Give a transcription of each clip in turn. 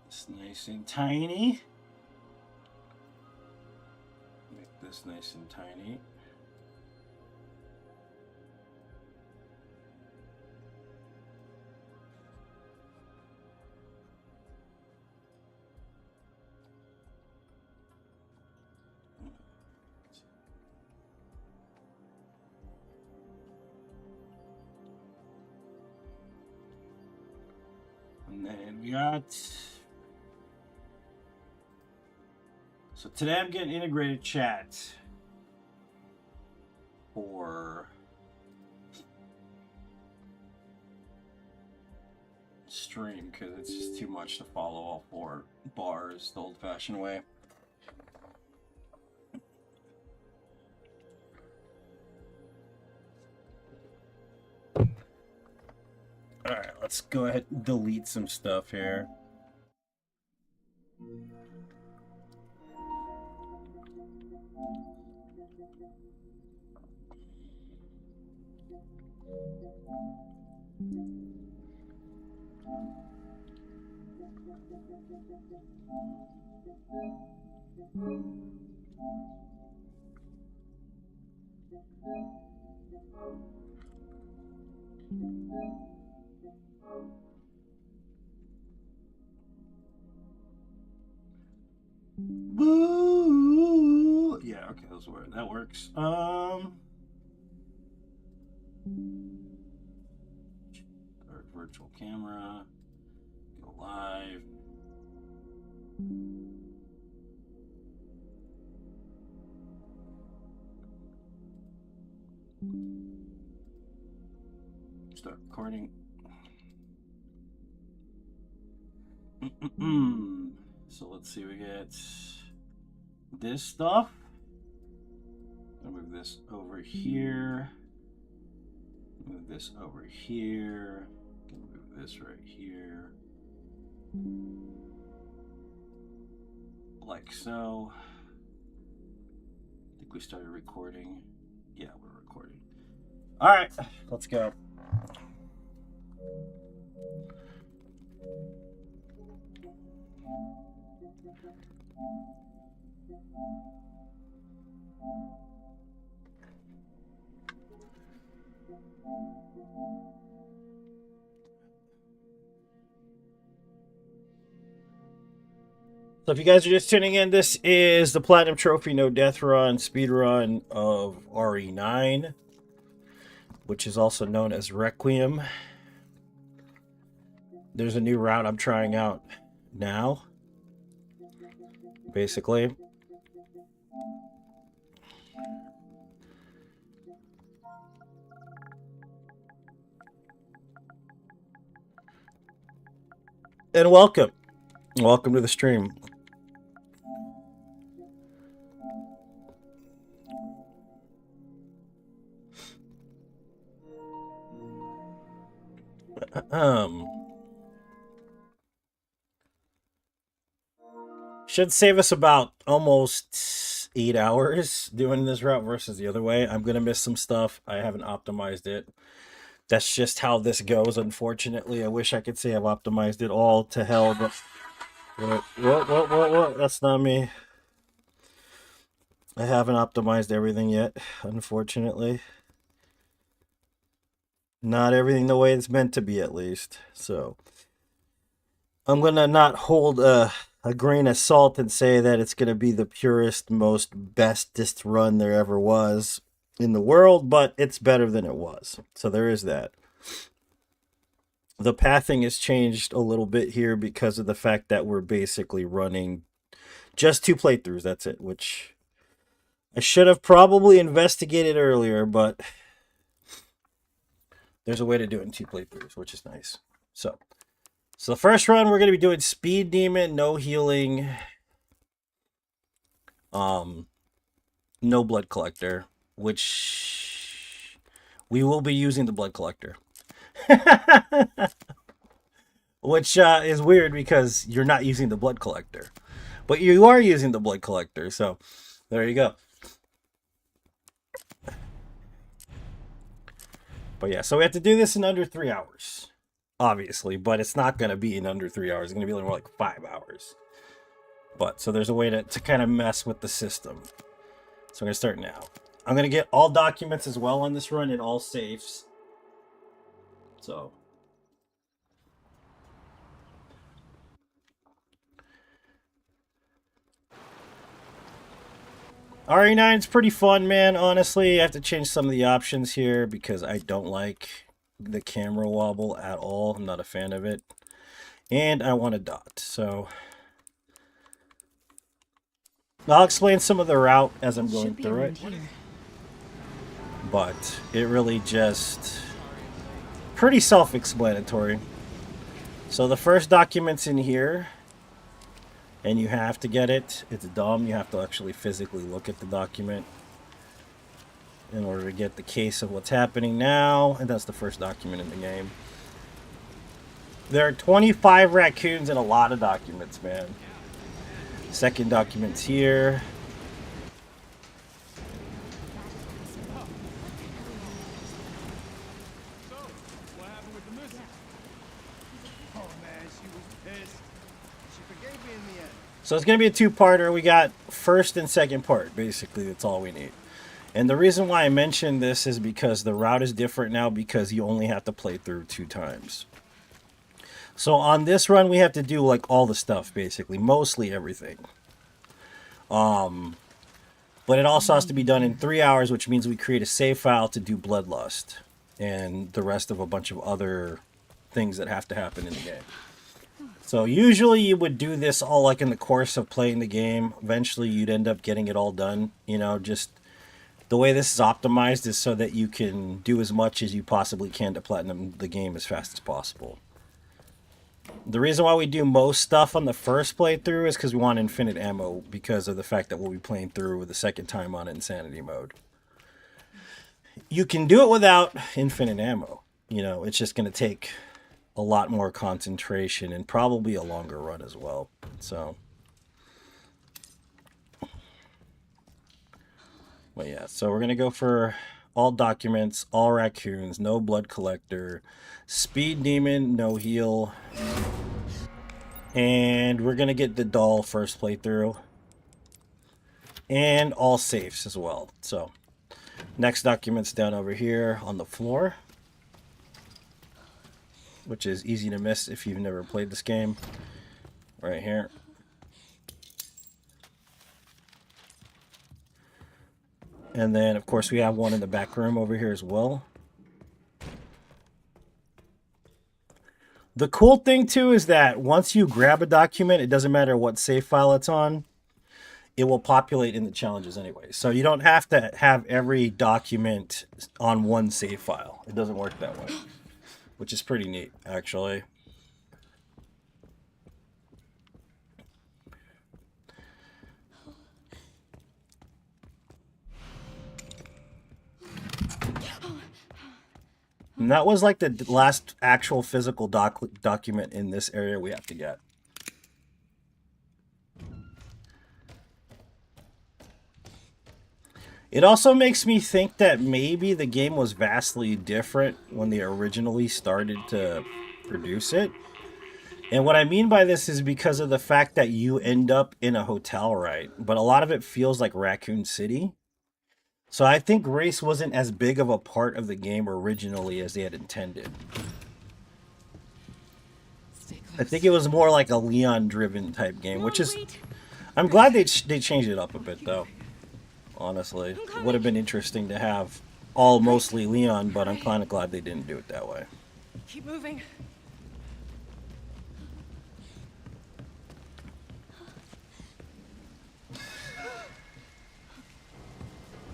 It's nice and tiny. Make this nice and tiny. And then we got... So today I'm getting integrated chat for stream because it's just too much to follow all 4 bars the old-fashioned way. Alright, let's go ahead and delete some stuff here. Woo! Yeah, okay, that works. Start virtual camera. Go live. Start recording. So let's see, we get this stuff. I'll move this over here. Move this over here. Move this right here. Like so. I think we started recording. Yeah, we're recording. All right, let's go. So if you guys are just tuning in, this is the Platinum Trophy No Death Run speed run of RE9, which is also known as Requiem. There's a new route I'm trying out now, basically. And welcome to the stream. Should save us about almost 8 hours doing this route versus the other way. I'm gonna miss some stuff. I haven't optimized it. That's just how this goes, unfortunately. I wish I could say I've optimized it all to hell, but what? That's not me. I haven't optimized everything yet, unfortunately. Not everything the way it's meant to be, at least. So I'm gonna not hold a grain of salt and say that it's gonna be the purest, most bestest run there ever was in the world, but it's better than it was. So there is that. The pathing has changed a little bit here because of the fact that we're basically running just 2 playthroughs. That's it, which I should have probably investigated earlier, but there's a way to do it in 2 playthroughs, which is nice. So the first run, we're going to be doing Speed Demon, no healing, no blood collector, which We will be using the blood collector. Which is weird because you're not using the blood collector. But you are using the blood collector, so there you go. But yeah, so we have to do this in under 3 hours. Obviously, but it's not going to be in under 3 hours. It's going to be more like 5 hours. But, so there's a way to kind of mess with the system. So I'm going to start now. I'm going to get all documents as well on this run and all safes. So... RE9 is pretty fun, man. Honestly, I have to change some of the options here because I don't like the camera wobble at all. I'm not a fan of it. And I want a dot, so... I'll explain some of the route as I'm going through it. But it really just... pretty self-explanatory. So the first document's in here. And you have to get it. It's dumb. You have to actually physically look at the document in order to get the case of what's happening now. And that's the first document in the game. There are 25 raccoons and a lot of documents, man. Second document's here. So it's going to be a two-parter. We got first and second part, basically. That's all we need. And the reason why I mentioned this is because the route is different now because you only have to play through 2 times. So on this run, we have to do like all the stuff, basically. Mostly everything. But it also has to be done in 3 hours, which means we create a save file to do Bloodlust. And the rest of a bunch of other things that have to happen in the game. So usually you would do this all like in the course of playing the game. Eventually you'd end up getting it all done. You know, just the way this is optimized is so that you can do as much as you possibly can to platinum the game as fast as possible. The reason why we do most stuff on the first playthrough is because we want infinite ammo because of the fact that we'll be playing through the second time on insanity mode. You can do it without infinite ammo. You know, it's just going to take a lot more concentration and probably a longer run as well. So, but yeah, so we're gonna go for all documents, all raccoons, no blood collector, speed demon, no heal, and we're gonna get the doll first playthrough, and all safes as well. So, next document's down over here on the floor, which is easy to miss if you've never played this game. Right here. And then, of course, we have one in the back room over here as well. The cool thing, too, is that once you grab a document, it doesn't matter what save file it's on. It will populate in the challenges anyway. So you don't have to have every document on one save file. It doesn't work that way. Which is pretty neat, actually. And that was like the last actual physical document in this area we have to get. It also makes me think that maybe the game was vastly different when they originally started to produce it. And what I mean by this is because of the fact that you end up in a hotel, right? But a lot of it feels like Raccoon City. So I think race wasn't as big of a part of the game originally as they had intended. I think it was more like a Leon-driven type game, which is... I'm glad they changed it up a bit, though. Honestly, it would have been interesting to have all mostly Leon, but I'm kind of glad they didn't do it that way. Keep moving.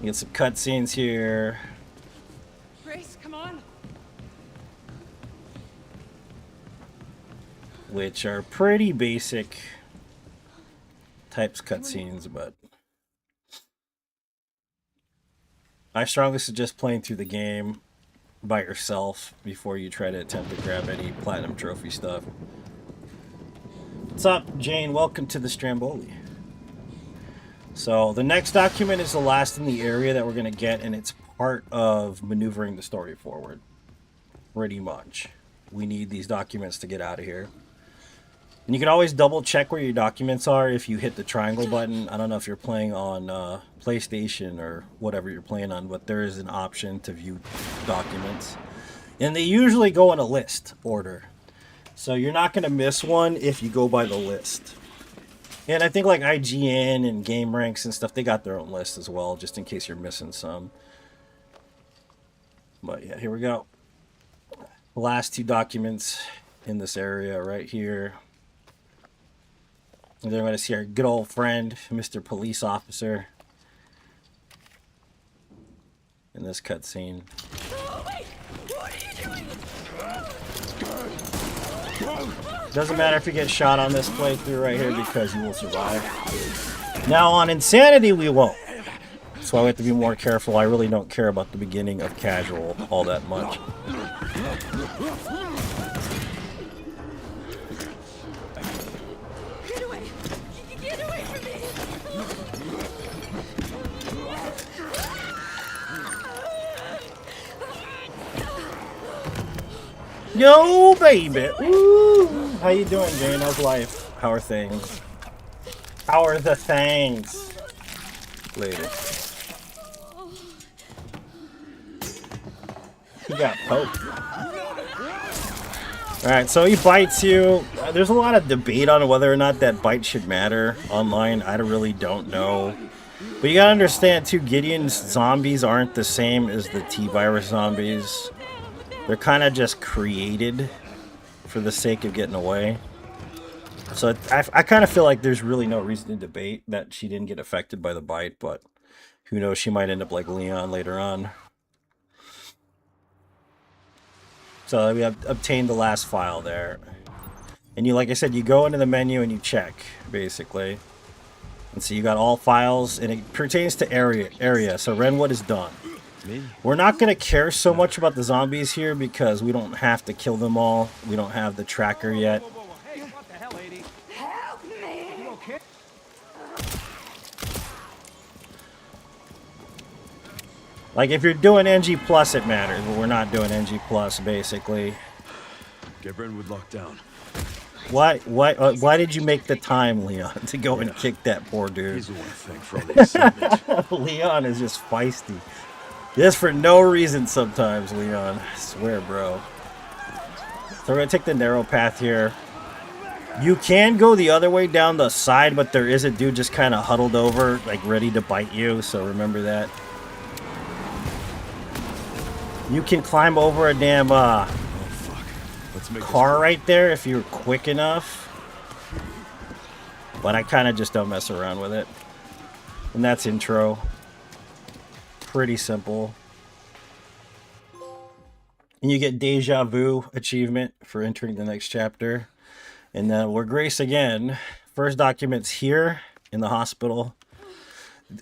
You get some cutscenes here. Grace, come on. Which are pretty basic types cutscenes, but I strongly suggest playing through the game by yourself before you try to attempt to grab any platinum trophy stuff. What's up, Jane? Welcome to the Stramboli. So the next document is the last in the area that we're going to get, and it's part of maneuvering the story forward. Pretty much. We need these documents to get out of here. And you can always double check where your documents are if you hit the triangle button. I don't know if you're playing on PlayStation or whatever you're playing on, but there is an option to view documents. And they usually go in a list order. So you're not going to miss one if you go by the list. And I think like IGN and Game Ranks and stuff, they got their own list as well, just in case you're missing some. But yeah, here we go. The last two documents in this area right here. And then we're going to see our good old friend, Mr. Police Officer, in this cutscene. Oh, wait! What are you doing? Doesn't matter if you get shot on this playthrough right here because you will survive. Now on Insanity we won't. So I have to be more careful. I really don't care about the beginning of Casual all that much. Get away! Get away from me! Yo, baby! Woo! How you doing, Jane? How's life? How are things? How are the things? Later. He got poked. Alright, so he bites you. There's a lot of debate on whether or not that bite should matter online. I really don't know. But you gotta understand, too, Gideon's zombies aren't the same as the T-Virus zombies. They're kind of just created for the sake of getting away. So I kind of feel like there's really no reason to debate that she didn't get affected by the bite, but who knows, she might end up like Leon later on. So we have obtained the last file there. And you, like I said, you go into the menu and you check, basically. And so you got all files, and it pertains to area. So Renwood is done. We're not going to care so much about the zombies here because we don't have to kill them all. We don't have the tracker yet. Hey, what the hell, lady? Help me! You okay? Like, if you're doing NG+, it matters, but we're not doing NG+, basically. Get Renwood locked down. Why did you make the time, Leon, to go and kick that poor dude? He's the one to thank for all the excitement. Leon is just feisty. Just for no reason sometimes, Leon. I swear, bro. So we're going to take the narrow path here. You can go the other way down the side, but there is a dude just kind of huddled over, like ready to bite you, so remember that. You can climb over a damn Oh, fuck. Let's make car right there if you're quick enough. But I kind of just don't mess around with it. And that's intro. Pretty simple. And you get Deja Vu achievement for entering the next chapter. And then we're Grace again. First document's here in the hospital.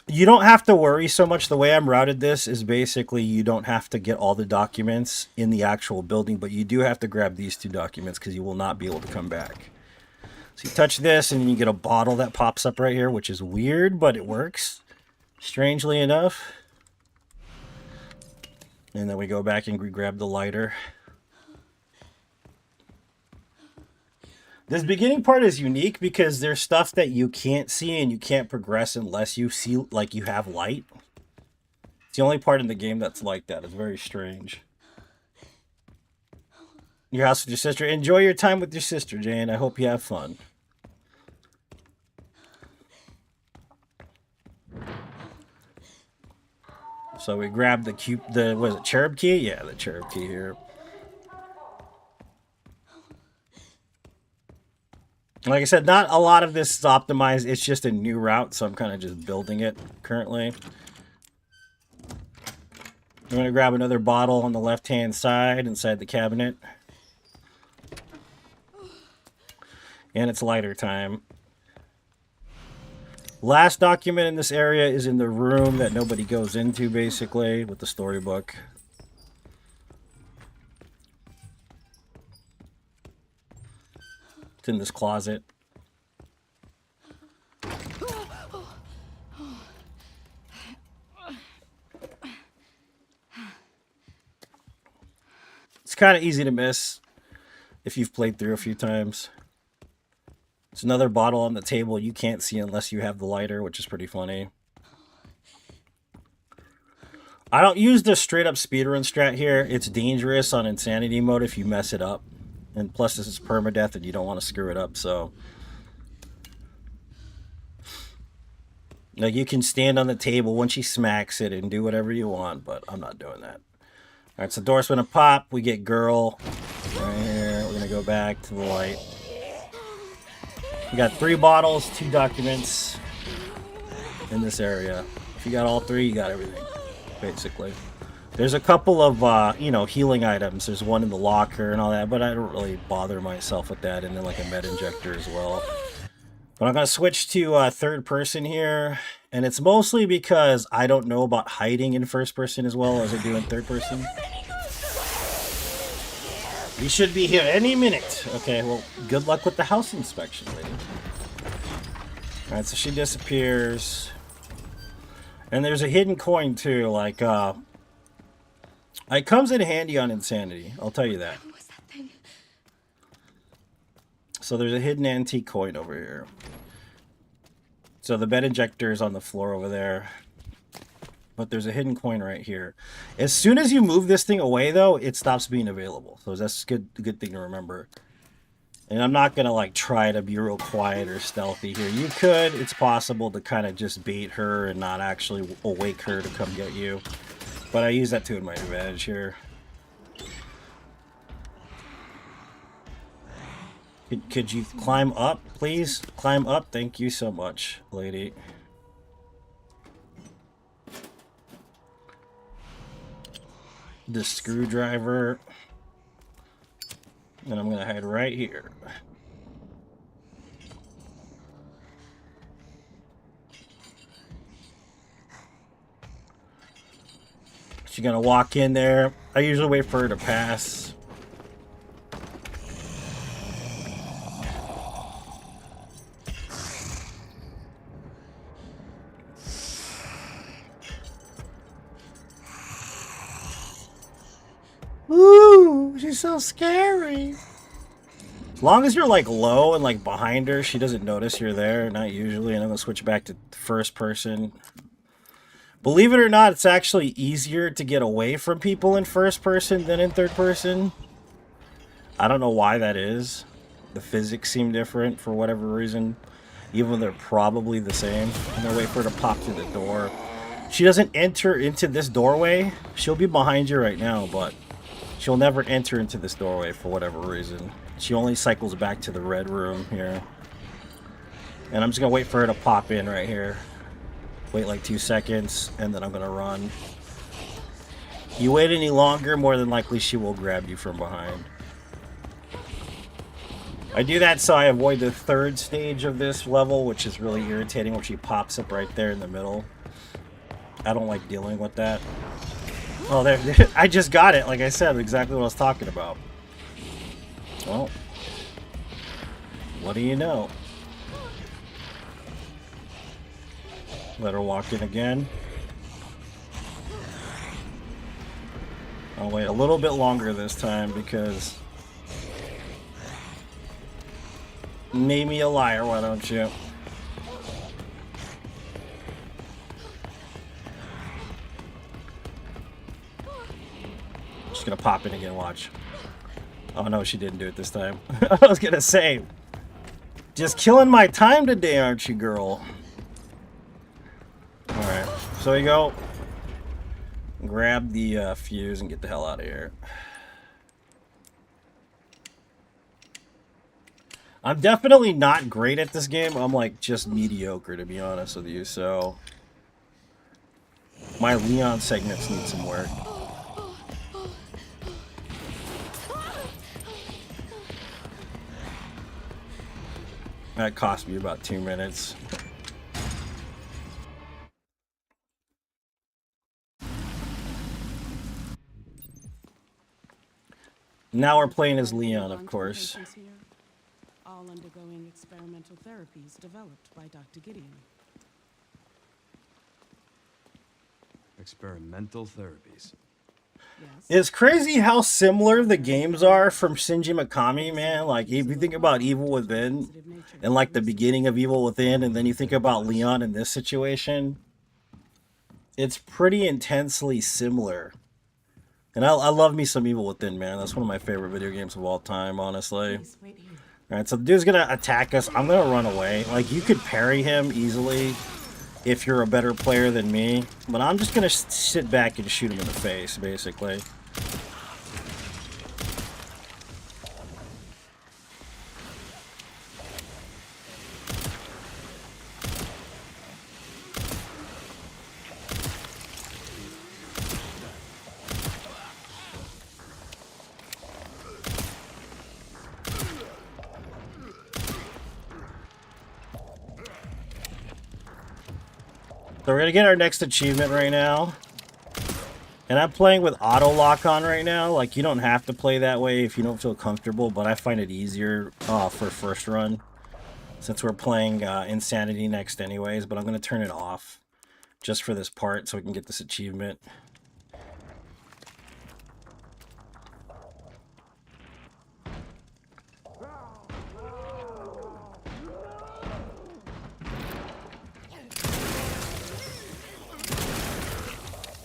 You don't have to worry so much. The way I'm routed this is basically you don't have to get all the documents in the actual building, but you do have to grab these two documents because you will not be able to come back. So you touch this and then you get a bottle that pops up right here, which is weird, but it works, strangely enough. And then we go back and we grab the lighter. This beginning part is unique because there's stuff that you can't see and you can't progress unless you see, like, you have light. It's the only part in the game that's like that. It's very strange. Your house with your sister. Enjoy your time with your sister, Jane. I hope you have fun. So we grab the was it cherub key? Yeah, the cherub key here. Like I said, not a lot of this is optimized. It's just a new route, so I'm kind of just building it currently. I'm going to grab another bottle on the left-hand side inside the cabinet. And it's lighter time. Last document in this area is in the room that nobody goes into, basically, with the storybook. It's in this closet. It's kind of easy to miss if you've played through a few times. There's another bottle on the table you can't see unless you have the lighter, which is pretty funny. I don't use the straight up speedrun strat here. It's dangerous on insanity mode if you mess it up. And plus this is permadeath and you don't want to screw it up, so. Like you can stand on the table when she smacks it and do whatever you want, but I'm not doing that. Alright, so door's gonna pop. We get girl right here. We're gonna go back to the light. We got 3 bottles, 2 documents in this area. If you got all 3, you got everything, basically. There's a couple of, healing items. There's one in the locker and all that, but I don't really bother myself with that. And then like a med injector as well. But I'm going to switch to third person here. And it's mostly because I don't know about hiding in first person as well as I do in third person. We should be here any minute. Okay, well, good luck with the house inspection, lady. Alright, so she disappears. And there's a hidden coin, too. Like, it comes in handy on Insanity. I'll tell you that. What was that thing? So there's a hidden antique coin over here. So the bed injector is on the floor over there. But there's a hidden coin right here. As soon as you move this thing away, though, it stops being available. So that's a good thing to remember. And I'm not going to, like, try to be real quiet or stealthy here. You could. It's possible to kind of just bait her and not actually awake her to come get you. But I use that to my advantage here. Could you climb up, please? Climb up. Thank you so much, lady. The screwdriver. And I'm going to hide right here. She's going to walk in there. I usually wait for her to pass. Ooh, she's so scary. As long as you're like low and like behind her, she doesn't notice you're there. Not usually. And I'm going to switch back to first person. Believe it or not, it's actually easier to get away from people in first person than in third person. I don't know why that is. The physics seem different for whatever reason. Even though they're probably the same. I'm going to wait for her to pop through the door. She doesn't enter into this doorway. She'll be behind you right now, but she'll never enter into this doorway for whatever reason. She only cycles back to the red room here. And I'm just going to wait for her to pop in right here. Wait like 2 seconds, and then I'm going to run. You wait any longer, more than likely she will grab you from behind. I do that so I avoid the third stage of this level, which is really irritating when she pops up right there in the middle. I don't like dealing with that. Oh, there, I just got it. Like I said, exactly what I was talking about. Well, what do you know? Let her walk in again. I'll wait a little bit longer this time because... Name me a liar, why don't you? She's gonna pop in again, watch. Oh no, she didn't do it this time. I was gonna say, just killing my time today, aren't you, girl? Alright, so you go. Grab the fuse and get the hell out of here. I'm definitely not great at this game. I'm like just mediocre, to be honest with you, so my Leon segments need some work. That cost me about 2 minutes. Now we're playing as Leon, of course. all undergoing experimental therapies developed by Dr. Gideon. Experimental therapies. Yes. It's crazy how similar the games are from Shinji Mikami, man. Like, if you think about Evil Within and like the beginning of Evil Within, and then you think about Leon in this situation, it's pretty intensely similar. And I love me some Evil Within, man. That's one of my favorite video games of all time, honestly. Please wait here. Alright, so the dude's gonna attack us. I'm gonna run away. Like, you could parry him easily if you're a better player than me. But I'm just gonna sit back and shoot him in the face, basically. So we're gonna get our next achievement right now. And I'm playing with auto lock on right now. Like, you don't have to play that way if you don't feel comfortable, but I find it easier for first run since we're playing Insanity next anyways. But I'm gonna turn it off just for this part so we can get this achievement.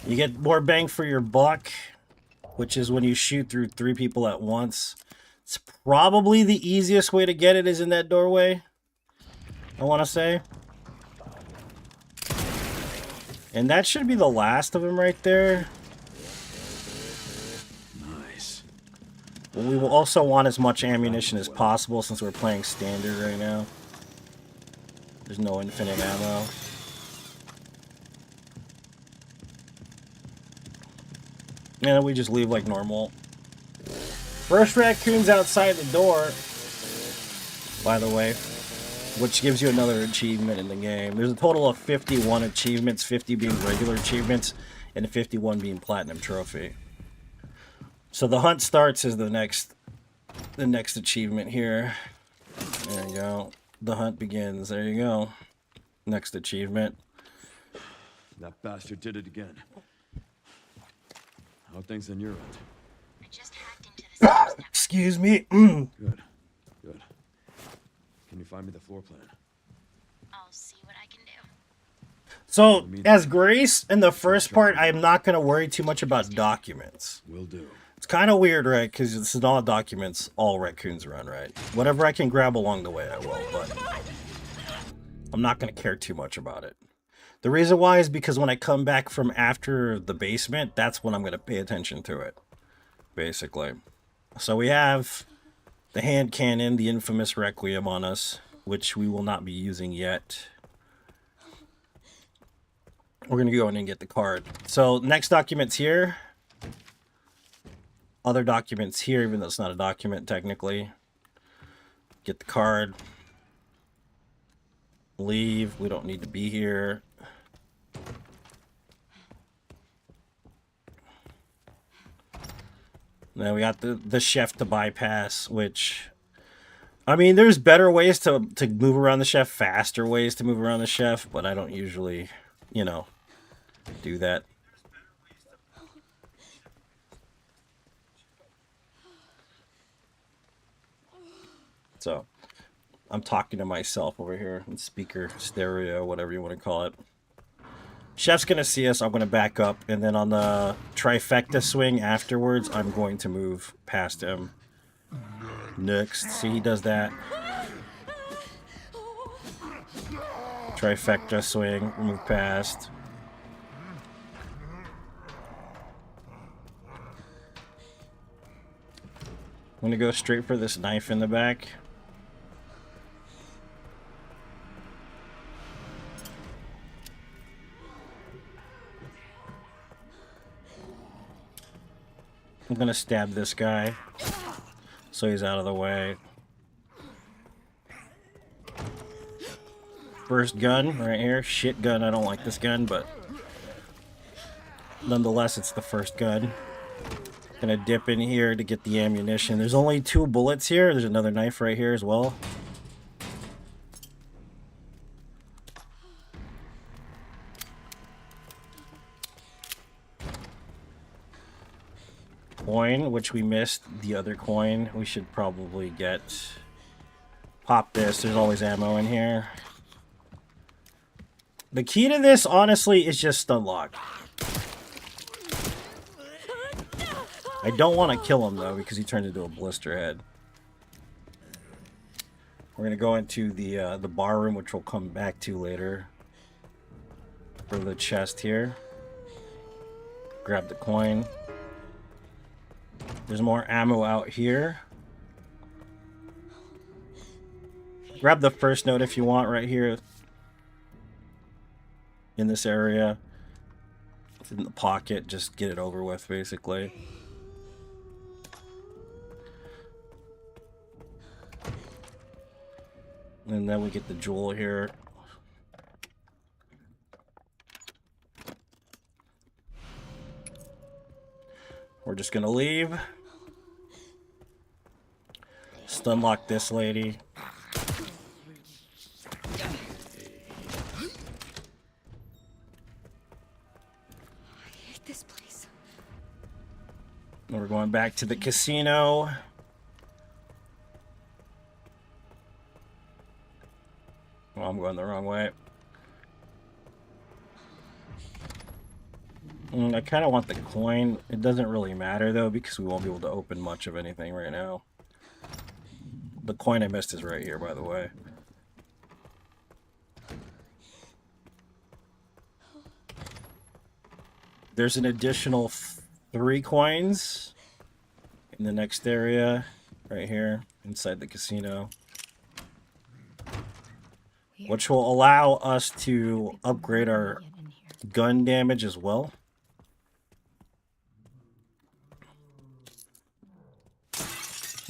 You get more bang for your buck, which is when you shoot through 3 people at once. It's probably the easiest way to get it is in that doorway, I want to say. And that should be the last of them right there. Nice. But we will also want as much ammunition as possible since we're playing standard right now. There's no infinite ammo. And we just leave like normal. First raccoon's outside the door, by the way, which gives you another achievement in the game. There's a total of 51 achievements, 50 being regular achievements, and 51 being platinum trophy. So the hunt starts as the next achievement here. There you go. The hunt begins. There you go. Next achievement. That bastard did it again. How are things on your end? I just hacked into the systems network. Excuse me. Good. Good. Can you find me the floor plan? I'll see what I can do. So, as Grace, in the first part, I'm not going to worry too much about documents. Will do. It's kind of weird, right? Because it's not documents all raccoons run, right? Whatever I can grab along the way, I will, but I'm not going to care too much about it. The reason why is because when I come back from after the basement, that's when I'm going to pay attention to it, basically. So we have the hand cannon, the infamous Requiem on us, which we will not be using yet. We're going to go in and get the card. So next document's here. Other documents here, even though it's not a document technically. Get the card. Leave. We don't need to be here. Then we got the chef to bypass, which, I mean, there's better ways to move around the chef, faster ways to move around the chef, but I don't usually, you know, do that. So, I'm talking to myself over here in speaker, stereo, whatever you want to call it. Chef's going to see us. I'm going to back up. And then on the trifecta swing afterwards, I'm going to move past him. Next. See, he does that. Trifecta swing. Move past. I'm going to go straight for this knife in the back. I'm gonna stab this guy so he's out of the way. First gun right here. Shit gun. I don't like this gun, but nonetheless, it's the first gun. Gonna dip in here to get the ammunition. There's only 2 bullets here. There's another knife right here as well. coin, which we missed. The other coin we should probably get. Pop this. There's always ammo in here. The key to this, honestly, is just stun lock. I don't want to kill him, though, because he turned into a blister head. We're going to go into the bar room, which we'll come back to later. For the chest here. Grab the coin. There's more ammo out here. Grab the first note if you want right here. In this area. It's in the pocket. Just get it over with, basically. And then we get the jewel here. We're just gonna leave. Stun lock this lady. This place. And we're going back to the casino. Well, I'm going the wrong way. I kind of want the coin. It doesn't really matter, though, because we won't be able to open much of anything right now. The coin I missed is right here, by the way. There's an additional 3 coins in the next area, right here, inside the casino. Which will allow us to upgrade our gun damage as well.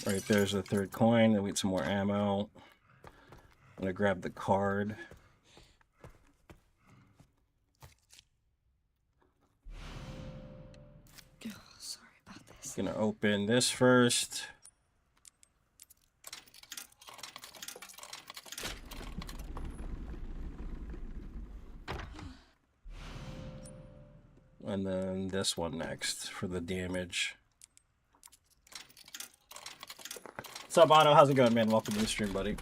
Right there's the 3rd coin. Then we get some more ammo. I'm gonna grab the card. Oh, sorry about this. Gonna open this first. And then this one next for the damage. What's up, Otto? How's it going, man? Welcome to the stream, buddy.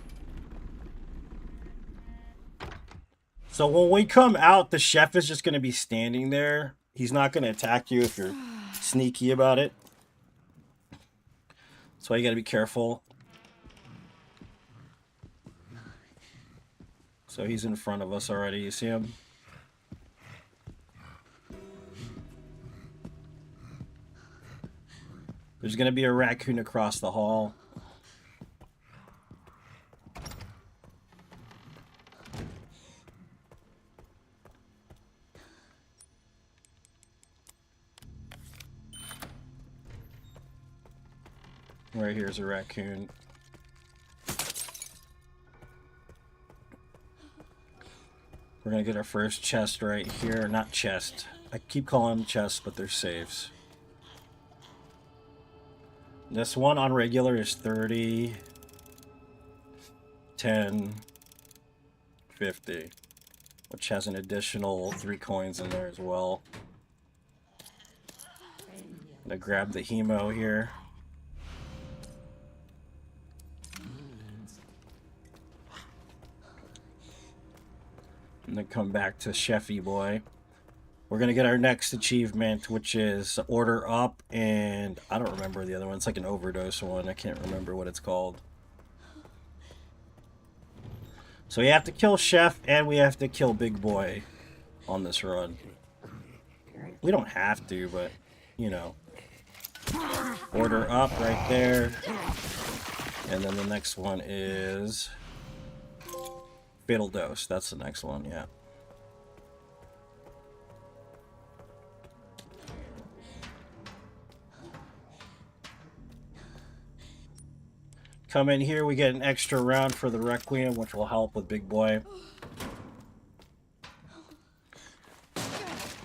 So when we come out, the chef is just going to be standing there. He's not going to attack you if you're sneaky about it. That's why you got to be careful. So he's in front of us already. You see him? There's going to be a raccoon across the hall. Right here's a raccoon. We're going to get our first chest right here. Not chest. I keep calling them chests, but they're safes. This one on regular is 30, 10, 50, which has an additional 3 coins in there as well. I'm gonna grab the hemo here. And then come back to Chefy Boy. We're going to get our next achievement, which is Order Up, and I don't remember the other one. It's like an overdose one. I can't remember what it's called. So we have to kill Chef, and we have to kill Big Boy on this run. We don't have to, but, you know. Order Up right there. And then the next one is Fatal Dose. That's the next one, yeah. Come in here, we get an extra round for the Requiem, which will help with Big Boy.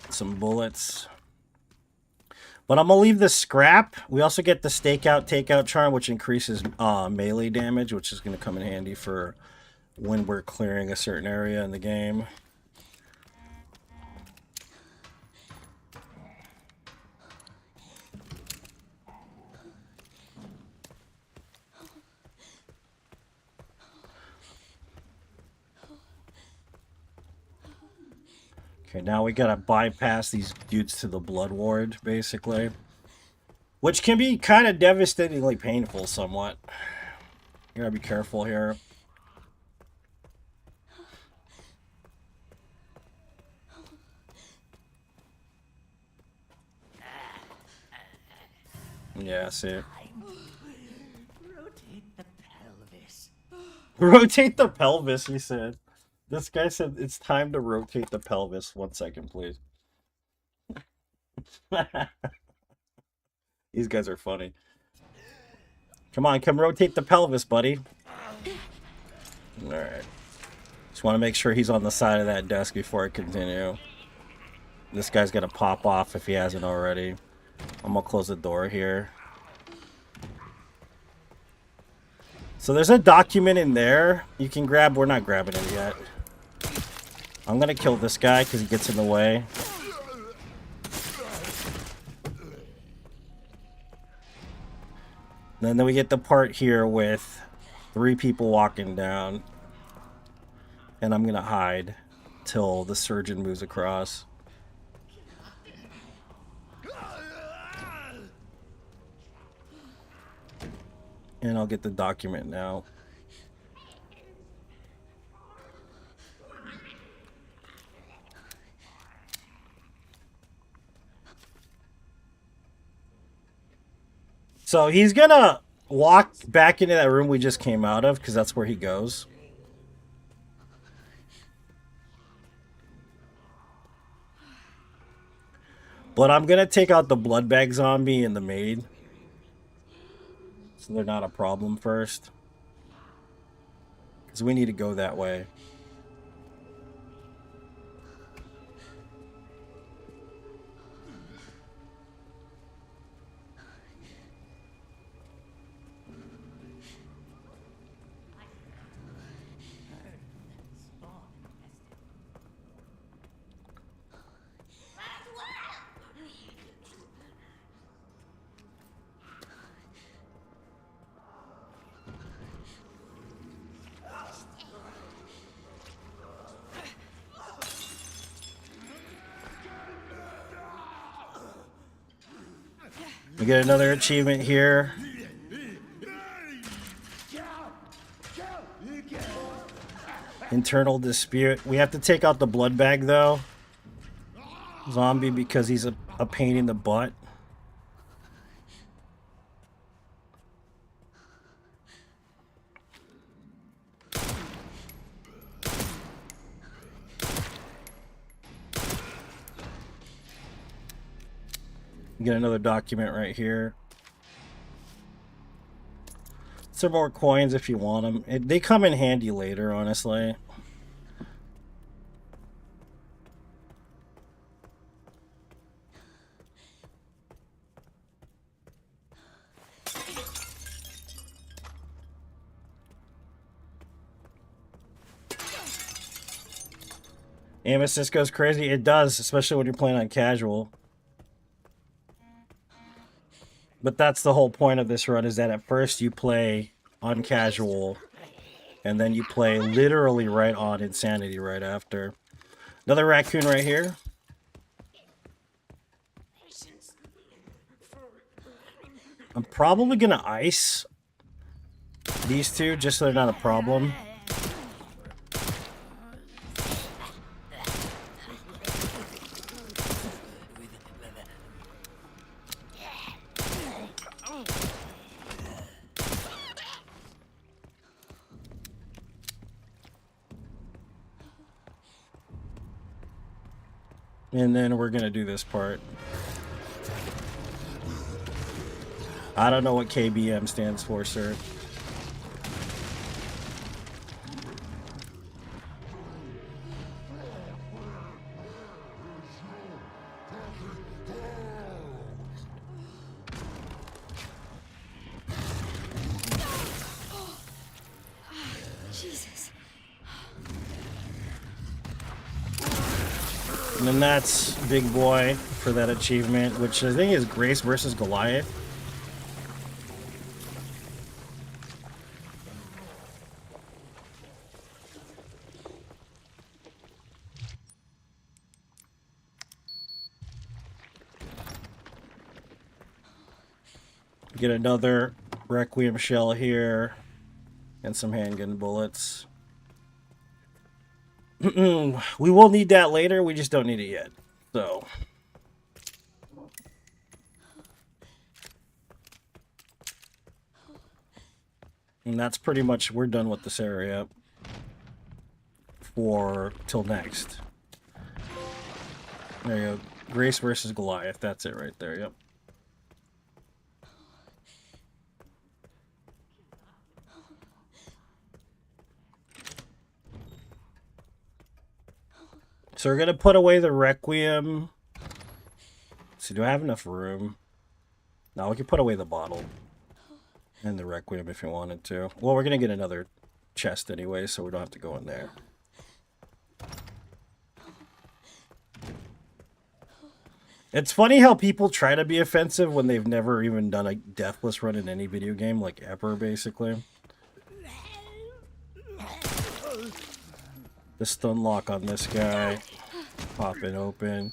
Some bullets. But I'm going to leave the scrap. We also get the stakeout, takeout charm, which increases melee damage, which is going to come in handy for when we're clearing a certain area in the game. Okay, now we gotta bypass these dudes to the blood ward, basically. Which can be kind of devastatingly painful somewhat. You gotta be careful here. Yeah, see. Rotate the pelvis. Rotate the pelvis, he said. This guy said it's time to rotate the pelvis. 1 second, please. These guys are funny. Come on, come rotate the pelvis, buddy. Alright. Just want to make sure he's on the side of that desk before I continue. This guy's gonna pop off if he hasn't already. I'm gonna close the door here. So there's a document in there you can grab. We're not grabbing it yet. I'm gonna kill this guy because he gets in the way. And then we get the part here with 3 people walking down. And I'm gonna hide till the surgeon moves across. And I'll get the document now. So he's gonna walk back into that room we just came out of, because that's where he goes. But I'm gonna take out the blood bag zombie and the maid, so they're not a problem first. Because we need to go that way. We get another achievement here. Internal dispute. We have to take out the blood bag though. Zombie, because he's a pain in the butt. Get another document right here. Some more coins if you want them. They come in handy later, honestly. Aim assist goes crazy. It does, especially when you're playing on casual. But that's the whole point of this run, is that at first you play on casual, and then you play literally right on insanity right after. Another raccoon right here. I'm probably going to ice these two just so they're not a problem. And then we're going to do this part. I don't know what KBM stands for, sir. Jesus. And then that's Big Boy for that achievement, which I think is Grace versus Goliath. Get another Requiem shell here. And some handgun bullets. We will need that later. We just don't need it yet. So. And that's pretty much, we're done with this area. For till next. There you go. Grace versus Goliath. That's it right there. Yep. So we're going to put away the Requiem. So do I have enough room? No, we can put away the bottle. And the Requiem if you wanted to. Well, we're going to get another chest anyway, so we don't have to go in there. It's funny how people try to be offensive when they've never even done a deathless run in any video game, like ever, basically. The stun lock on this guy. Pop it open.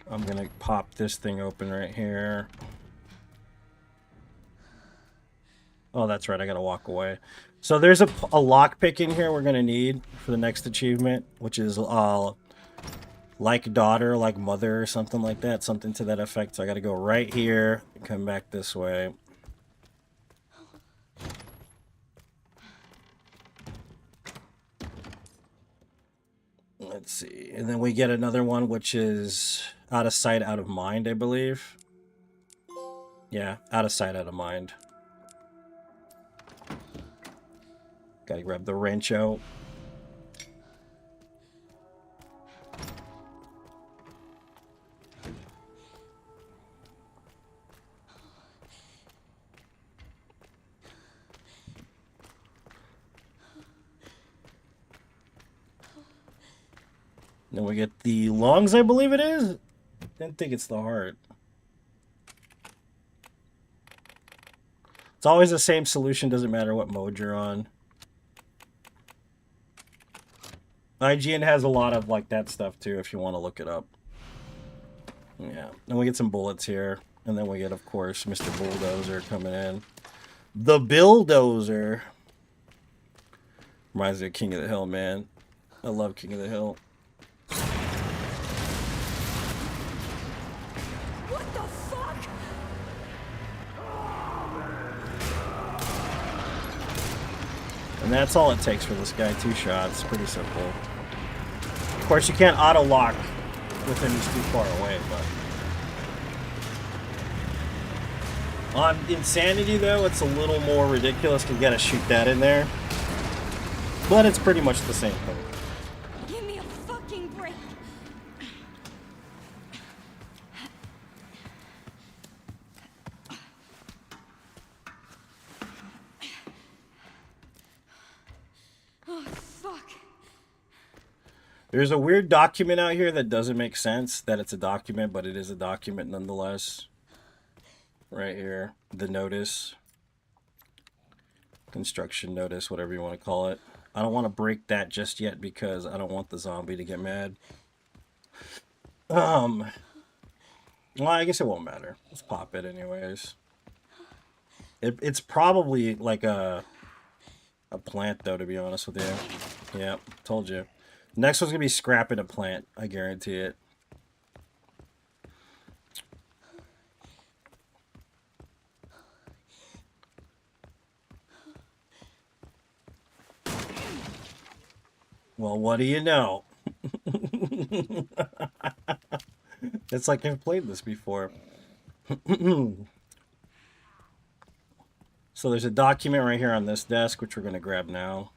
I'm gonna pop this thing open right here. Oh, that's right, I gotta walk away. So there's a lockpick in here we're gonna need for the next achievement, which is like daughter, like mother, or something like that, something to that effect. So I gotta go right here and come back this way. Let's see, and then we get another one, which is out of sight, out of mind, I believe. Yeah, out of sight, out of mind. Gotta grab the wrench out. Then we get the lungs, I believe it is. Didn't think it's the heart. It's always the same solution, doesn't matter what mode you're on. IGN has a lot of like that stuff too if you want to look it up. Yeah. Then we get some bullets here. And then we get, of course, Mr. Bulldozer coming in. The Bulldozer. Reminds me of King of the Hill, man. I love King of the Hill. What the fuck? And that's all it takes for this guy. 2 shots. Pretty simple. Of course, you can't auto-lock with him. He's too far away, but... On Insanity, though, it's a little more ridiculous to gotta shoot that in there. But it's pretty much the same thing. Give me a fucking break. Oh, fuck. There's a weird document out here that doesn't make sense that it's a document, but it is a document nonetheless. Right here. The notice. Construction notice, whatever you want to call it. I don't want to break that just yet because I don't want the zombie to get mad. Well, I guess it won't matter. Let's pop it anyways. It's probably like a plant, though, to be honest with you. Yeah, told you. Next one's going to be scrapping a plant. I guarantee it. Well, what do you know? It's like I've played this before. So there's a document right here on this desk, which we're going to grab now.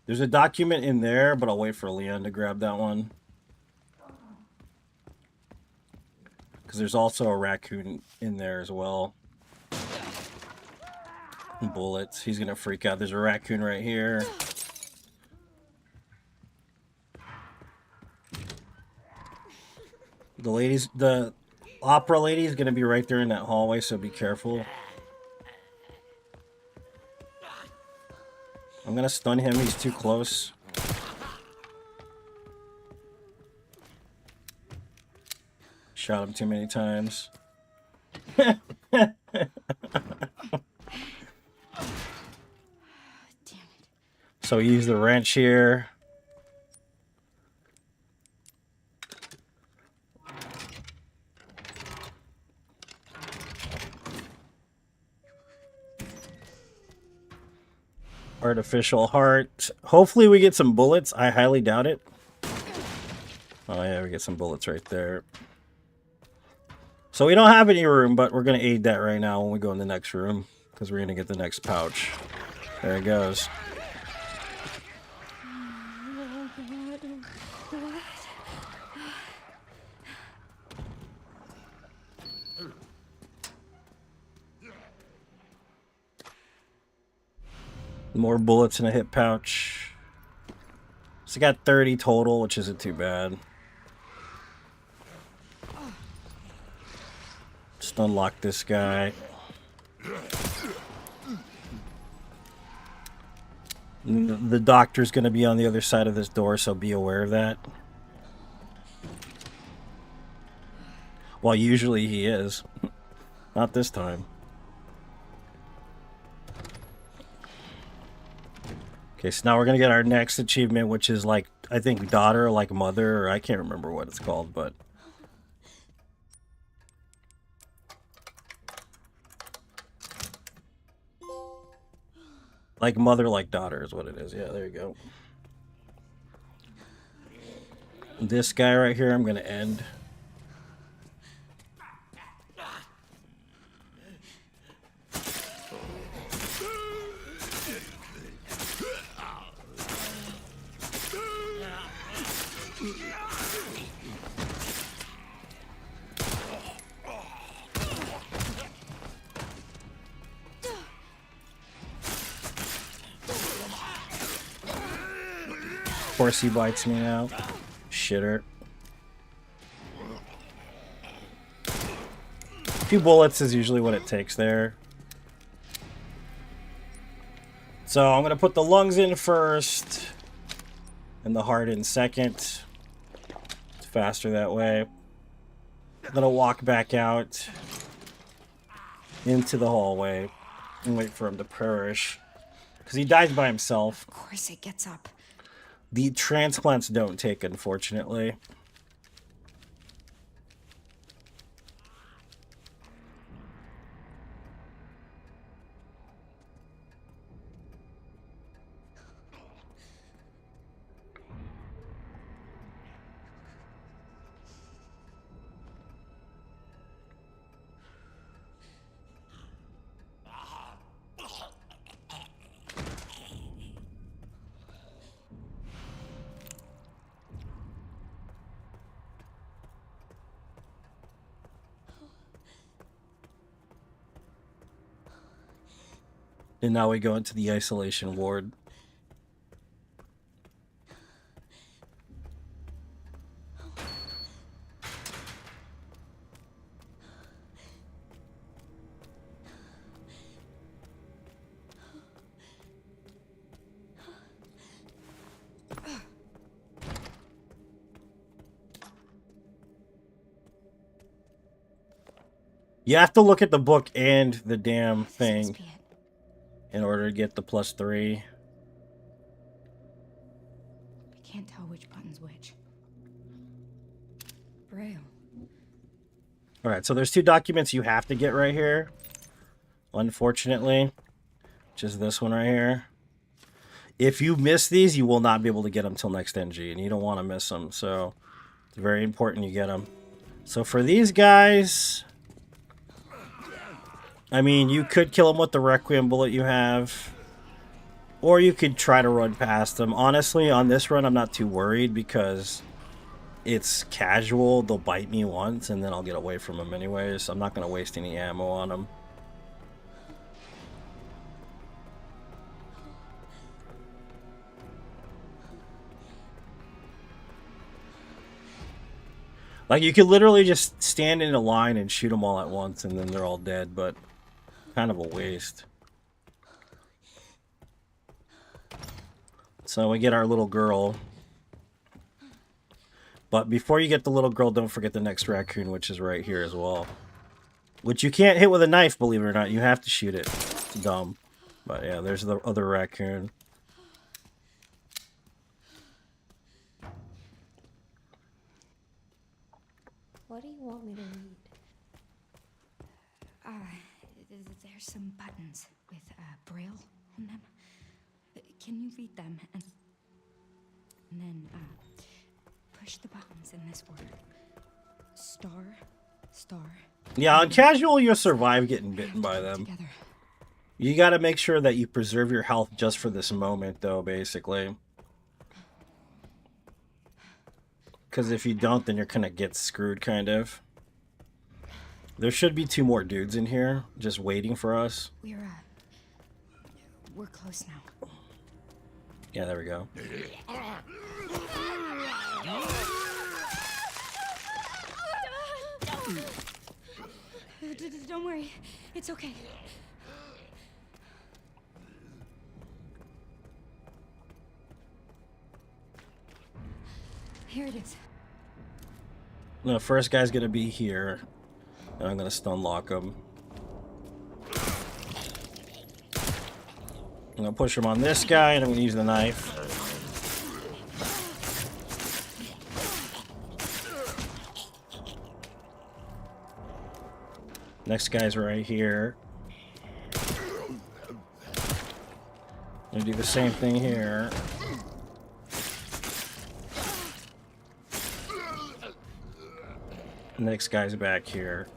There's a document in there, but I'll wait for Leon to grab that one. Because there's also a raccoon in there as well. Bullets. He's going to freak out. There's a raccoon right here. The opera lady is going to be right there in that hallway, so be careful. I'm going to stun him. He's too close. Shot him too many times. Damn it. So we use the wrench here. Artificial heart. Hopefully we get some bullets. I highly doubt it. Oh yeah, we get some bullets right there. So we don't have any room, but we're going to aid that right now when we go in the next room. Because we're going to get the next pouch. There it goes. Oh, God. What? More bullets in a hip pouch. So I got 30 total, which isn't too bad. Just unlock this guy. The doctor's going to be on the other side of this door, so be aware of that. Well, usually he is. Not this time. Okay, so now we're going to get our next achievement, which is like, I think daughter, like mother, or I can't remember what it's called, but... Like mother, like daughter is what it is. Yeah, there you go. This guy right here, I'm going to end. Of course he bites me now. Shitter. A few bullets is usually what it takes there. So I'm going to put the lungs in first. And the heart in second. It's faster that way. I'm going to walk back out. Into the hallway. And wait for him to perish. Because he dies by himself. Of course it gets up. The transplants don't take, unfortunately. And now we go into the isolation ward. You have to look at the book and the damn This must thing be it. in order to get the +3. I can't tell which button's which. Braille. Alright, so there's 2 documents you have to get right here. Unfortunately. Which is this one right here. If you miss these, you will not be able to get them till next NG. And you don't want to miss them. So it's very important you get them. So for these guys... I mean, you could kill them with the Requiem bullet you have. Or you could try to run past them. Honestly, on this run, I'm not too worried because it's casual. They'll bite me once, and then I'll get away from them anyways. I'm not going to waste any ammo on them. Like, you could literally just stand in a line and shoot them all at once, and then they're all dead, but kind of a waste. So we get our little girl. But before you get the little girl, don't forget the next raccoon, which is right here as well. Which you can't hit with a knife, believe it or not. You have to shoot it. It's dumb. But yeah, there's the other raccoon. What do you want me to read? There's some buttons with braille on them. Can you read them and then push the buttons in this order? Star, star. Yeah, on casual, you'll survive getting bitten by them. Together. You gotta make sure that you preserve your health just for this moment, though, basically. Because if you don't, then you're gonna get screwed, kind of. There should be 2 more dudes in here, just waiting for us. We're close now. Yeah, there we go. Don't worry, it's okay. Here it is. No, the first guy's gonna be here. And I'm gonna stun lock him. I'm gonna push him on this guy, and I'm gonna use the knife. Next guy's right here. I'm gonna do the same thing here. Next guy's back here.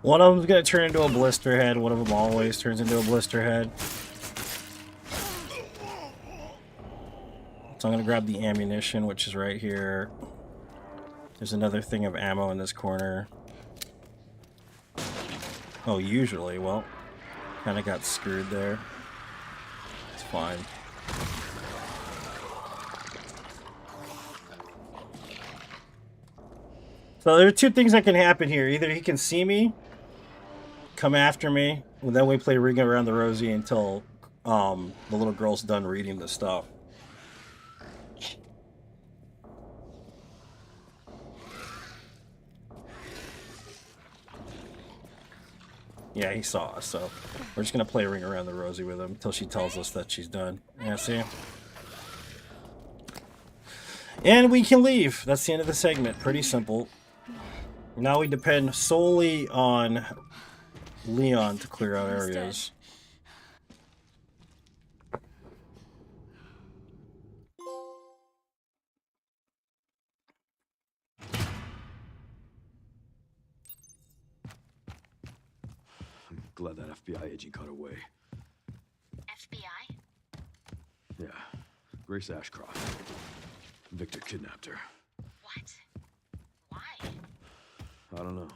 One of them's gonna turn into a blister head. One of them always turns into a blister head. So I'm gonna grab the ammunition, which is right here. There's another thing of ammo in this corner. Oh, usually, well, kind of got screwed there. It's fine. So there are 2 things that can happen here. Either he can see me, come after me, and then we play Ring Around the Rosie until the little girl's done reading the stuff. Yeah, he saw us, so we're just gonna play Ring Around the Rosie with him until she tells us that she's done. Yeah, see? And we can leave. That's the end of the segment. Pretty simple. Now we depend solely on Leon to clear out areas. I'm glad that FBI agent got away. FBI? Yeah. Grace Ashcroft. Victor kidnapped her. What? Why? I don't know.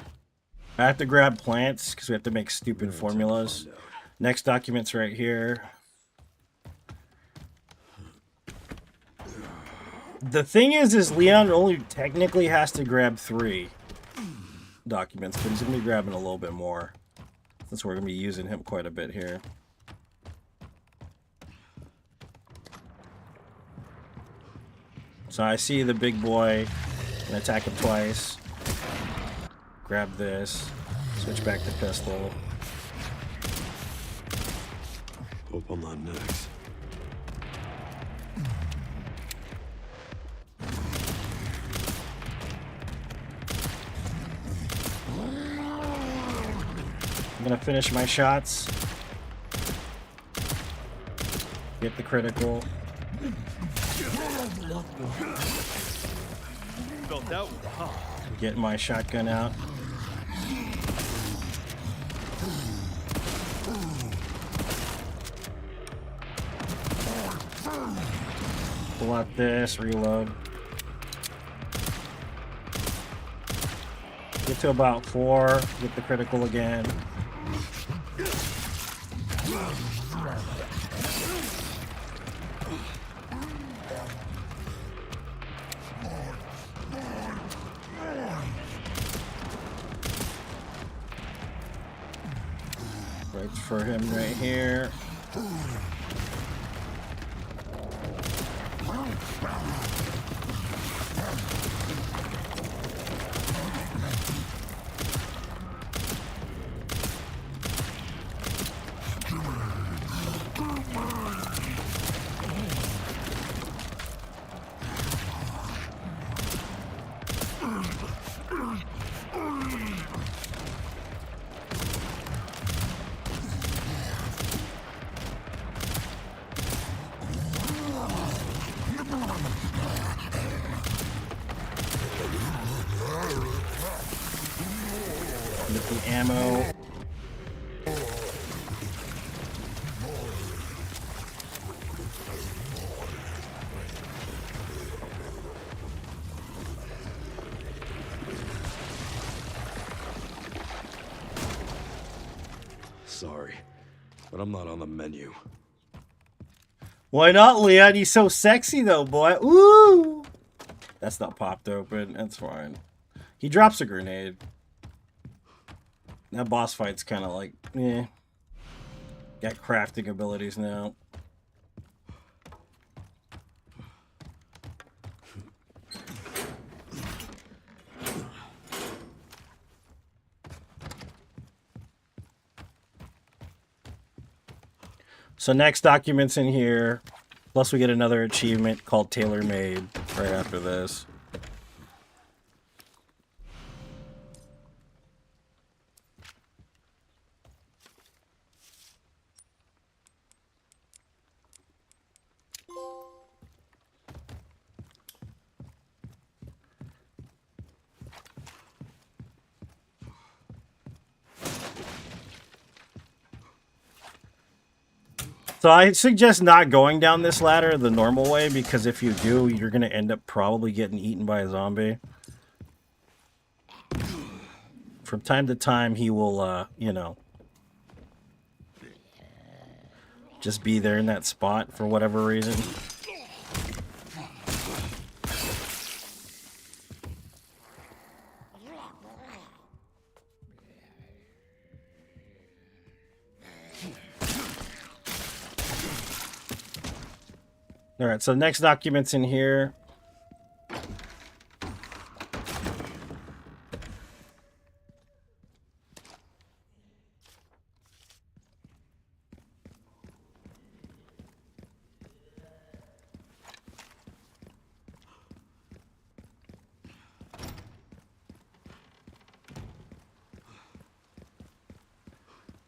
I have to grab plants because we have to make stupid Yeah, formulas. time to find out. Next document's right here. The thing is Leon only technically has to grab 3 documents, but he's gonna be grabbing a little bit more since we're gonna be using him quite a bit here. So I see the big boy and attack him twice. Grab this, switch back to pistol. Hope I'm not next. I'm gonna finish my shots. Get the critical. Felt that one, huh? Get my shotgun out. Pull out this, reload. Get to about 4, get the critical again. Wait for him right here. Get the ammo. Sorry, but I'm not on the menu. Why not, Leon? He's so sexy, though, boy. Ooh! That's not popped open. That's fine. He drops a grenade. That boss fight's kind of like, eh. Got crafting abilities now. So next document's in here. Plus we get another achievement called Tailor Made right after this. So I suggest not going down this ladder the normal way, because if you do, you're going to end up probably getting eaten by a zombie. From time to time, he will, you know, just be there in that spot for whatever reason. Alright, so the next document's in here.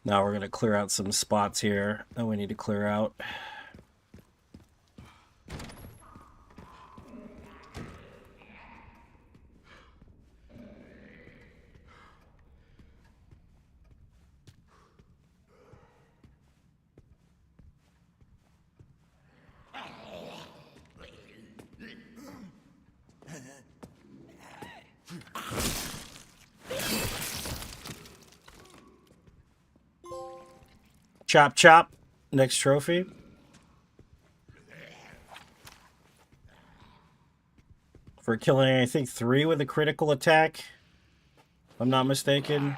Now we're going to clear out some spots here that we need to clear out. Chop chop. Next trophy. For killing, I think, 3 with a critical attack. If I'm not mistaken.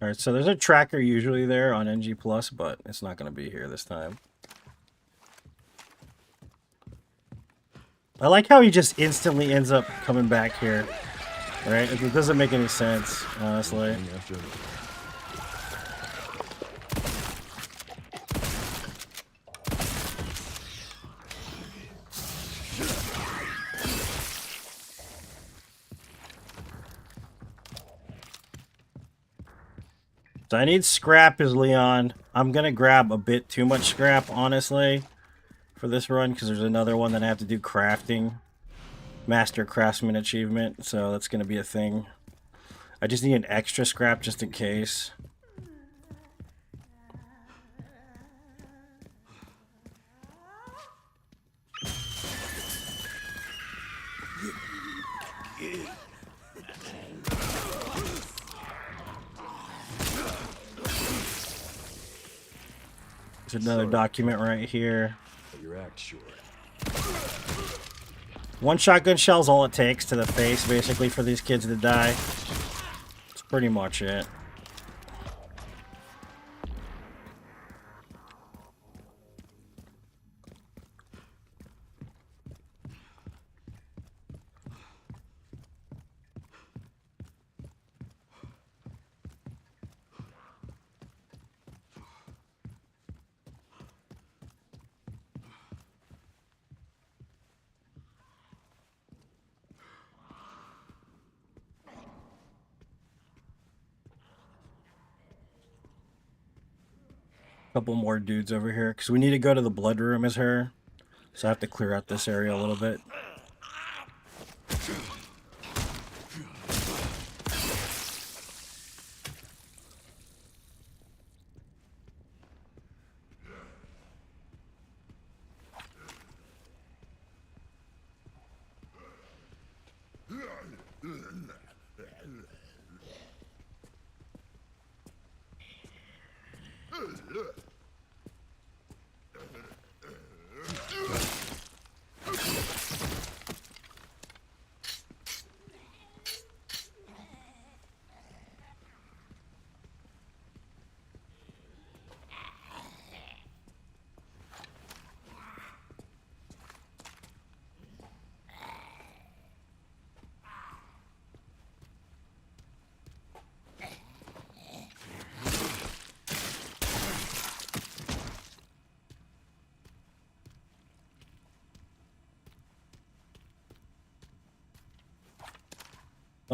Alright, so there's a tracker usually there on NG+, but it's not going to be here this time. I like how he just instantly ends up coming back here. Right? It doesn't make any sense, honestly. So I need scrap as Leon. I'm going to grab a bit too much scrap, honestly, for this run, because there's another one that I have to do crafting. Master Craftsman achievement, so that's going to be a thing. I just need an extra scrap just in case. There's another document right here. Your act short. One shotgun shell's all it takes to the face, basically, for these kids to die. That's pretty much it. Couple more dudes over here because we need to go to the blood room as her, so I have to clear out this area a little bit.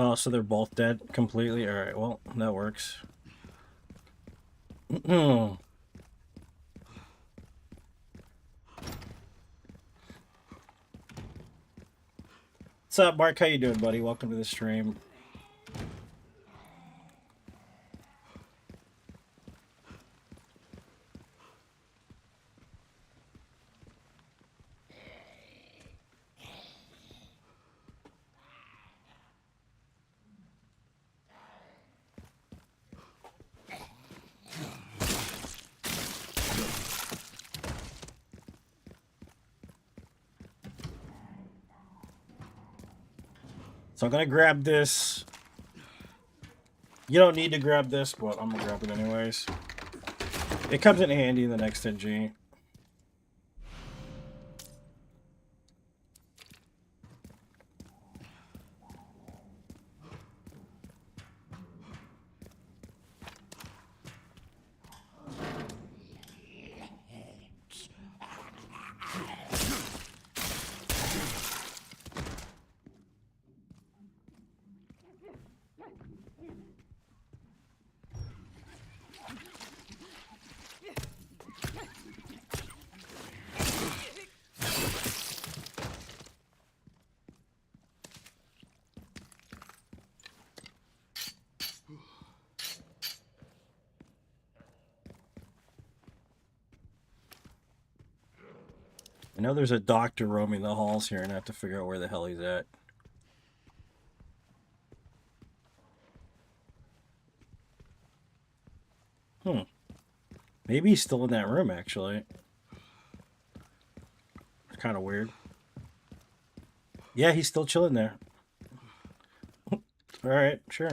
Oh, so they're both dead completely? Alright, well, that works. What's up, Mark? How you doing, buddy? Welcome to the stream. So I'm gonna grab this. You don't need to grab this, but I'm gonna grab it anyways. It comes in handy in the next NG. I know there's a doctor roaming the halls here, and I have to figure out where the hell he's at. Maybe he's still in that room, actually. It's kind of weird. Yeah, he's still chilling there. Alright, sure.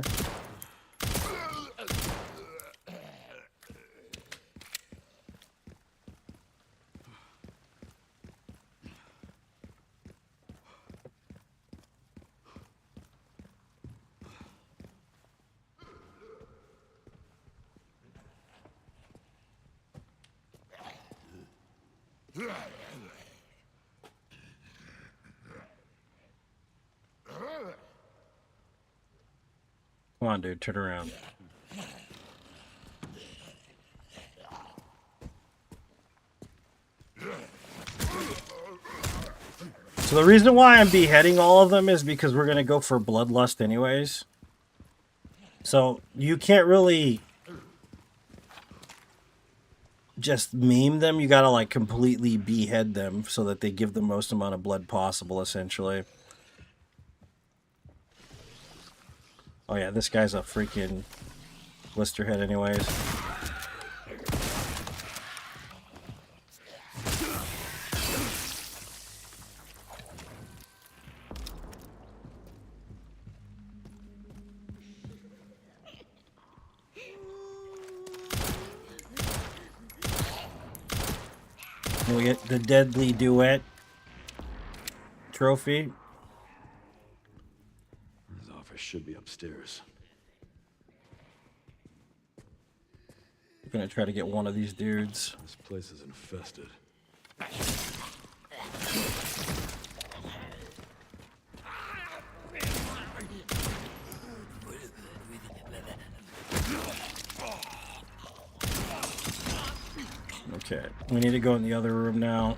Come on, dude, turn around. So the reason why I'm beheading all of them is because we're going to go for bloodlust anyways. So you can't really just meme them. You got to like completely behead them so that they give the most amount of blood possible, essentially. Oh yeah, this guy's a freaking blisterhead anyways. And we get the Deadly Duet trophy. His office should be upstairs. We're gonna try to get one of these dudes. This place is infested. Okay, we need to go in the other room now.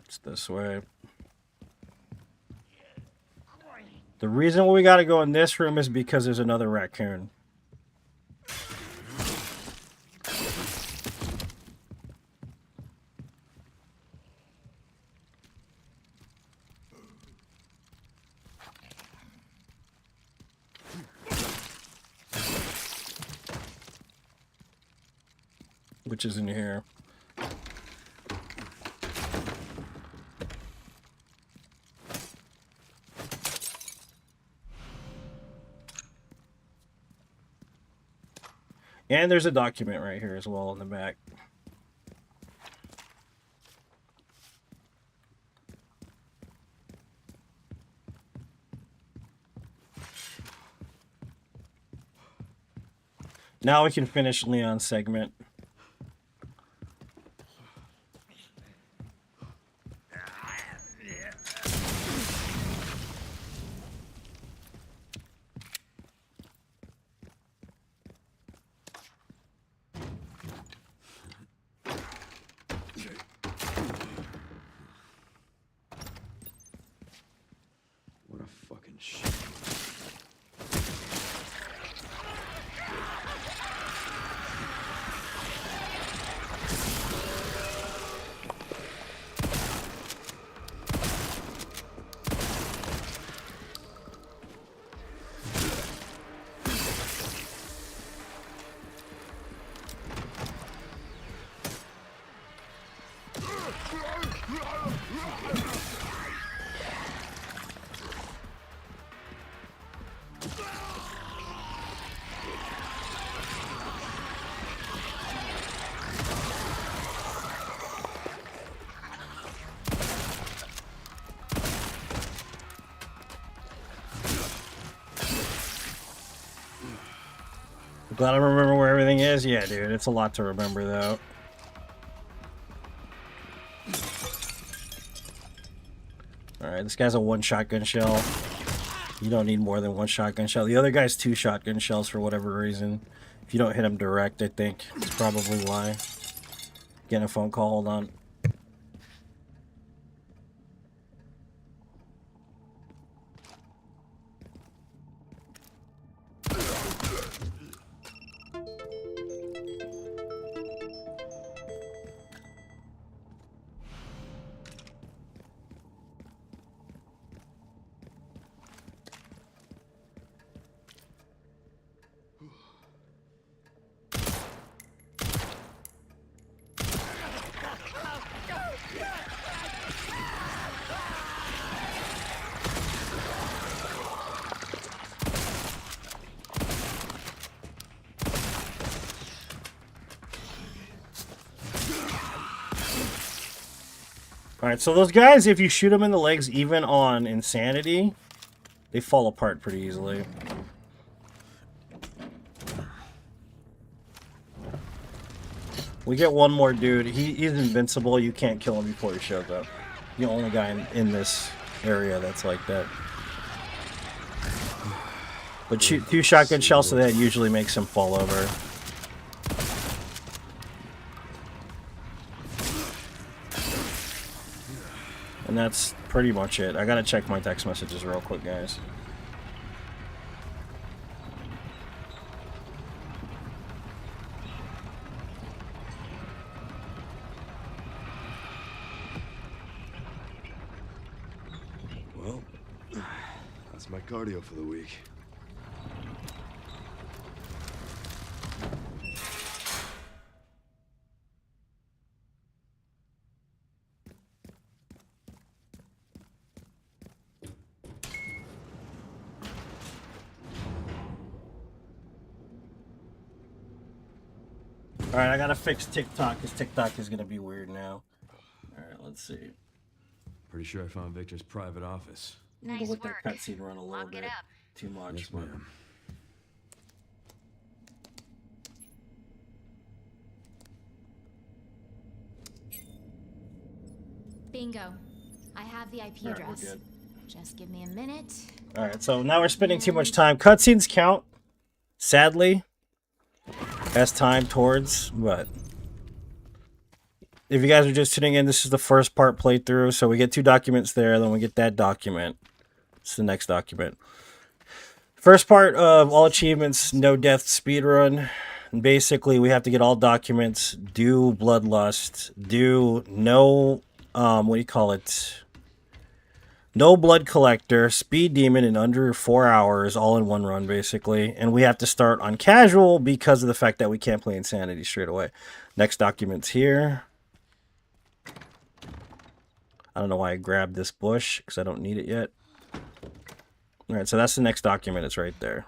It's this way. The reason we gotta go in this room is because there's another raccoon. Which is in here. And there's a document right here as well in the back. Now we can finish Leon's segment. What a fucking shit. Glad I remember where everything is. Yeah, dude, it's a lot to remember, though. Alright, this guy's a one shotgun shell. You don't need more than one shotgun shell. The other guy's two shotgun shells for whatever reason. If you don't hit him direct, I think it's probably why. Getting a phone call, hold on. Alright, so those guys, if you shoot them in the legs, even on Insanity, they fall apart pretty easily. We get one more dude. He's invincible. You can't kill him before he shows up. The only guy in this area that's like that. But shoot two shotgun shells to that usually makes him fall over. And that's pretty much it. I gotta check my text messages real quick, guys. Well, that's my cardio for the week. Alright, I gotta fix TikTok because TikTok is gonna be weird now. Alright, let's see. Pretty sure I found Victor's private office. I'm gonna Nice let work. that cutscene run a little Lock it bit. up. Too much. Yes, but- ma'am. Bingo. I have the IP Alright, we're address. good. Just give me a minute. Alright, so now we're spending too much time. Cutscenes count, sadly, as time towards, but if you guys are just tuning in, this is the first part playthrough, so we get 2 documents there, then we get that document. It's the next document. First part of all achievements, no death speedrun. And basically, we have to get all documents, do bloodlust, do no, what do you call it? No blood collector, speed demon in under 4 hours, all in one run, basically. And we have to start on casual because of the fact that we can't play insanity straight away. Next document's here. I don't know why I grabbed this bush, because I don't need it yet. Alright, so that's the next document. It's right there.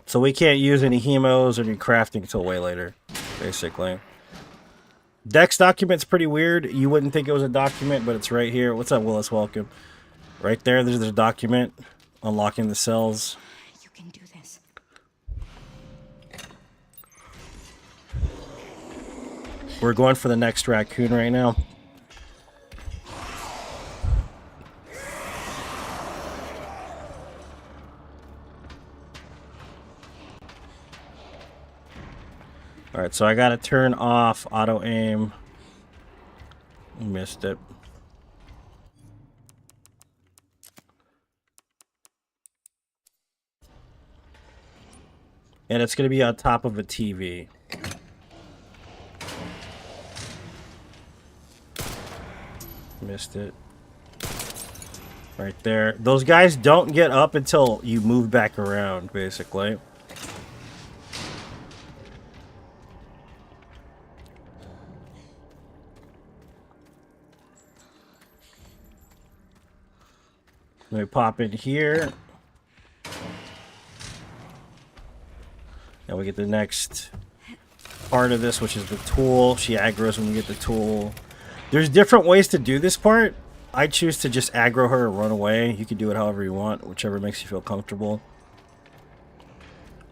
So we can't use any hemos or any crafting until way later, basically. Dex document's pretty weird. You wouldn't think it was a document, but it's right here. What's up, Willis? Welcome. Right there, there's a document. Unlocking the cells. You can do this. We're going for the next raccoon right now. Alright, so I gotta turn off auto aim. Missed it. And it's gonna be on top of a TV. Missed it. Right there. Those guys don't get up until you move back around, basically. Let me pop in here. Now we get the next part of this, which is the tool. She aggroes when we get the tool. There's different ways to do this part. I choose to just aggro her and run away. You can do it however you want, whichever makes you feel comfortable.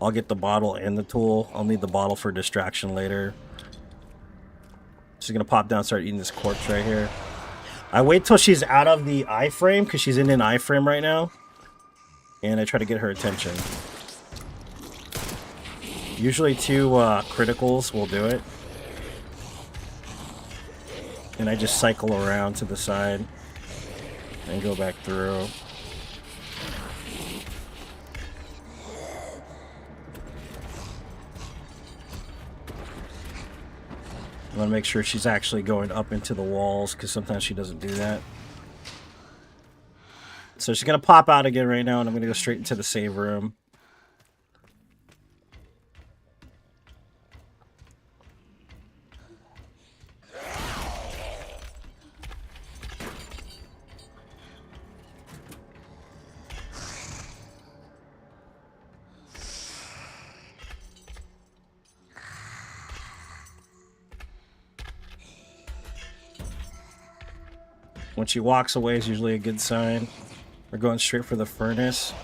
I'll get the bottle and the tool. I'll need the bottle for distraction later. She's gonna pop down and start eating this corpse right here. I wait till she's out of the iframe, because she's in an iframe right now. And I try to get her attention. Usually 2 criticals will do it. And I just cycle around to the side and go back through. I want to make sure she's actually going up into the walls, because sometimes she doesn't do that. So she's going to pop out again right now, and I'm going to go straight into the save room. When she walks away is usually a good sign. We're going straight for the furnace.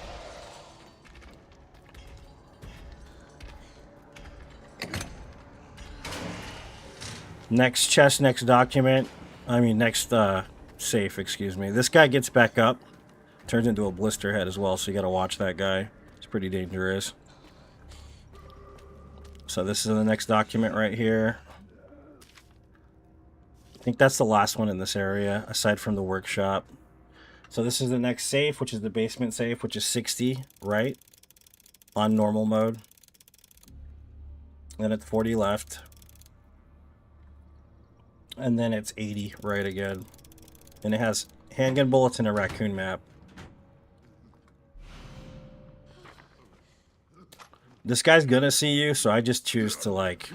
Next chest, next document. I mean, next safe, excuse me. This guy gets back up. Turns into a blister head as well, so you gotta watch that guy. It's pretty dangerous. So this is the next document right here. I think that's the last one in this area, aside from the workshop. So this is the next safe, which is the basement safe, which is 60, right? On normal mode. Then it's 40 left. And then it's 80 right again. And it has handgun bullets and a raccoon map. This guy's gonna see you, so I just choose to, like,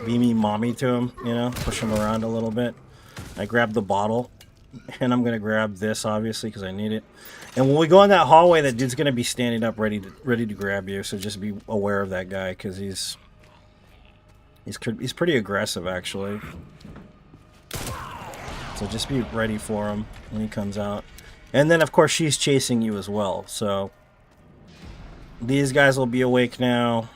be me mommy to him, you know? Push him around a little bit. I grab the bottle. And I'm gonna grab this obviously because I need it. And when we go in that hallway, that dude's gonna be standing up, ready to grab you. So just be aware of that guy because he's pretty aggressive actually. So just be ready for him when he comes out. And then of course she's chasing you as well. So these guys will be awake now.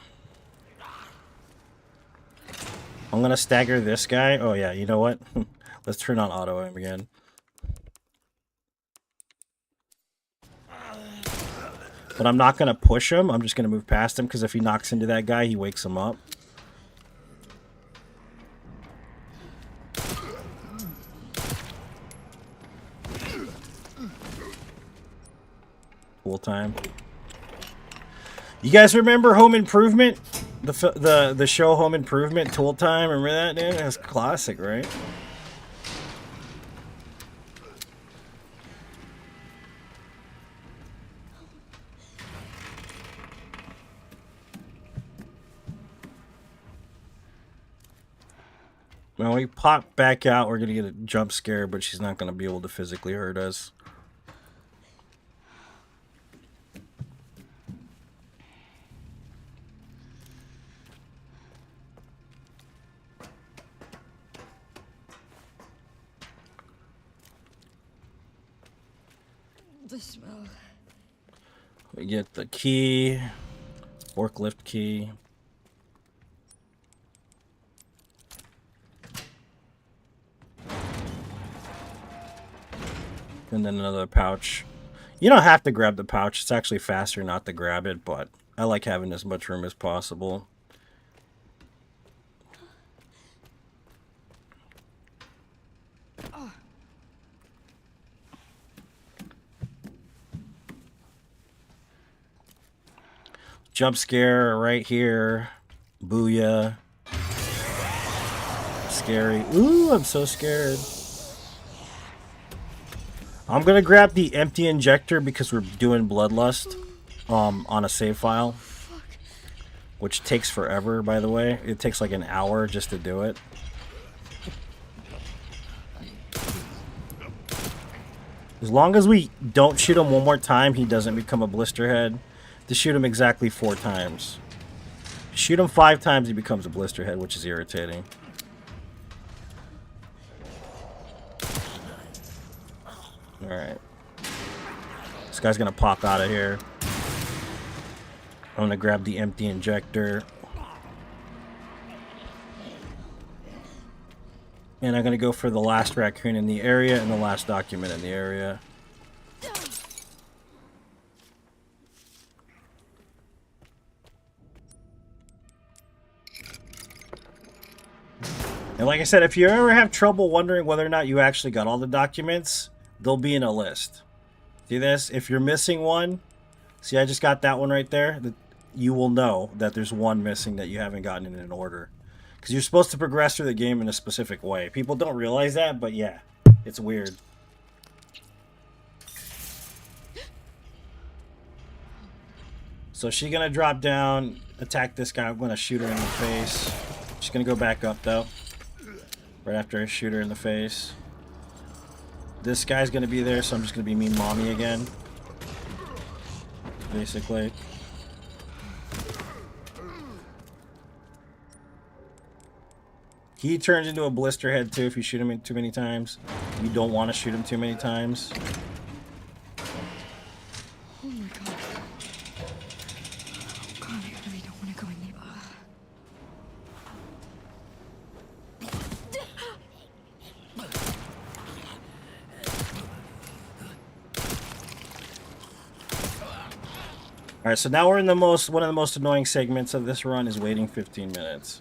I'm gonna stagger this guy. Oh yeah, you know what? Let's turn on auto aim again. But I'm not gonna push him. I'm just gonna move past him because if he knocks into that guy, he wakes him up. Full time. You guys remember Home Improvement? The show Home Improvement, Tool Time. Remember that, dude? It was classic, right? When we pop back out, we're gonna get a jump scare, but she's not gonna be able to physically hurt us. The smell. We get the key, forklift key. And then another pouch. You don't have to grab the pouch. It's actually faster not to grab it, but I like having as much room as possible. Jump scare right here. Booyah. Scary. Ooh, I'm so scared. I'm gonna grab the empty injector because we're doing Bloodlust on a save file. Which takes forever, by the way. It takes like an hour just to do it. As long as we don't shoot him one more time, he doesn't become a blisterhead. To shoot him exactly 4 times. Shoot him 5 times, he becomes a blisterhead, which is irritating. Alright. This guy's gonna pop out of here. I'm gonna grab the empty injector. And I'm gonna go for the last raccoon in the area and the last document in the area. And like I said, if you ever have trouble wondering whether or not you actually got all the documents, they'll be in a list. See this? If you're missing one, see I just got that one right there, you will know that there's one missing that you haven't gotten in an order. Because you're supposed to progress through the game in a specific way. People don't realize that, but yeah, it's weird. So she's going to drop down, attack this guy. I'm going to shoot her in the face. She's going to go back up, though. Right after I shoot her in the face. This guy's going to be there, so I'm just going to be mean mommy again. Basically. He turns into a blisterhead, too, if you shoot him too many times. You don't want to shoot him too many times. Oh my god. Oh god, I really don't want to go in there. Alright, so now we're in one of the most annoying segments of this run is waiting 15 minutes.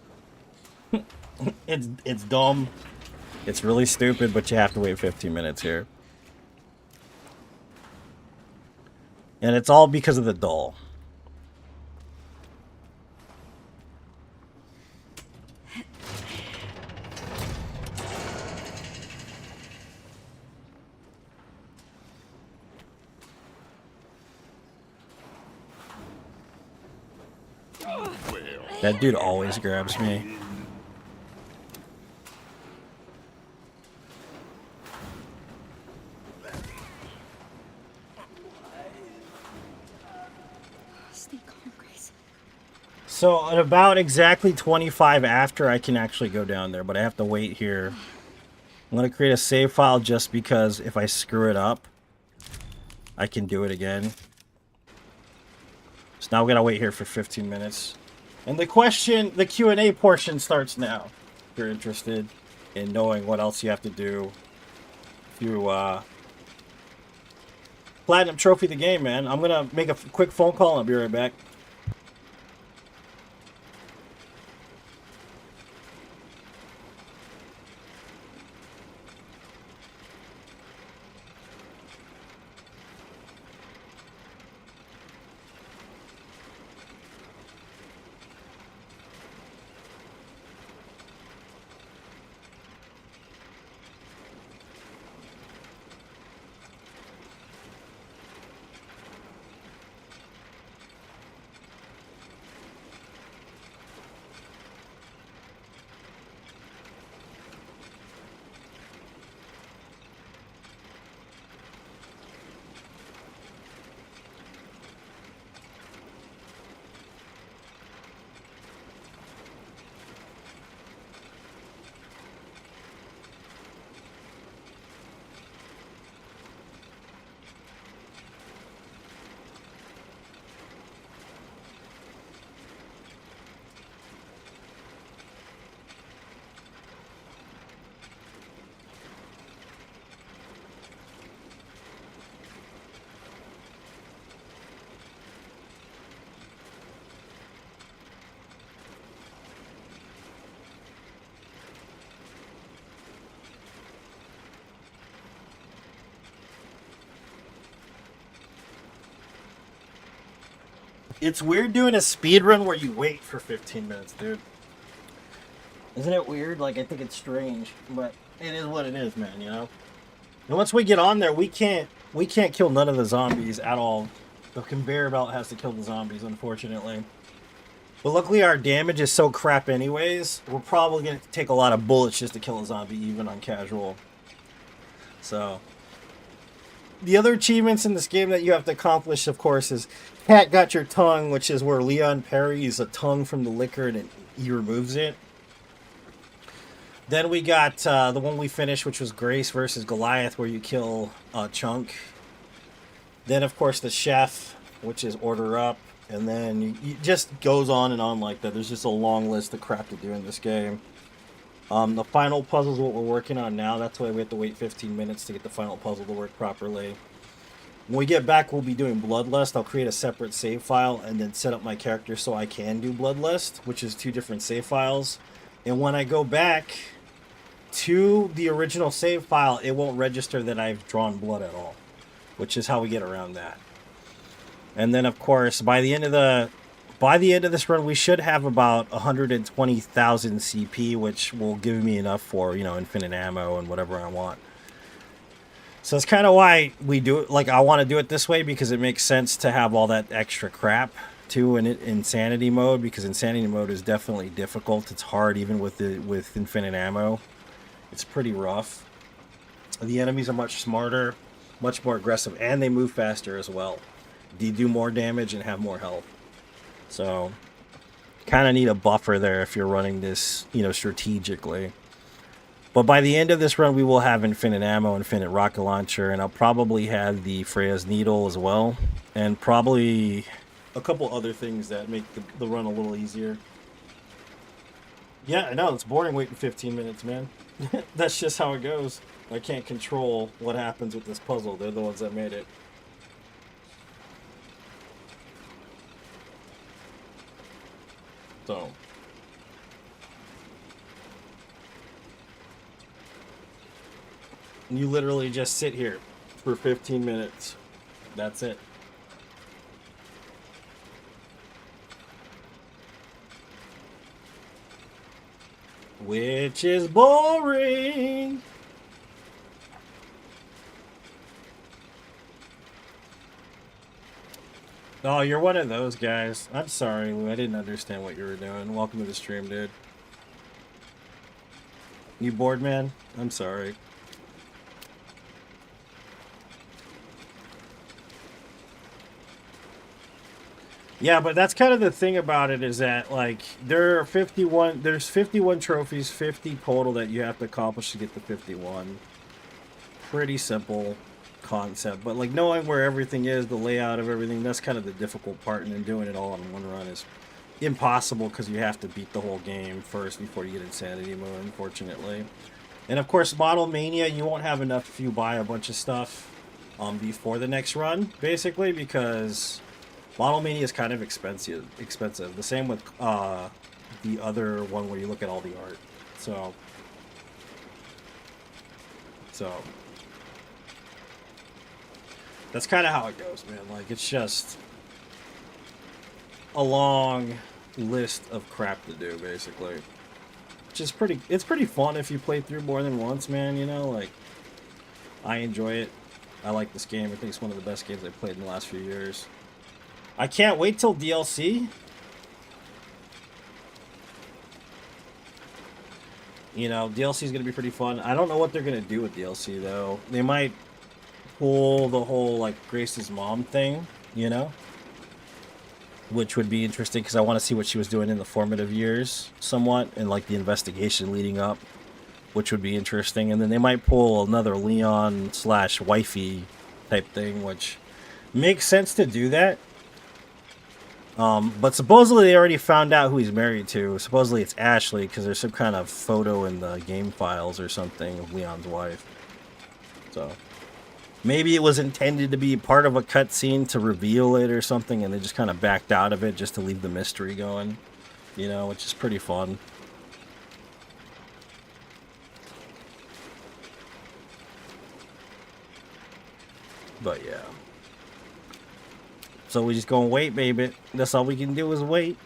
It's dumb. It's really stupid, but you have to wait 15 minutes here. And it's all because of the doll. That dude always grabs me. Stay calm, Grace. So at about exactly 25 after, I can actually go down there, but I have to wait here. I'm going to create a save file just because if I screw it up, I can do it again. So now we're going to wait here for 15 minutes. And the Q&A portion starts now. If you're interested in knowing what else you have to do. If you, Platinum Trophy the game, man. I'm going to make a quick phone call and I'll be right back. It's weird doing a speed run where you wait for 15 minutes, dude. Isn't it weird? Like, I think it's strange, but it is what it is, man, you know? And once we get on there, we can't kill none of the zombies at all. The conveyor belt has to kill the zombies, unfortunately. But luckily our damage is so crap anyways, we're probably going to take a lot of bullets just to kill a zombie, even on casual. So, the other achievements in this game that you have to accomplish, of course, is Cat Got Your Tongue, which is where Leon parries a tongue from the liquor and he removes it. Then we got the one we finished, which was Grace versus Goliath, where you kill Chunk. Then, of course, the Chef, which is Order Up. And then it just goes on and on like that. There's just a long list of crap to do in this game. The final puzzle is what we're working on now. That's why we have to wait 15 minutes to get the final puzzle to work properly. When we get back, we'll be doing Bloodlust. I'll create a separate save file and then set up my character so I can do Bloodlust, which is 2 different save files. And when I go back to the original save file, it won't register that I've drawn blood at all, which is how we get around that. And then, of course, by the end of this run, we should have about 120,000 CP, which will give me enough for, you know, infinite ammo and whatever I want. So that's kind of why we do it. Like, I want to do it this way because it makes sense to have all that extra crap too in insanity mode, because insanity mode is definitely difficult. It's hard even with infinite ammo. It's pretty rough. The enemies are much smarter, much more aggressive, and they move faster as well. They do more damage and have more health. So, kind of need a buffer there if you're running this, you know, strategically. But by the end of this run, we will have infinite ammo, infinite rocket launcher, and I'll probably have the Freya's Needle as well. And probably a couple other things that make the run a little easier. Yeah, I know, it's boring waiting 15 minutes, man. That's just how it goes. I can't control what happens with this puzzle. They're the ones that made it. So... you literally just sit here for 15 minutes. That's it. Which is boring. Oh, you're one of those guys. I'm sorry, Lou. I didn't understand what you were doing. Welcome to the stream, dude. You bored, man? I'm sorry. Yeah, but that's kind of the thing about it is that like there's 51 trophies, 50 total that you have to accomplish to get the 51. Pretty simple concept, but like knowing where everything is, the layout of everything, that's kind of the difficult part, and then doing it all in one run is impossible because you have to beat the whole game first before you get Insanity Mode, unfortunately. And of course, Model Mania, you won't have enough if you buy a bunch of stuff before the next run, basically, because Model Mania is kind of expensive. The same with the other one where you look at all the art. So that's kind of how it goes, man. Like, it's just a long list of crap to do, basically. Which is it's pretty fun if you play through more than once, man, you know? Like, I enjoy it. I like this game. I think it's one of the best games I've played in the last few years. I can't wait till DLC. You know, DLC is going to be pretty fun. I don't know what they're going to do with DLC, though. They might pull the whole, like, Grace's mom thing, you know? Which would be interesting, because I want to see what she was doing in the formative years, somewhat, and, like, the investigation leading up, which would be interesting. And then they might pull another Leon/wifey type thing, which makes sense to do that. But supposedly they already found out who he's married to. Supposedly it's Ashley, because there's some kind of photo in the game files or something of Leon's wife. So maybe it was intended to be part of a cutscene to reveal it or something, and they just kind of backed out of it just to leave the mystery going. You know, which is pretty fun. But yeah. So we just gonna wait, baby. That's all we can do is wait.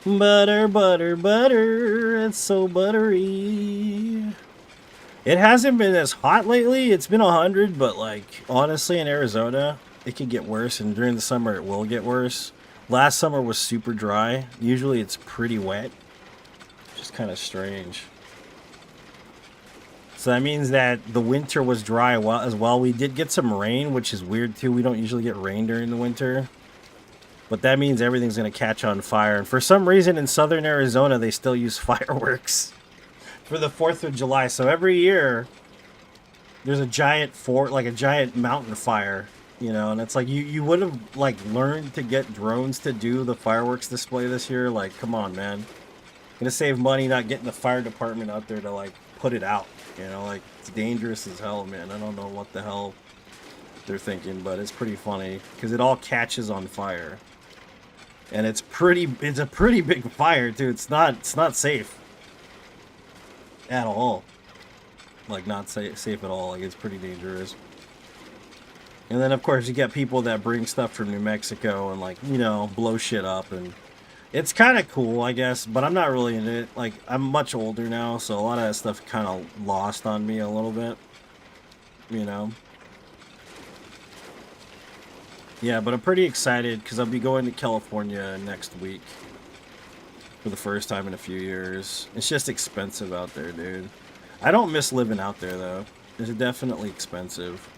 Butter, butter, butter. It's so buttery. It hasn't been as hot lately. It's been 100, but like honestly in Arizona, it could get worse, and during the summer it will get worse. Last summer was super dry. Usually it's pretty wet. Just kind of strange. So that means that the winter was dry as well. We did get some rain, which is weird too. We don't usually get rain during the winter. But that means everything's going to catch on fire. And for some reason in southern Arizona, they still use fireworks for the 4th of July. So every year, there's a giant a giant mountain fire. You know, and it's like you would have like learned to get drones to do the fireworks display this year. Like, come on, man. Gonna save money not getting the fire department out there to like put it out. You know, like it's dangerous as hell, man. I don't know what the hell they're thinking, but it's pretty funny because it all catches on fire. And it's a pretty big fire too. It's not safe at all. Like not safe at all. Like it's pretty dangerous. And then, of course, you get people that bring stuff from New Mexico and, like, you know, blow shit up. And it's kind of cool, I guess, but I'm not really into it. Like, I'm much older now, so a lot of that stuff kind of lost on me a little bit. You know? Yeah, but I'm pretty excited because I'll be going to California next week for the first time in a few years. It's just expensive out there, dude. I don't miss living out there, though. It's definitely expensive.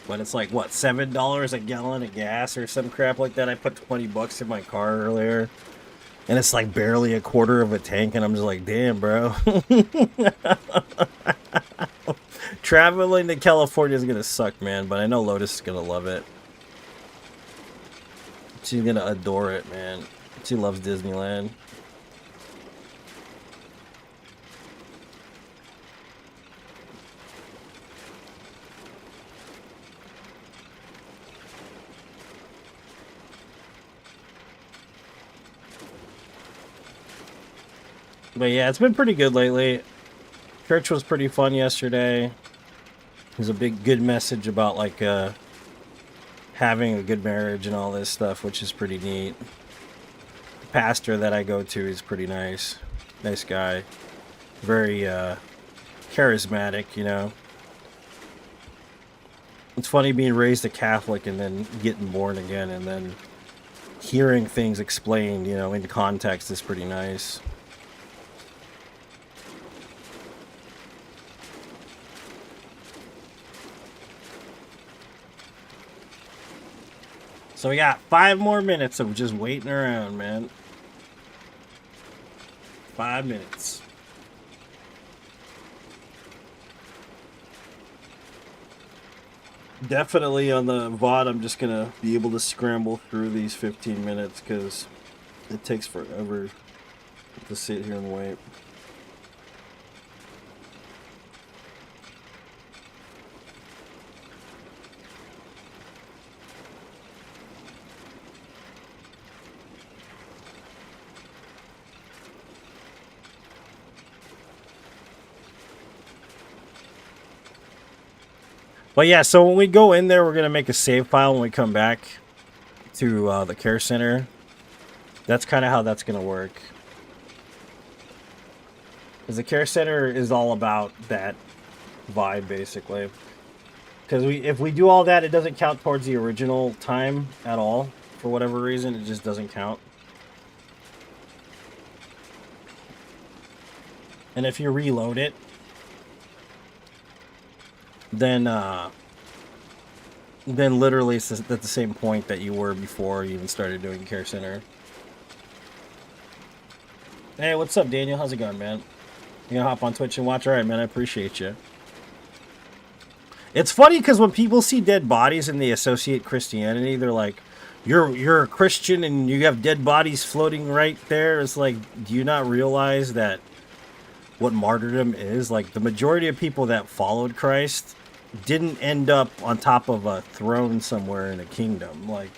But it's like, what, $7 a gallon of gas or some crap like that? I put 20 bucks in my car earlier. And it's like barely a quarter of a tank. And I'm just like, damn, bro. Traveling to California is going to suck, man. But I know Lotus is going to love it. She's going to adore it, man. She loves Disneyland. But yeah, it's been pretty good lately. Church was pretty fun yesterday. There's a good message about like having a good marriage and all this stuff, which is pretty neat. The pastor that I go to is pretty nice. Nice guy. Very charismatic, you know. It's funny being raised a Catholic and then getting born again and then hearing things explained, you know, in context is pretty nice. So we got 5 more minutes of just waiting around, man. 5 minutes. Definitely on the VOD, I'm just gonna be able to scramble through these 15 minutes because it takes forever to sit here and wait. But yeah, so when we go in there, we're gonna make a save file when we come back to the care center. That's kind of how that's gonna work. Because the care center is all about that vibe, basically. Because if we do all that, it doesn't count towards the original time at all. For whatever reason, it just doesn't count. And if you reload it, then literally it's at the same point that you were before you even started doing Care Center. Hey, what's up, Daniel? How's it going, man? You gonna hop on Twitch and watch? All right, man. I appreciate you. It's funny because when people see dead bodies and they associate Christianity, they're like, "You're a Christian and you have dead bodies floating right there." It's like, do you not realize that what martyrdom is? Like, the majority of people that followed Christ didn't end up on top of a throne somewhere in a kingdom, like,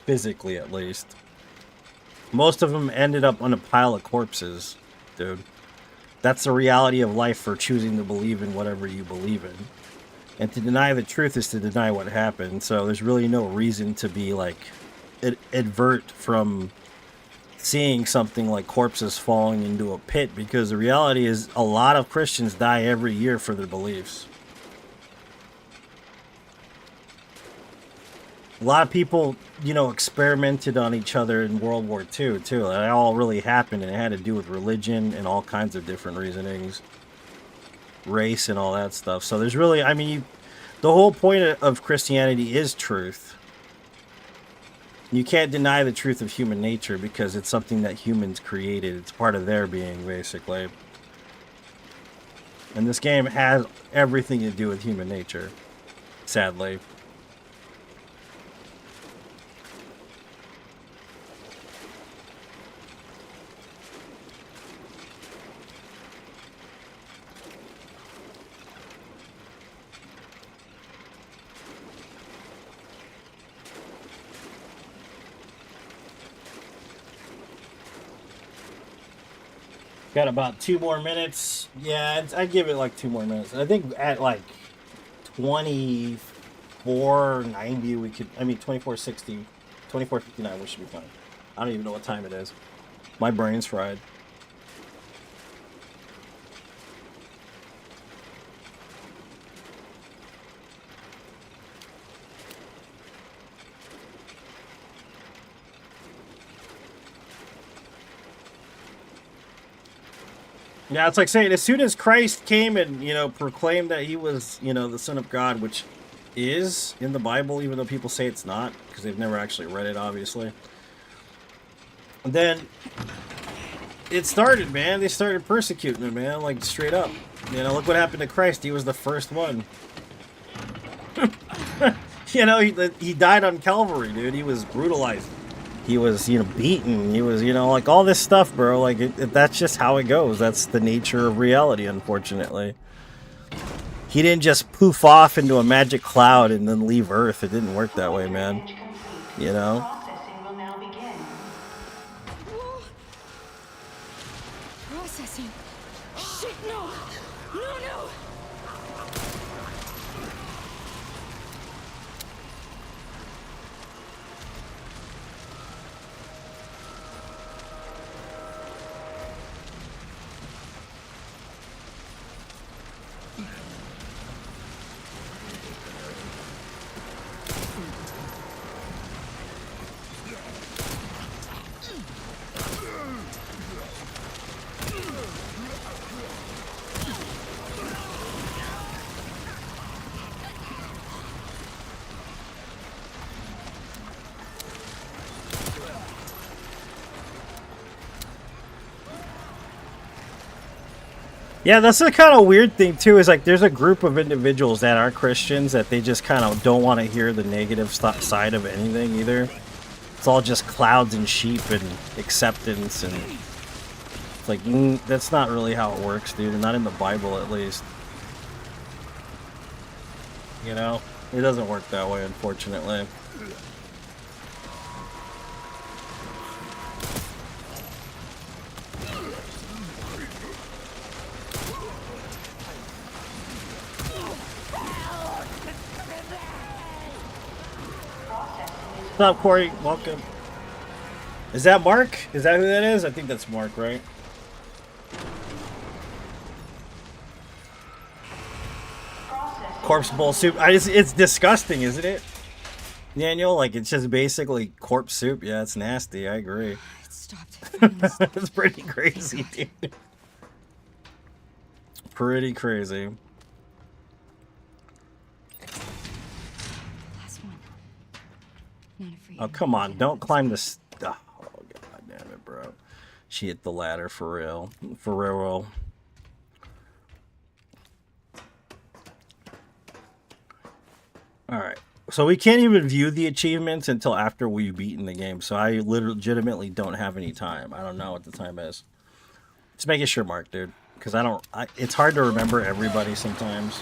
physically at least. Most of them ended up on a pile of corpses, dude. That's the reality of life for choosing to believe in whatever you believe in. And to deny the truth is to deny what happened, so there's really no reason to be, like, advert from seeing something like corpses falling into a pit, because the reality is a lot of Christians die every year for their beliefs. A lot of people, you know, experimented on each other in World War II, too. That all really happened, and it had to do with religion and all kinds of different reasonings. Race and all that stuff. So there's really, I mean, the whole point of Christianity is truth. You can't deny the truth of human nature because it's something that humans created. It's part of their being, basically. And this game has everything to do with human nature, sadly. Got about 2 more minutes. Yeah, I'd give it like 2 more minutes. I think at like 24:90 we could, I mean 24:60, 24:59 we should be fine. I don't even know what time it is. My brain's fried. Yeah, it's like saying as soon as Christ came and, you know, proclaimed that he was, you know, the Son of God, which is in the Bible, even though people say it's not, because they've never actually read it, obviously. And then it started, man. They started persecuting him, man, like straight up. You know, look what happened to Christ. He was the first one. You know, he died on Calvary, dude. He was brutalized. He was, you know, beaten. He was, you know, like all this stuff, bro. Like, that's just how it goes. That's the nature of reality, unfortunately. He didn't just poof off into a magic cloud and then leave Earth. It didn't work that way, man. You know? Processing will now begin. Processing. Shit, no! No, no! Yeah, that's the kind of weird thing too. Is like there's a group of individuals that are Christians that they just kind of don't want to hear the negative side of anything either. It's all just clouds and sheep and acceptance, and it's like that's not really how it works, dude. Not in the Bible, at least. You know, it doesn't work that way, unfortunately. What's up, Corey? Welcome. Is that Mark? Is that who that is? I think that's Mark, right? Corpse bowl soup. It's disgusting, isn't it? Daniel, like it's just basically corpse soup. Yeah, it's nasty. I agree. It stopped. It's pretty crazy, dude. Pretty crazy. Last one. Not afraid. Oh, come on. Don't climb this. Oh, god damn it, bro. She hit the ladder for real. For real. Alright. So we can't even view the achievements until after we've beaten the game. So I legitimately don't have any time. I don't know what the time is. Just making sure, Mark, dude. Because it's hard to remember everybody sometimes.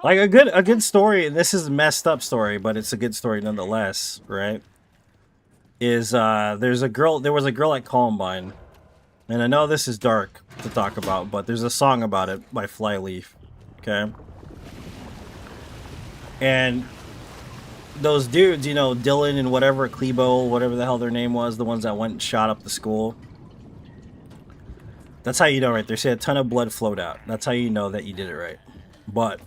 Like a good story, and this is a messed up story, but it's a good story nonetheless, right? Is there was a girl at Columbine, and I know this is dark to talk about, but there's a song about it by Flyleaf, okay? And those dudes, you know, Dylan and whatever, Klebo, whatever the hell their name was, the ones that went and shot up the school. That's how you know right there. See, a ton of blood flowed out. That's how you know that you did it right. But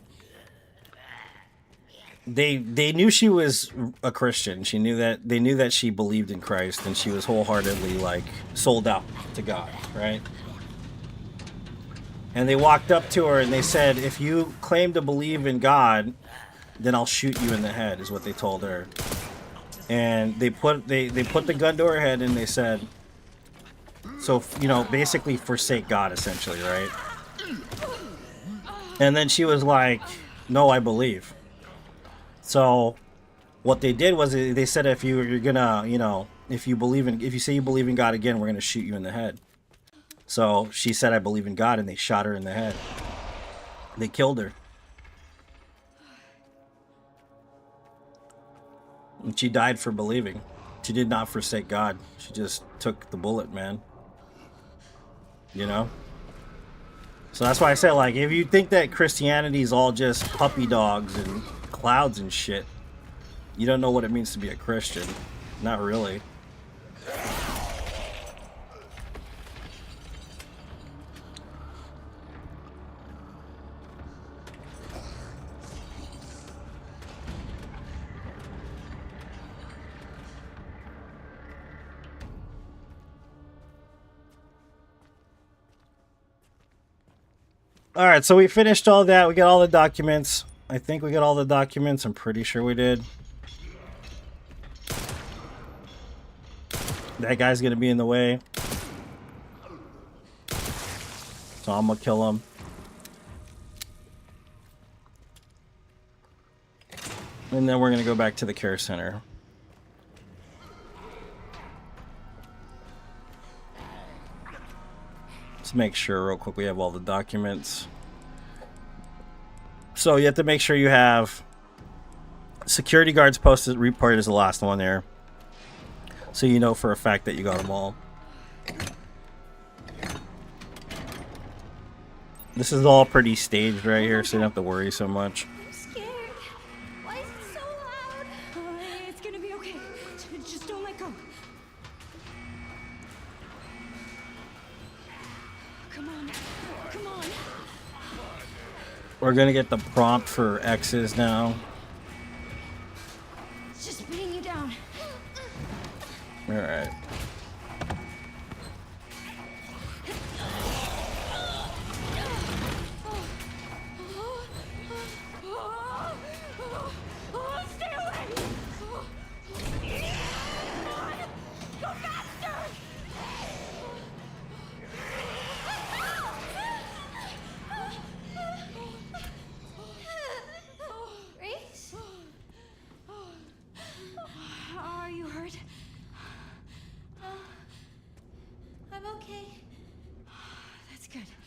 they knew she was a Christian. They knew that she believed in Christ, and she was wholeheartedly like sold out to God, right? And they walked up to her and they said, "If you claim to believe in God, then I'll shoot you in the head," is what they told her. And they put the gun to her head and they said, so, you know, basically forsake God, essentially, right? And then she was like, "No, I believe." So what they did was they said, if you're gonna, you know, if you say you believe in God again, we're gonna shoot you in the head. So she said, "I believe in God," and they shot her in the head. They killed her. And she died for believing. She did not forsake God. She just took the bullet, man. You know? So that's why I said, like, if you think that Christianity is all just puppy dogs and clouds and shit, you don't know what it means to be a Christian. Not really. Alright, so we finished all that. We got all the documents. I think we got all the documents. I'm pretty sure we did. That guy's gonna be in the way. So I'm gonna kill him. And then we're gonna go back to the care center. Let's make sure real quick we have all the documents. So you have to make sure you have security guards posted. Report is the last one there, so you know for a fact that you got them all. This is all pretty staged right here, so you don't have to worry so much. I'm scared. Why is it so loud? It's gonna be okay. Just don't let go. Come on. Come on. We're gonna get the prompt for X's now. It's just beating you down. All right.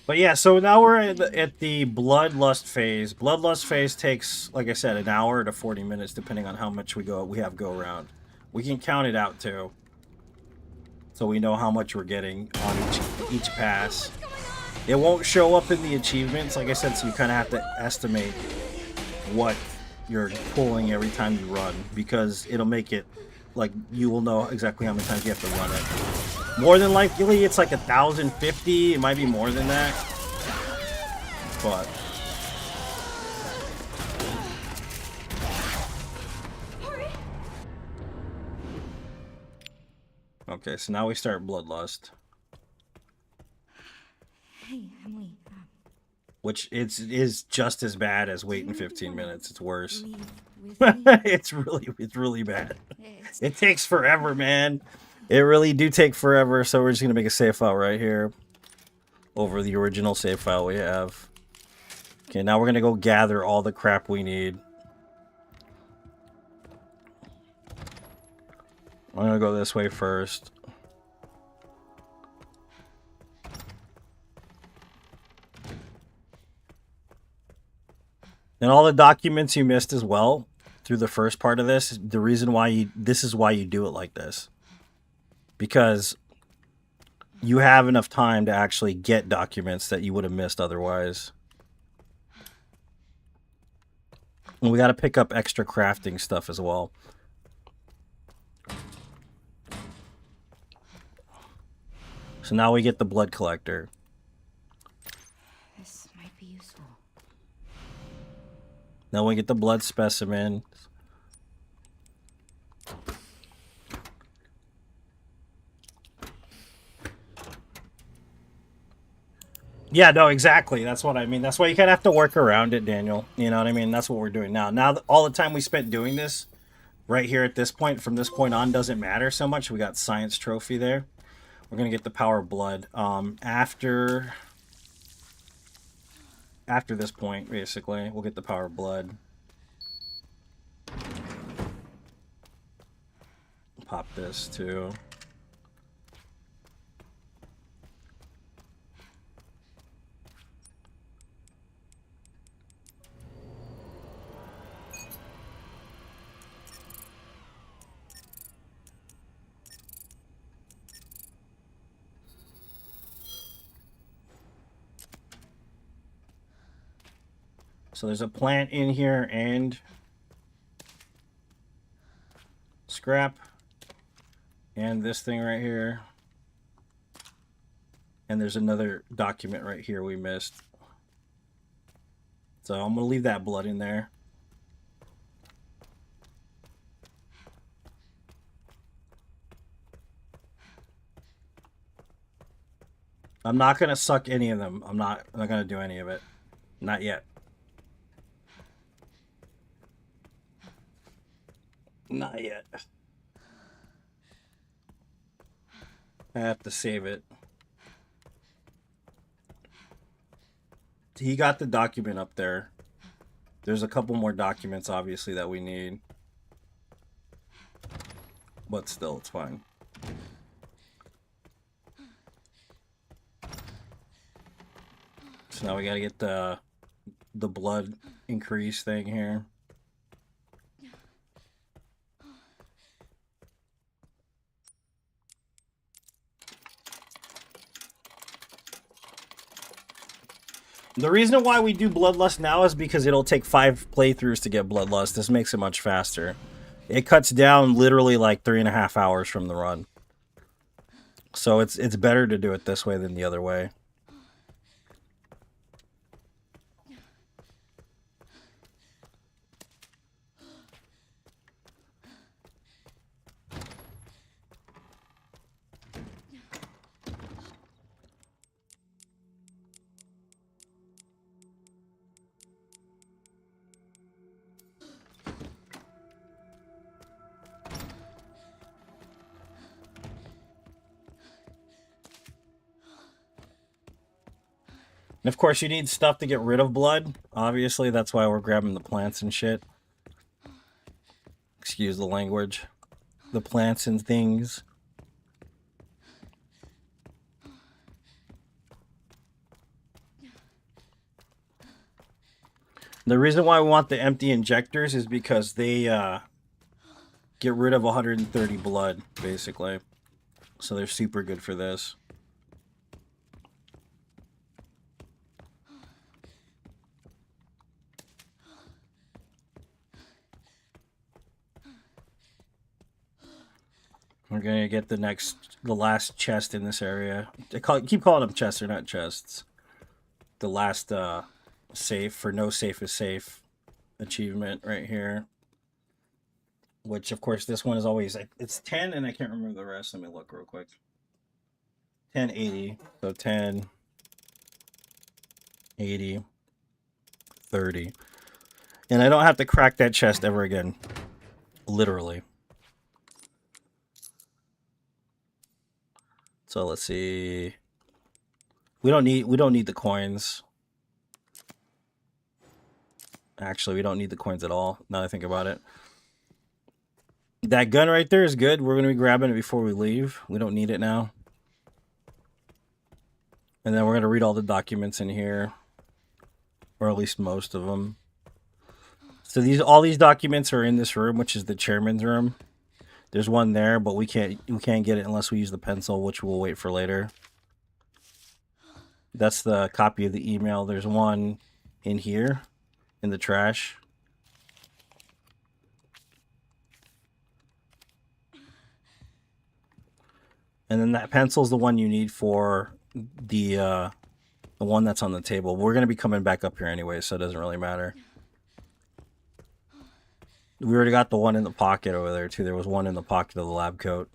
But yeah, so now we're at the bloodlust phase. Bloodlust phase takes, like I said, an hour to 40 minutes, depending on how much we have go around. We can count it out too, so we know how much we're getting on each pass. It won't show up in the achievements, like I said, so you kind of have to estimate what you're pulling every time you run, because it'll make it like you will know exactly how many times you have to run it. More than likely, it's like 1,050. It might be more than that, but okay. So now we start bloodlust, Hey, Emily. which is just as bad as waiting 15 minutes. It's worse. Leave with me. it's really bad. It's It takes forever, man. It really do take forever. So we're just gonna make a save file right here over the original save file we have. Okay, now we're gonna go gather all the crap we need. I'm gonna go this way first. And all the documents you missed as well through the first part of this, the reason why this is why you do it like this. Because you have enough time to actually get documents that you would have missed otherwise. And we got to pick up extra crafting stuff as well. So now we get the blood collector. This might be useful. Now we get the blood specimen. Yeah, no, exactly. That's what I mean. That's why you kind of have to work around it, Daniel. You know what I mean? That's what we're doing now. Now, all the time we spent doing this right here at this point, from this point on, doesn't matter so much. We got science trophy there. We're going to get the power of blood. After this point, basically, we'll get the power of blood. Pop this, too. So there's a plant in here and scrap and this thing right here. And there's another document right here we missed. So I'm going to leave that blood in there. I'm not going to suck any of them. I'm not going to do any of it. Not yet. Not yet. I have to save it. He got the document up there. There's a couple more documents, obviously, that we need. But still, it's fine. So now we gotta get the blood increase thing here. The reason why we do Bloodlust now is because it'll take 5 playthroughs to get Bloodlust. This makes it much faster. It cuts down literally like 3.5 hours from the run. So it's better to do it this way than the other way. And of course, you need stuff to get rid of blood. Obviously, that's why we're grabbing the plants and shit. Excuse the language. The plants and things. The reason why we want the empty injectors is because they get rid of 130 blood, basically. So they're super good for this. We're gonna get the last chest in this area. Keep calling them chests, they're not chests. The last safe for no safe is safe achievement right here. Which, of course, this one is always, it's 10, and I can't remember the rest. Let me look real quick. 1080, so 10, 80, 30. And I don't have to crack that chest ever again. Literally. So let's see. We don't need the coins. Actually, we don't need the coins at all, now that I think about it. That gun right there is good. We're going to be grabbing it before we leave. We don't need it now. And then we're going to read all the documents in here. Or at least most of them. So all these documents are in this room, which is the chairman's room. There's one there, but we can't get it unless we use the pencil, which we'll wait for later. That's the copy of the email. There's one in here, in the trash. And then that pencil's the one you need for the one that's on the table. We're going to be coming back up here anyway, so it doesn't really matter. We already got the one in the pocket over there, too. There was one in the pocket of the lab coat.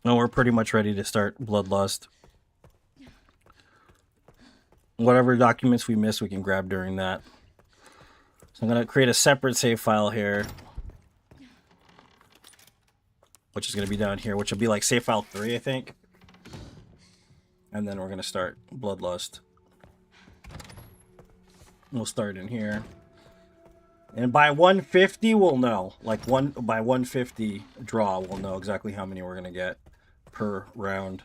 And we're pretty much ready to start Bloodlust. Whatever documents we miss, we can grab during that. So I'm going to create a separate save file here. Which is going to be down here, which will be like save file 3, I think. And then we're going to start Bloodlust. We'll start in here. And by 150, we'll know. Like by 150 draw, we'll know exactly how many we're going to get per round.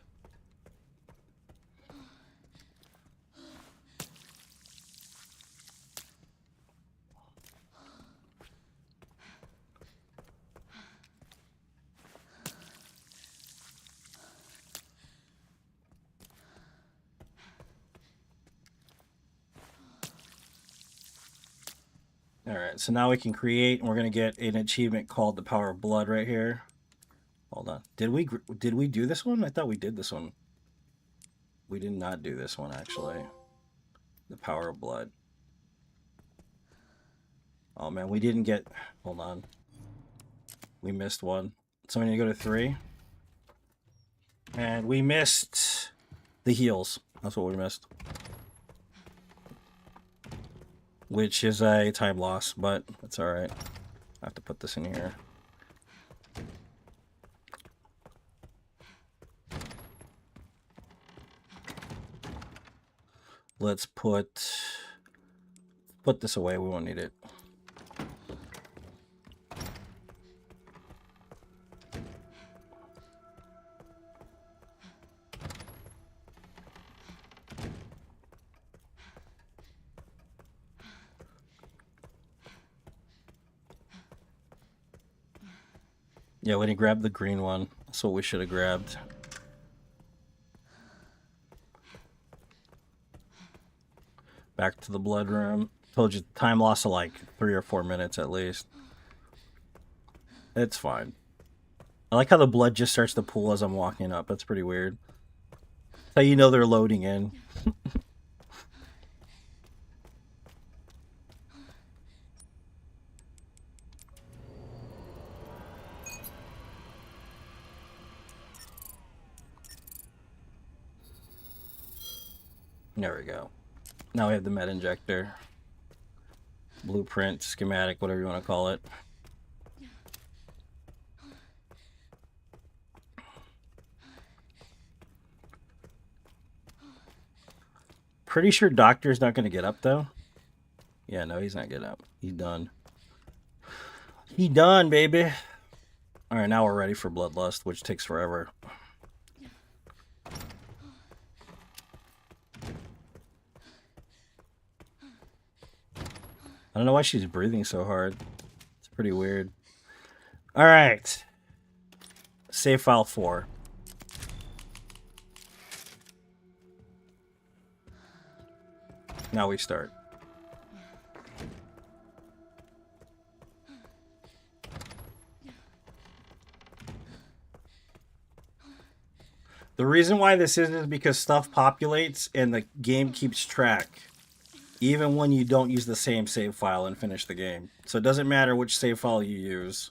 Alright, so now we can create, and we're going to get an achievement called the Power of Blood right here. Hold on. Did we do this one? I thought we did this one. We did not do this one, actually. The Power of Blood. Oh, man, we didn't get... Hold on. We missed one. So we need to go to 3. And we missed the heals. That's what we missed. Which is a time loss, but that's alright. I have to put this in here. Let's put this away. We won't need it. Yeah, we didn't grab the green one. That's what we should have grabbed. Back to the blood room. Told you time loss of like 3 or 4 minutes at least. It's fine. I like how the blood just starts to pool as I'm walking up. That's pretty weird. That's how you know they're loading in. There we go. Now we have the med injector. Blueprint, schematic, whatever you want to call it. Pretty sure Doctor's not going to get up, though. Yeah, no, he's not getting up. He's done. He done, baby. Alright, now we're ready for Bloodlust, which takes forever. I don't know why she's breathing so hard. It's pretty weird. All right. Save file 4. Now we start. The reason why this is because stuff populates and the game keeps track, even when you don't use the same save file and finish the game. So it doesn't matter which save file you use.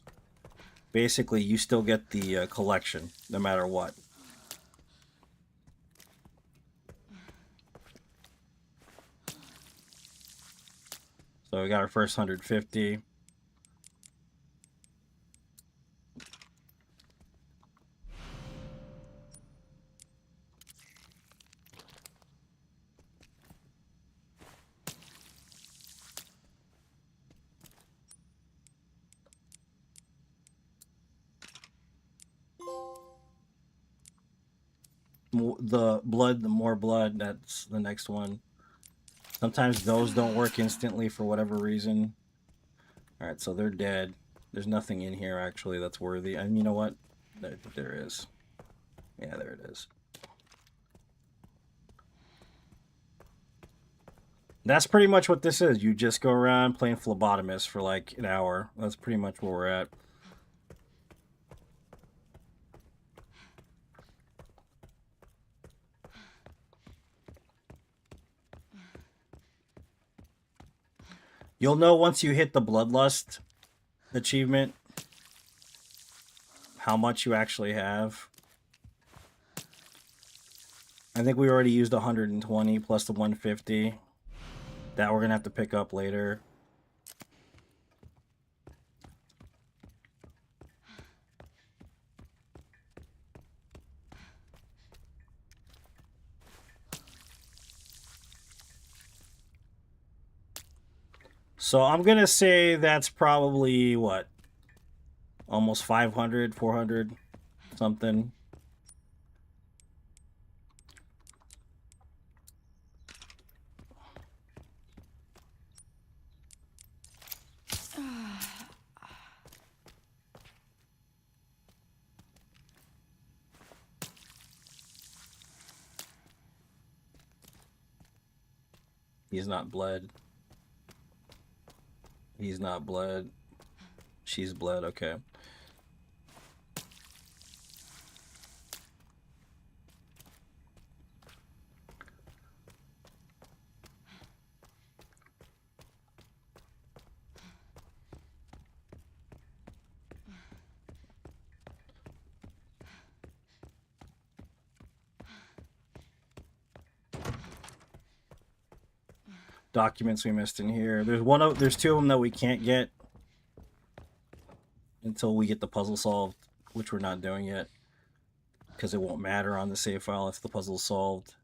Basically, you still get the collection, no matter what. So we got our first 150. The more blood, that's the next one. Sometimes those don't work instantly for whatever reason. Alright, so they're dead. There's nothing in here, actually, that's worthy. And you know what? There is. Yeah, there it is. That's pretty much what this is. You just go around playing phlebotomist for like an hour. That's pretty much where we're at. You'll know once you hit the Bloodlust achievement how much you actually have. I think we already used 120 plus the 150. That we're going to have to pick up later. So I'm going to say that's probably, what? Almost 500, 400, something. He's not bled. He's not bled. She's bled, okay. Documents we missed in here. There's 2 of them that we can't get until we get the puzzle solved, which we're not doing yet because it won't matter on the save file if the puzzle's solved.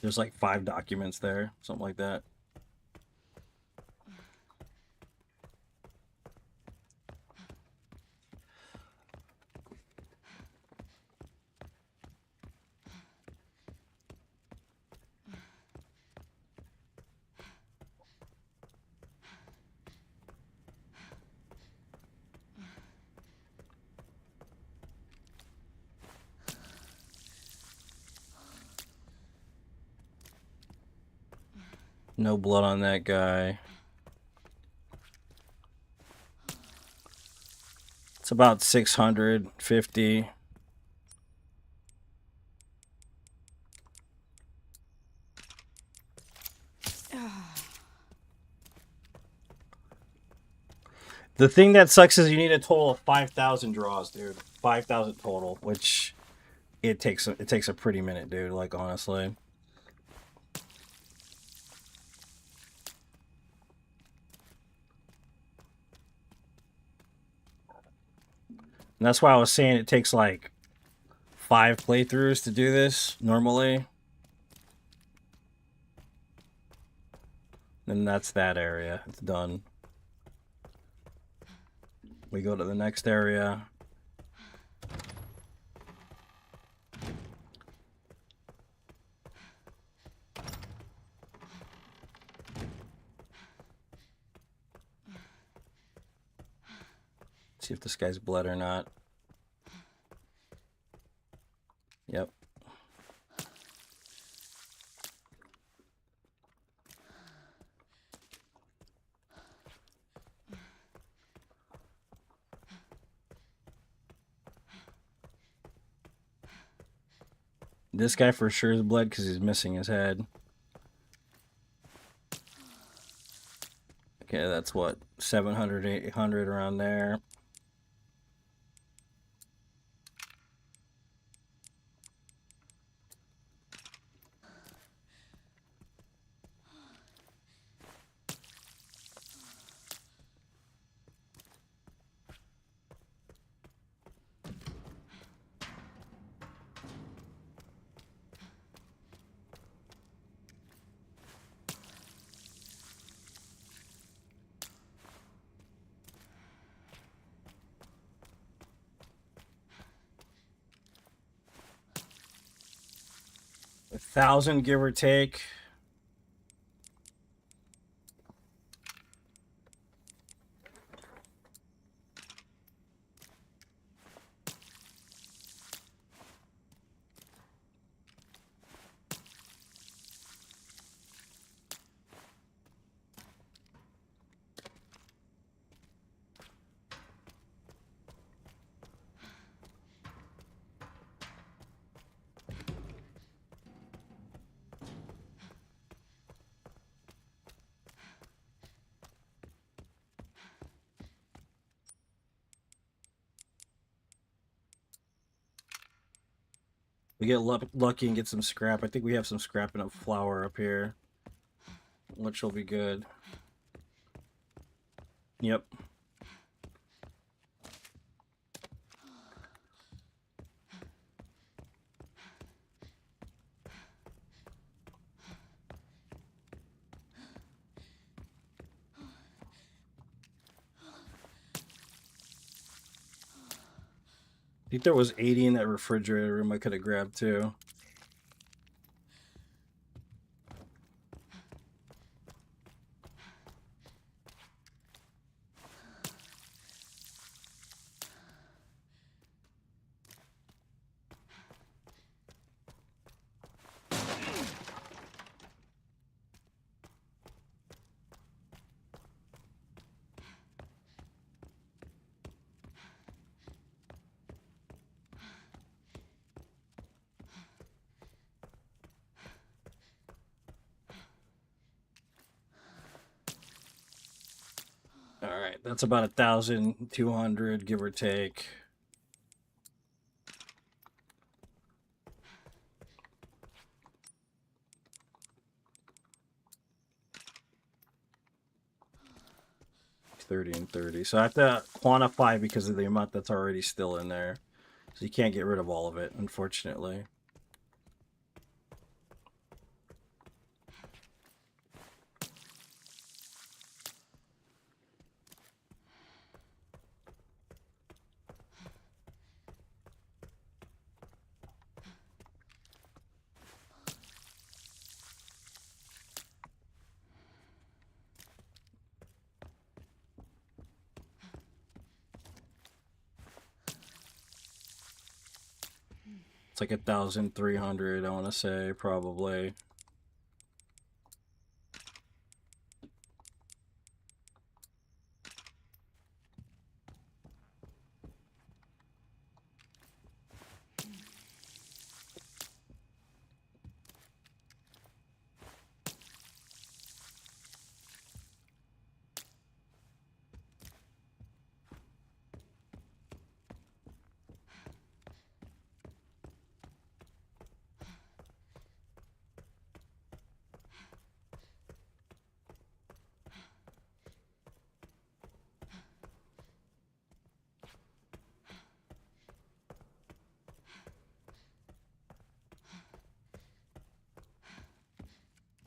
There's like 5 documents there, something like that. No blood on that guy. It's about 650. The thing that sucks is you need a total of 5,000 draws, dude. 5,000 total, which it takes a pretty minute, dude, like honestly. And that's why I was saying it takes like 5 playthroughs to do this normally. And that's that area. It's done. We go to the next area. See if this guy's blood or not. Yep. This guy for sure is blood because he's missing his head. Okay, that's what, 700, 800 around there. A 1,000, give or take. We get lucky and get some scrap. I think we have some scrap and a flour up here, which will be good. Yep. I think there was 80 in that refrigerator room I could have grabbed too. All right, that's about 1,200, give or take. $30 and $30. So I have to quantify because of the amount that's already still in there. So you can't get rid of all of it, unfortunately. It's like 1,300, I want to say, probably.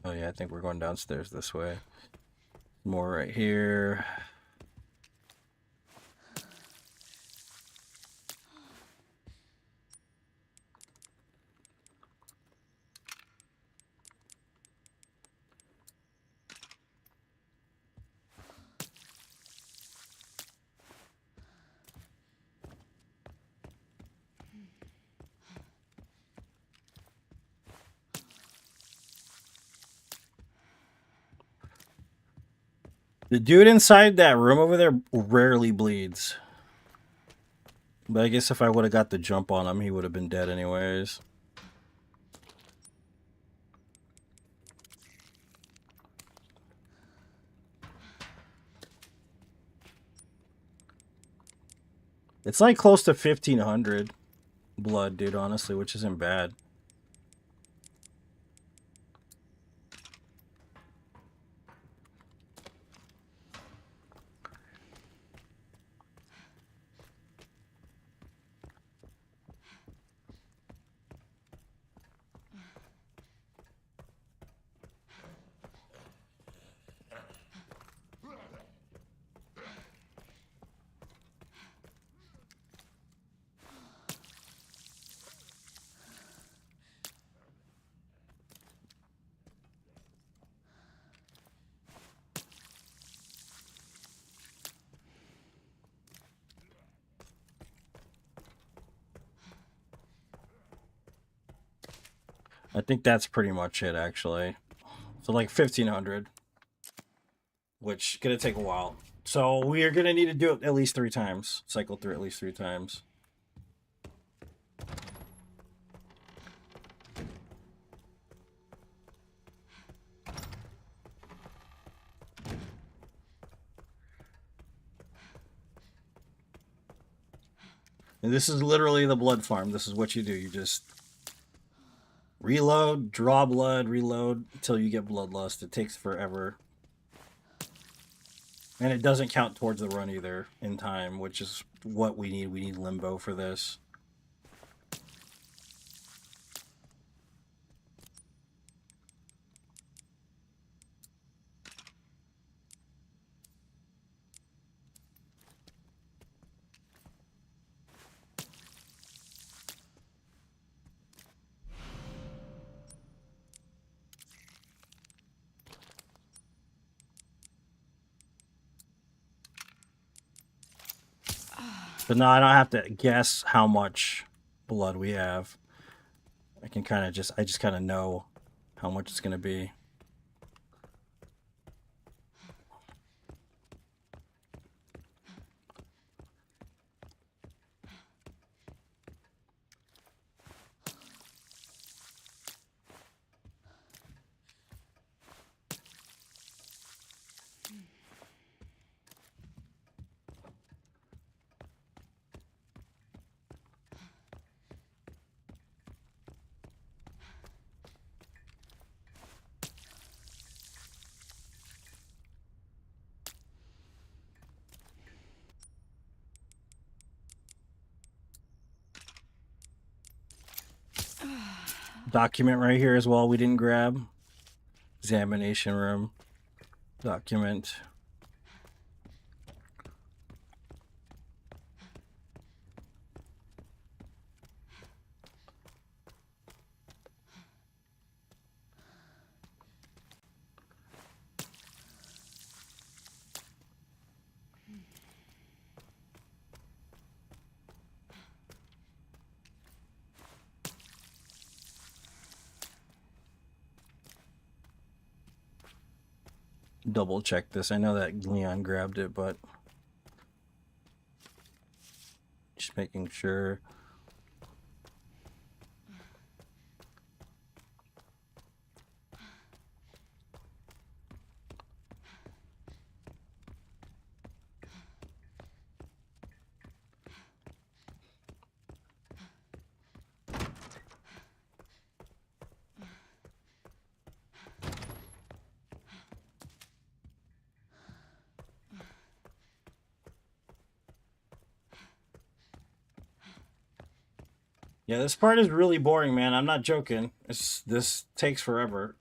Oh yeah, I think we're going downstairs this way. More right here. The dude inside that room over there rarely bleeds. But I guess if I would have got the jump on him, he would have been dead anyways. It's like close to 1,500 blood, dude, honestly, which isn't bad. I think that's pretty much it, actually. So like 1,500, which is gonna take a while. So we are gonna need to do it at least 3 times. Cycle through at least 3 times. And this is literally the blood farm. This is what you do. You just reload, draw blood, reload until you get bloodlust. It takes forever. And it doesn't count towards the run either in time, which is what we need. We need limbo for this. But now I don't have to guess how much blood we have. I can kind of I just kind of know how much it's going to be. Document right here as well we didn't grab. Examination room. Document. Double check this. I know that Leon grabbed it, but just making sure. Yeah, this part is really boring, man. I'm not joking. This takes forever.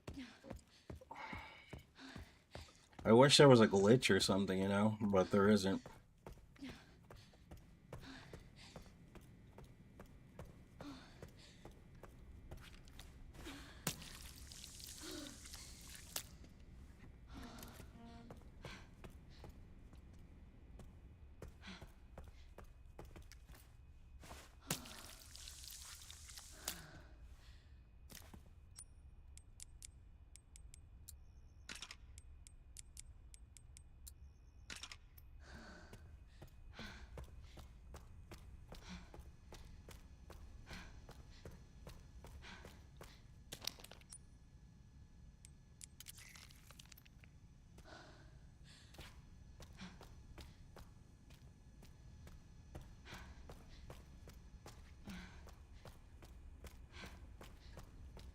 I wish there was a glitch or something, you know, but there isn't.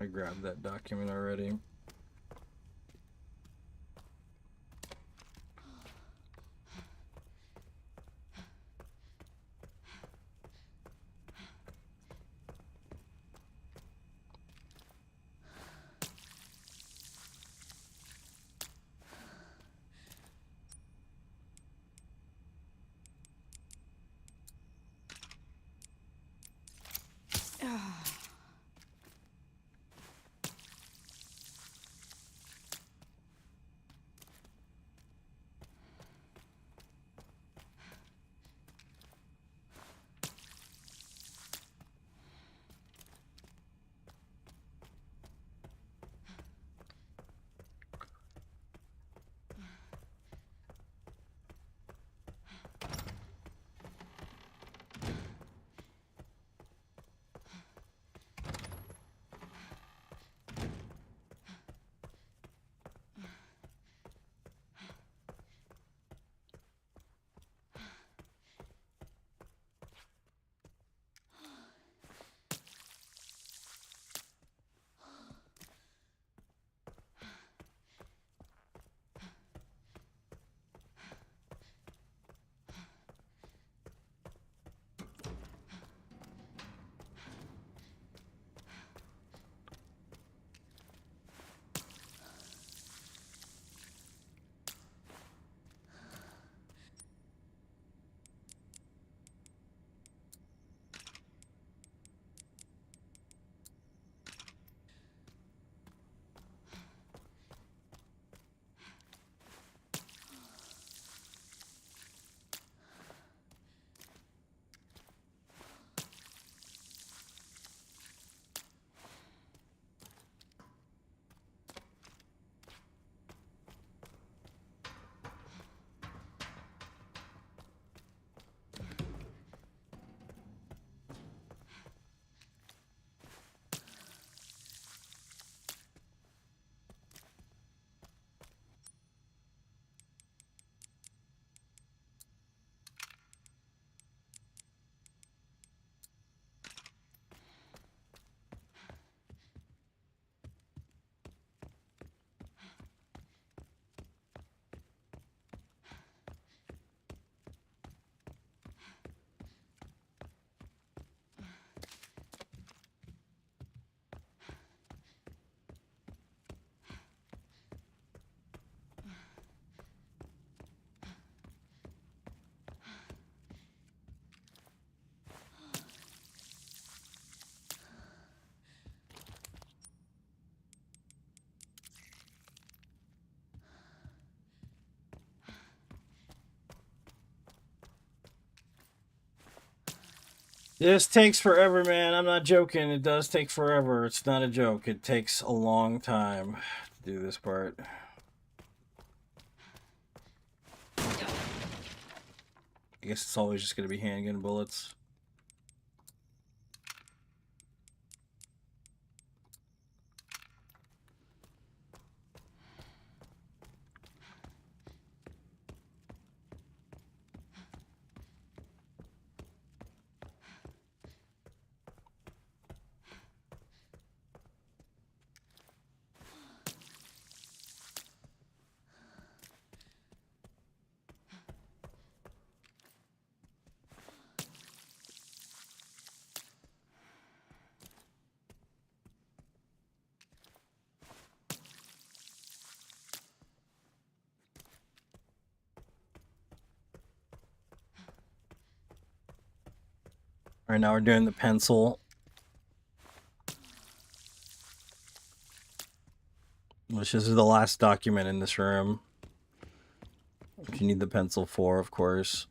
I grabbed that document already. This takes forever, man. I'm not joking. It does take forever. It's not a joke. It takes a long time to do this part. I guess it's always just going to be handgun bullets. All right, now we're doing the pencil. Which is the last document in this room. Which you need the pencil for, of course.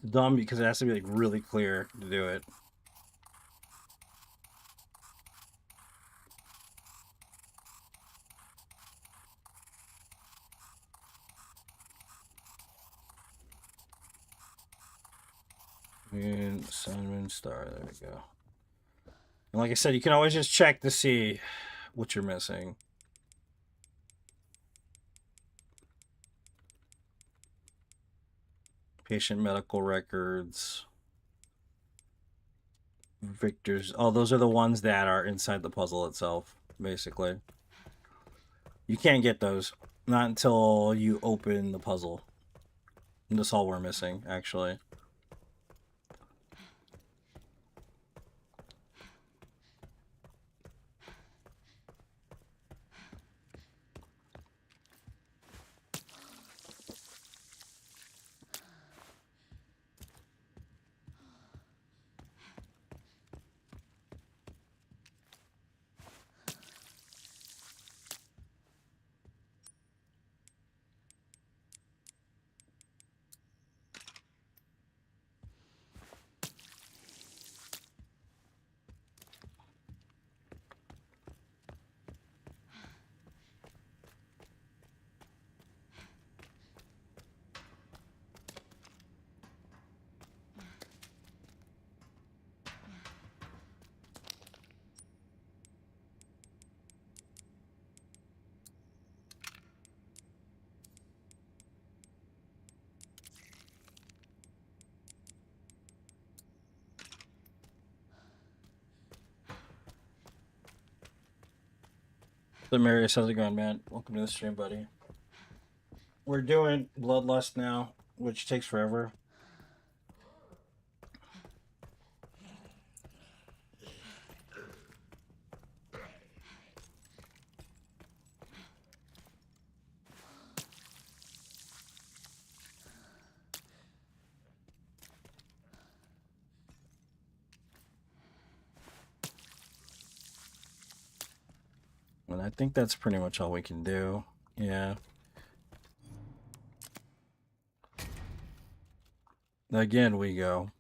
It's dumb because it has to be like really clear to do it. Moon, sun, moon, star. There we go. And like I said, you can always just check to see what you're missing. Patient medical records. Victor's. Oh, those are the ones that are inside the puzzle itself, basically. You can't get those. Not until you open the puzzle. And that's all we're missing, actually. So Marius, how's it going, man? Welcome to the stream, buddy. We're doing Bloodlust now, which takes forever. And I think that's pretty much all we can do. Yeah. Again, we go.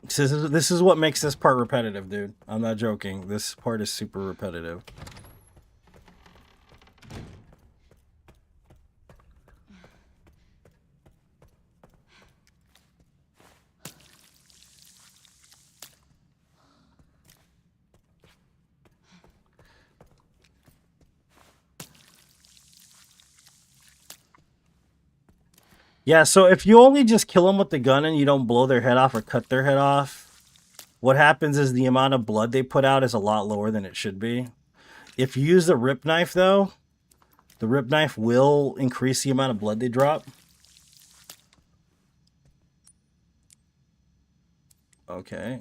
This is what makes this part repetitive, dude. I'm not joking. This part is super repetitive. Yeah, so if you only just kill them with the gun and you don't blow their head off or cut their head off, what happens is the amount of blood they put out is a lot lower than it should be. If you use the rip knife, though, the rip knife will increase the amount of blood they drop. Okay.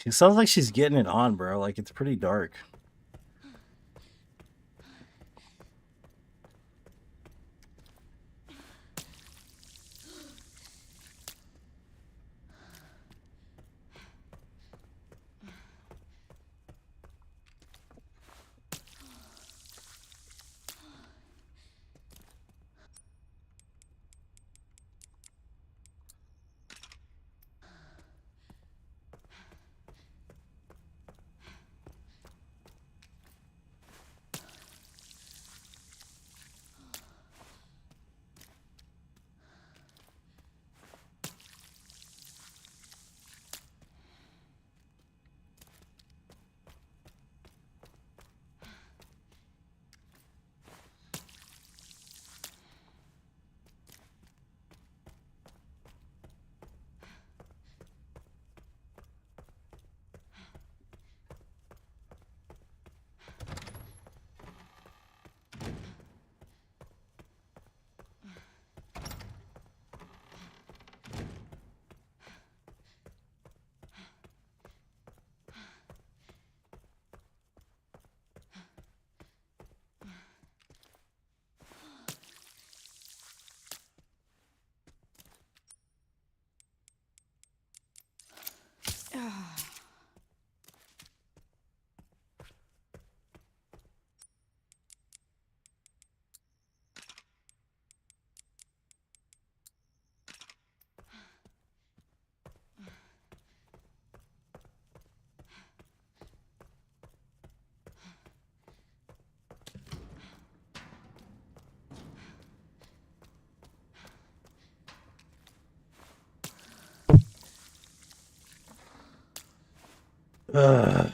She sounds like she's getting it on, bro. Like it's pretty dark. Ugh.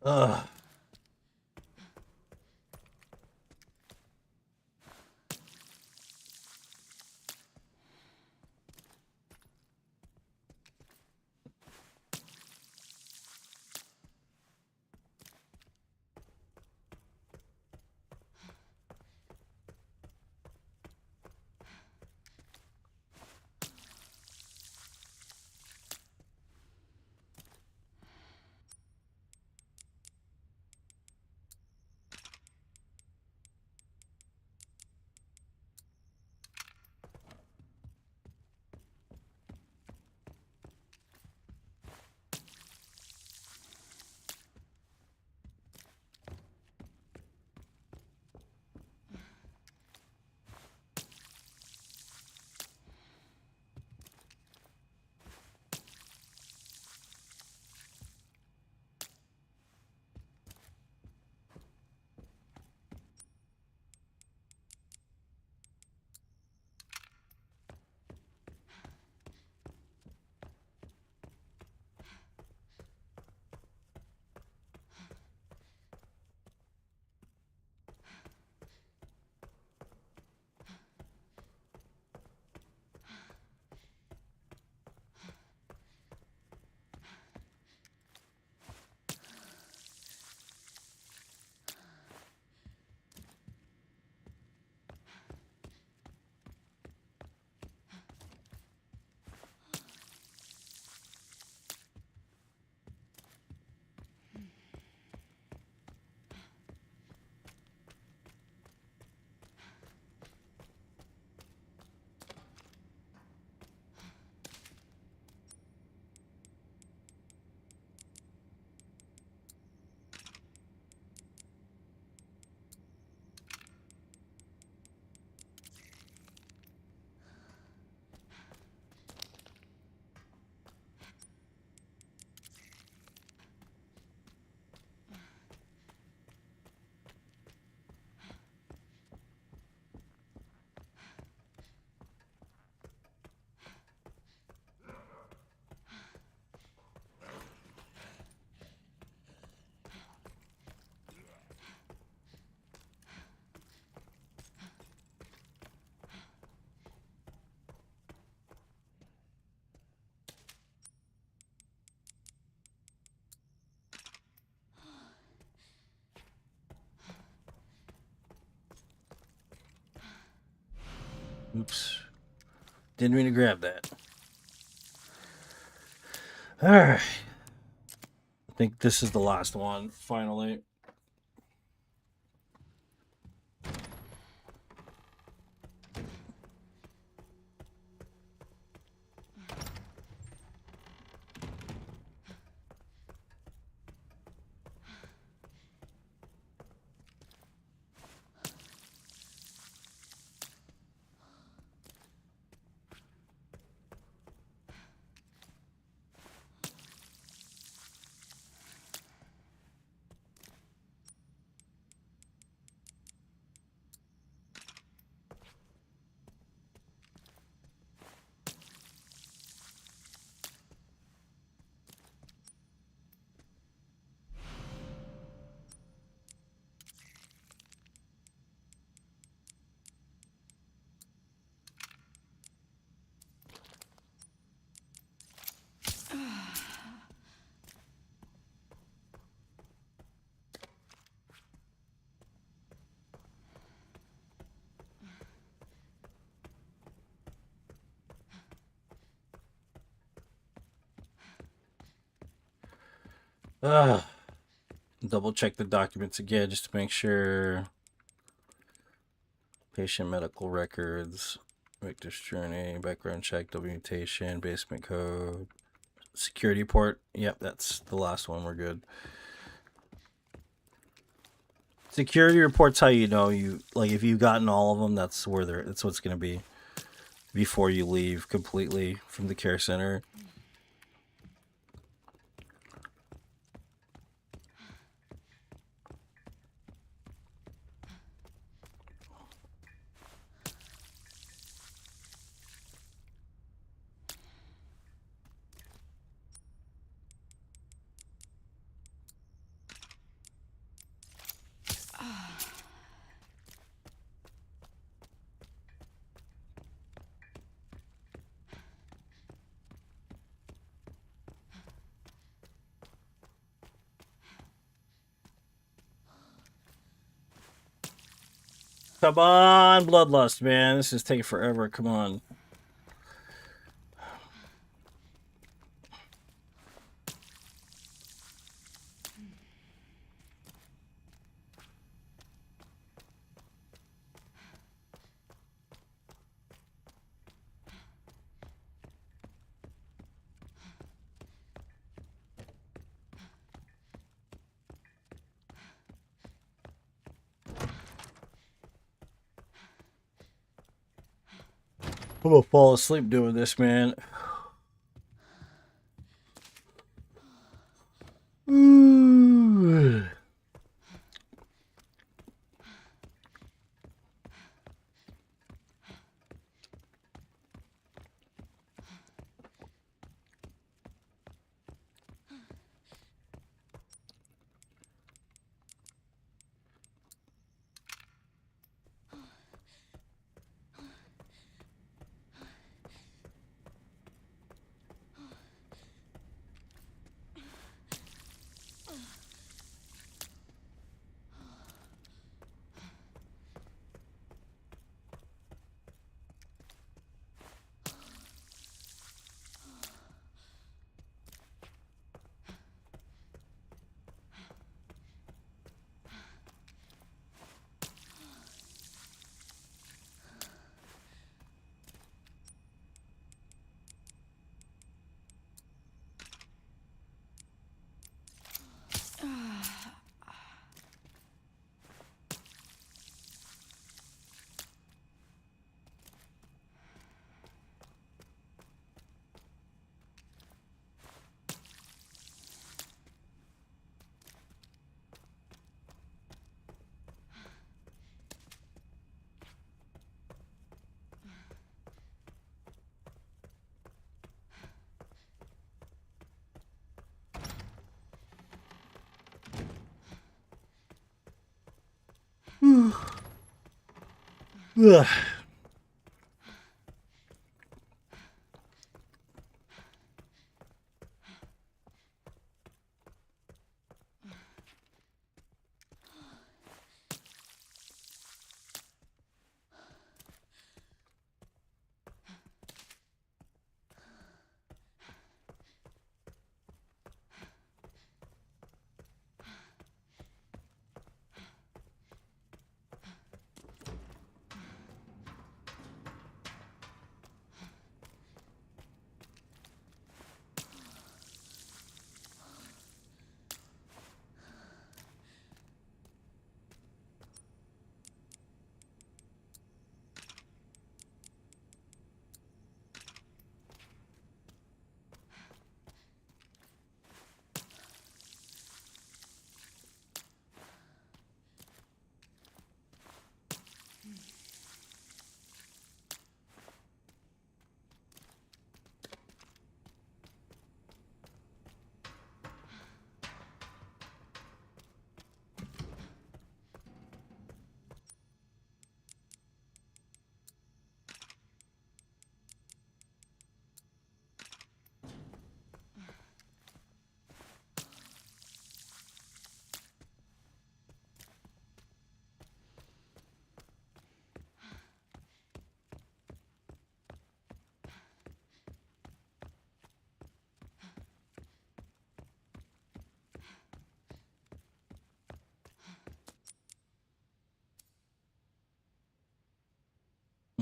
Ugh. Oops. Didn't mean to grab that. Alright. I think this is the last one, finally. Double check the documents again just to make sure. Patient medical records, victor's journey, background check, documentation, basement code, security port. Yep, that's the last one. We're good. Security reports, how you know you like if you've gotten all of them. That's where they're. That's what's gonna be before you leave completely from the care center. Come on, bloodlust, man. This is taking forever. Come on. I'm gonna fall asleep doing this, man. Ooh. Ugh.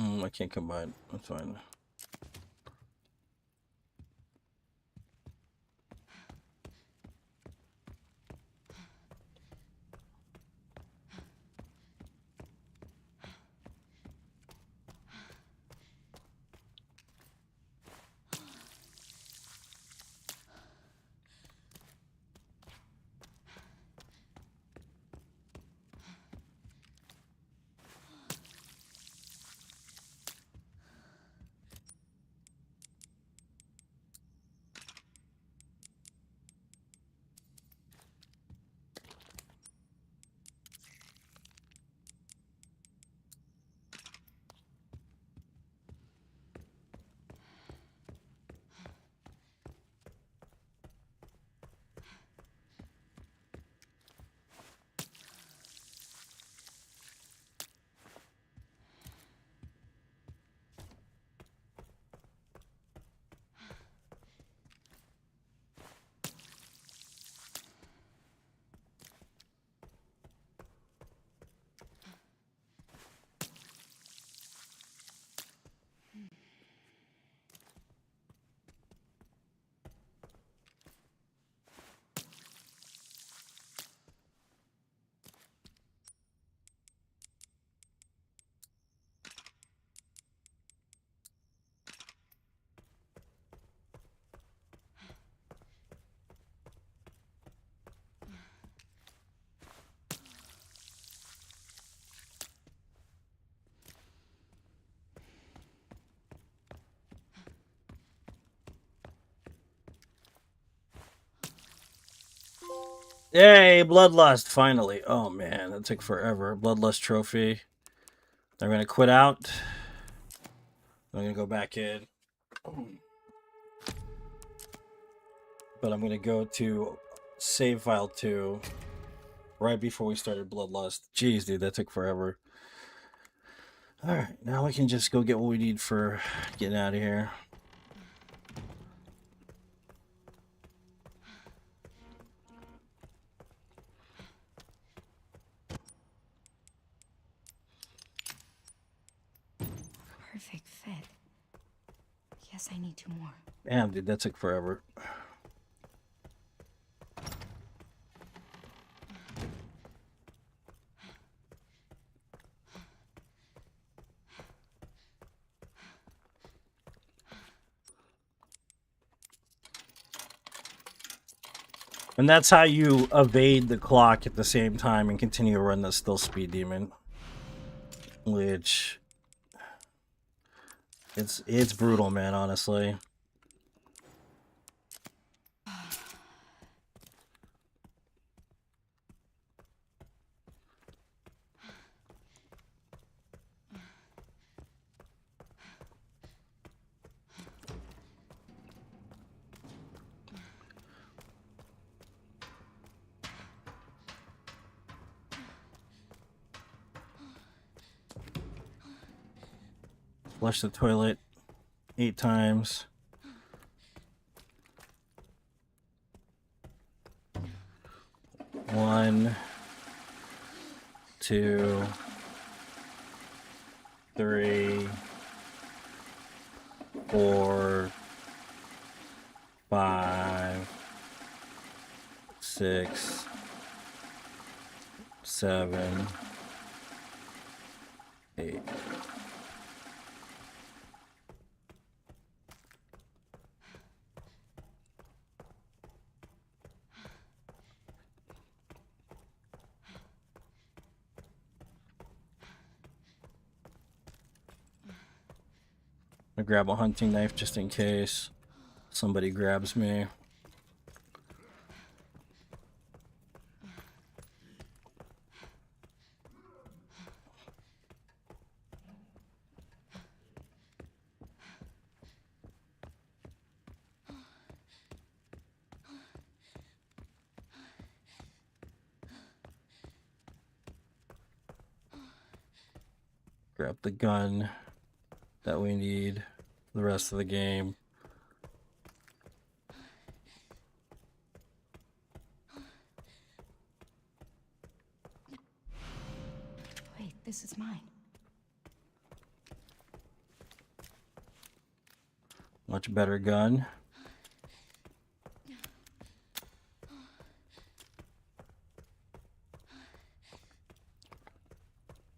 I can't combine. That's fine. Yay, Bloodlust, finally. Oh man, that took forever. Bloodlust trophy. I'm gonna quit out. I'm gonna go back in. But I'm gonna go to save file 2 right before we started Bloodlust. Jeez, dude, that took forever. Alright, now we can just go get what we need for getting out of here. Perfect fit. Yes, I need 2 more. Damn, dude, that took forever. And that's how you evade the clock at the same time and continue to run the still speed demon. Which it's brutal, man, honestly. Flush the toilet 8 times. One, 2, 3, 4, 5, 6, 7, 8. I grab a hunting knife just in case somebody grabs me. Grab the gun that we need for the rest of the game. Wait, this is mine. Much better gun.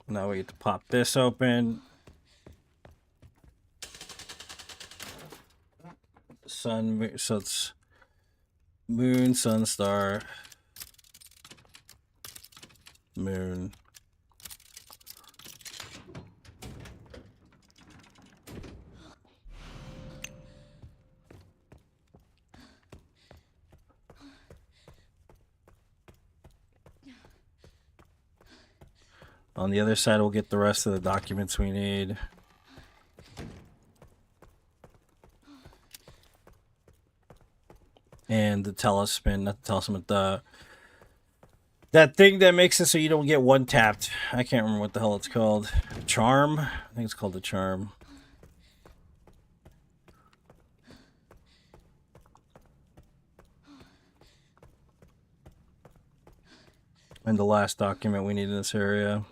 Now we get to pop this open. Sun, so it's moon, sun, star, moon. On the other side, we'll get the rest of the documents we need. And the talisman, not the talisman, that thing that makes it so you don't get one tapped. I can't remember what the hell it's called. Charm? I think it's called the charm. And the last document we need in this area.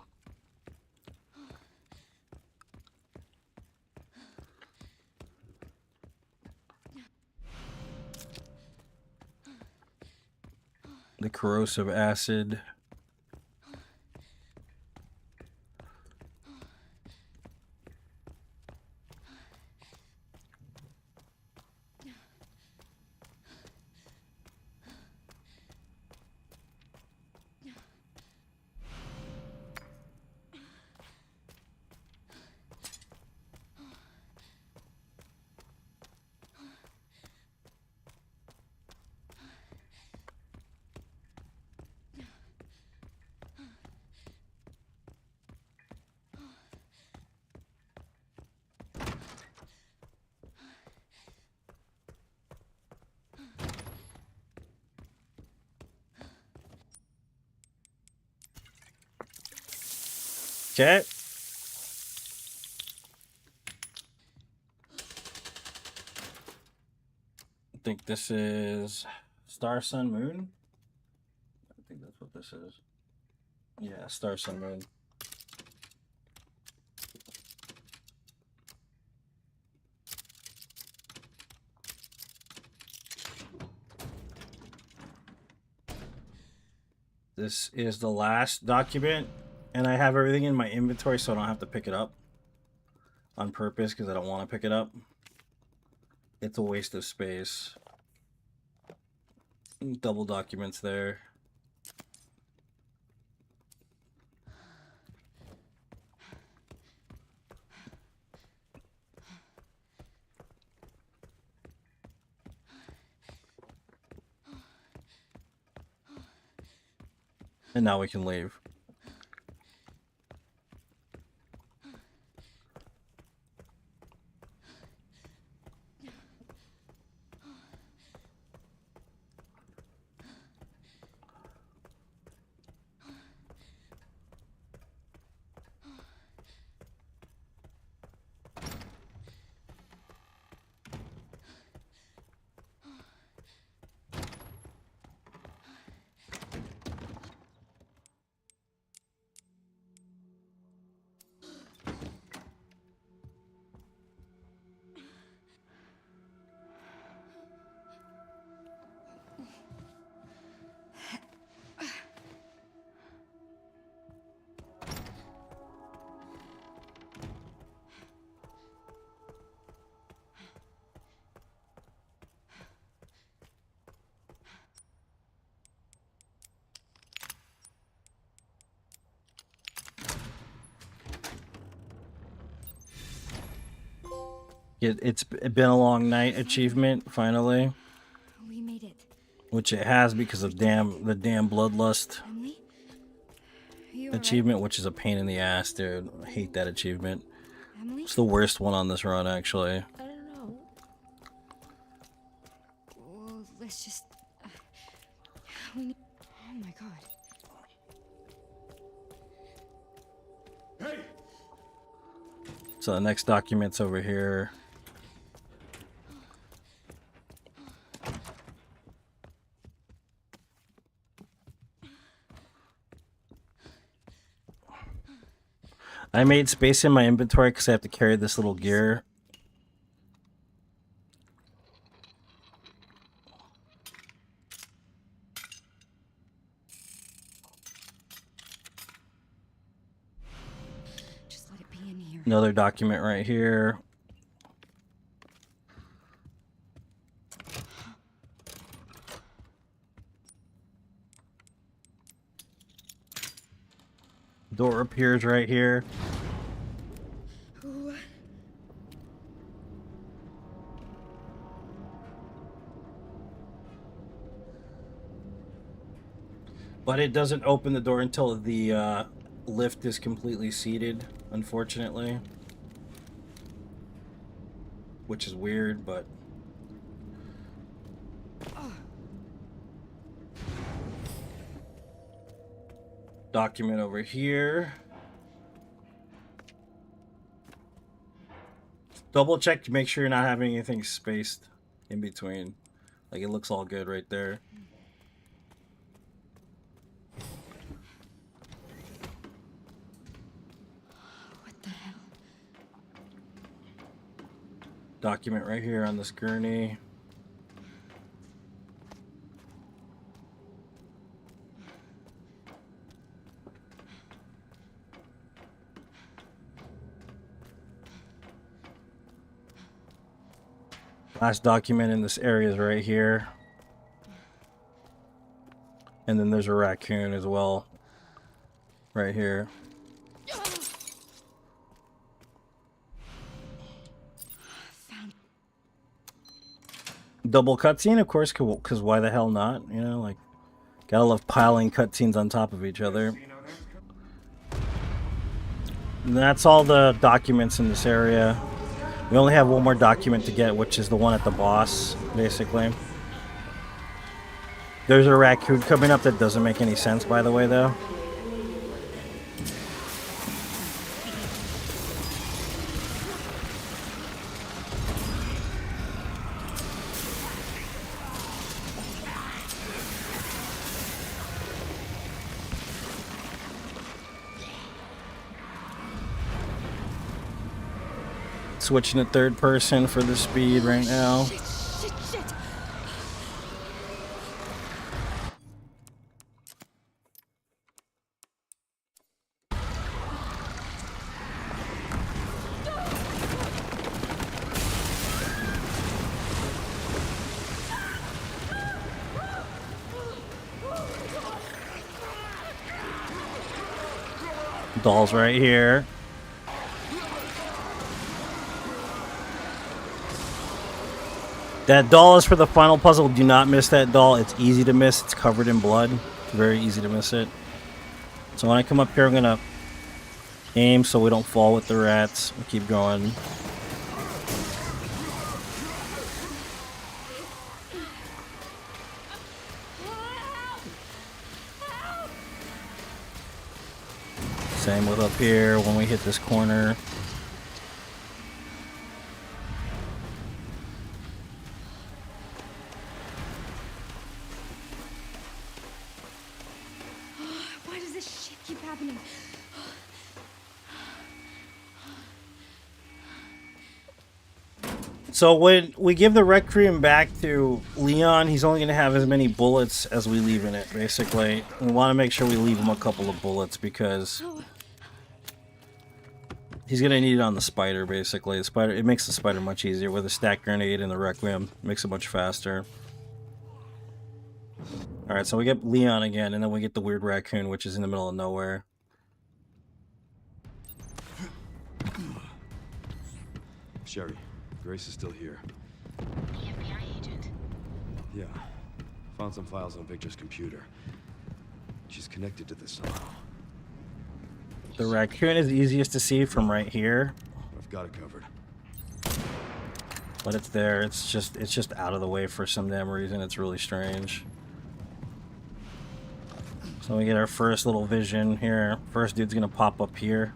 The corrosive acid. Okay. I think this is Star, Sun, Moon. I think that's what this is. Yeah, Star, Sun, Moon. This is the last document, and I have everything in my inventory so I don't have to pick it up on purpose because I don't want to pick it up. It's a waste of space. Double documents there. And now we can leave. It's been a long night achievement, finally. We made it. Which it has because of the damn bloodlust Emily? Are you alright? achievement, which is a pain in the ass, dude. I hate that achievement. Emily? It's the worst one on this run, actually. I don't know. Well, let's just. We need. Oh my god. Hey! So the next document's over here. I made space in my inventory because I have to carry this little gear. Another document right here. Door appears right here. But it doesn't open the door until the lift is completely seated, unfortunately. Which is weird, but... Document over here. Double check to make sure you're not having anything spaced in between. Like, it looks all good right there. What the hell? Document right here on this gurney. Last document in this area is right here. And then there's a raccoon as well. Right here. Double cutscene, of course, because why the hell not? You know, like, gotta love piling cutscenes on top of each other. And that's all the documents in this area. We only have one more document to get, which is the one at the boss, basically. There's a raccoon coming up that doesn't make any sense, by the way, though. Switching to third person for the speed right now. Shit. Doll's right here. That doll is for the final puzzle. Do not miss that doll. It's easy to miss. It's covered in blood. It's very easy to miss it. So when I come up here, I'm going to aim so we don't fall with the rats. We'll keep going. Same with up here when we hit this corner. Why does this shit keep happening? So when we give the Requiem back to Leon, he's only going to have as many bullets as we leave in it, basically. We want to make sure we leave him a couple of bullets because he's going to need it on the spider, basically. The spider, it makes the spider much easier with a stack grenade and the Requiem. It makes it much faster. Alright, so we get Leon again, and then we get the weird raccoon, which is in the middle of nowhere. Sherry, Grace is still here. The FBI agent. Yeah. Found some files on Victor's computer. She's connected to this somehow. The raccoon is easiest to see from right here, I've got it covered. but it's there. It's just out of the way for some damn reason. It's really strange. So we get our first little vision here. First dude's gonna pop up here.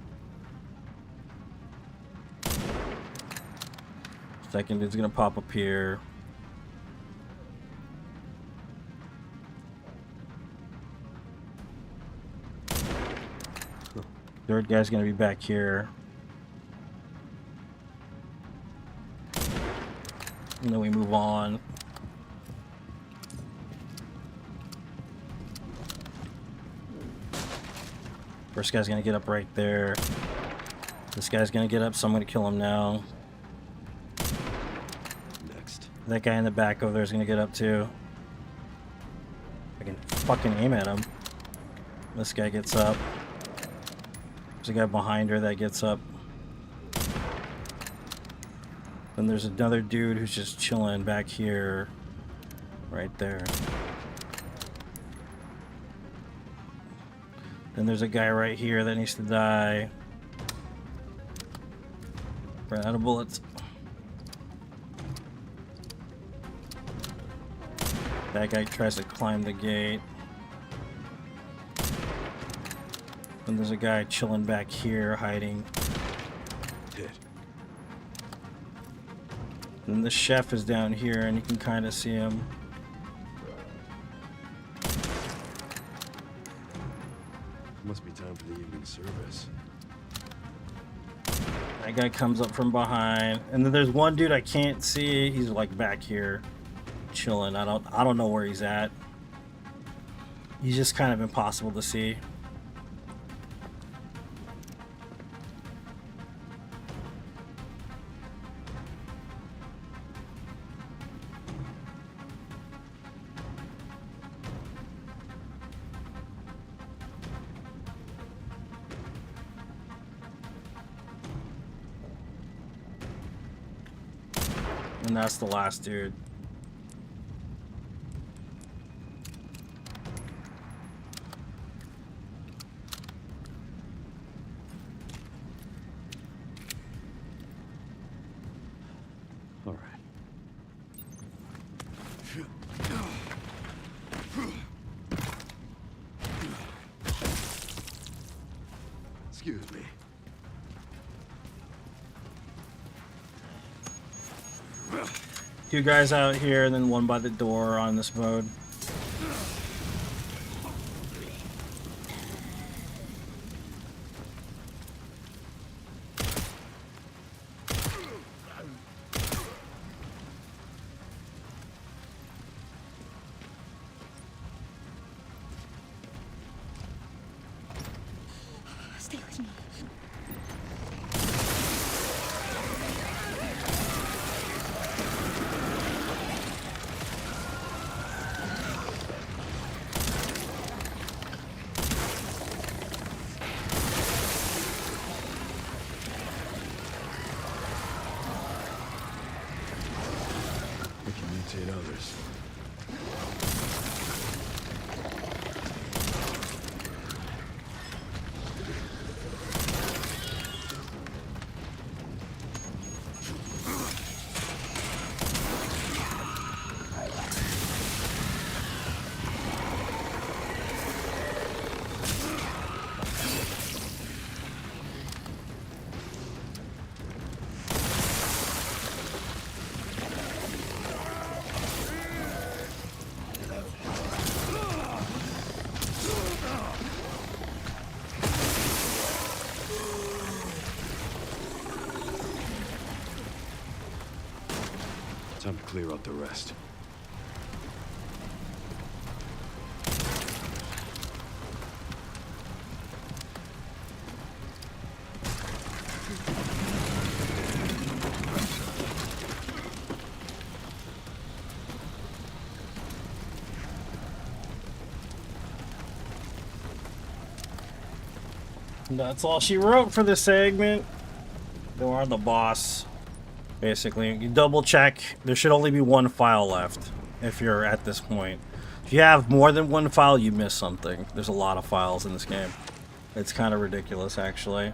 Second dude's gonna pop up here. Third guy's gonna be back here. And then we move on. First guy's gonna get up right there. This guy's gonna get up, so I'm gonna kill him now. Next. That guy in the back over there is gonna get up too. I can fucking aim at him. This guy gets up. There's a guy behind her that gets up. Then there's another dude who's just chilling back here. Right there. Then there's a guy right here that needs to die. Ran out of bullets. That guy tries to climb the gate. And there's a guy chilling back here, hiding. Hit. And the chef is down here, and you can kind of see him. Must be time for the evening service. That guy comes up from behind, and then there's one dude I can't see. He's like back here, chilling. I don't know where he's at. He's just kind of impossible to see. And that's the last dude. All right. Excuse me. Two guys out here, and then one by the door on this mode. Stay with me. We can mutate others. Time to clear out the rest. And that's all she wrote for this segment. They are the boss. Basically, you double check. There should only be one file left if you're at this point. If you have more than one file, you miss something. There's a lot of files in this game. It's kind of ridiculous, actually.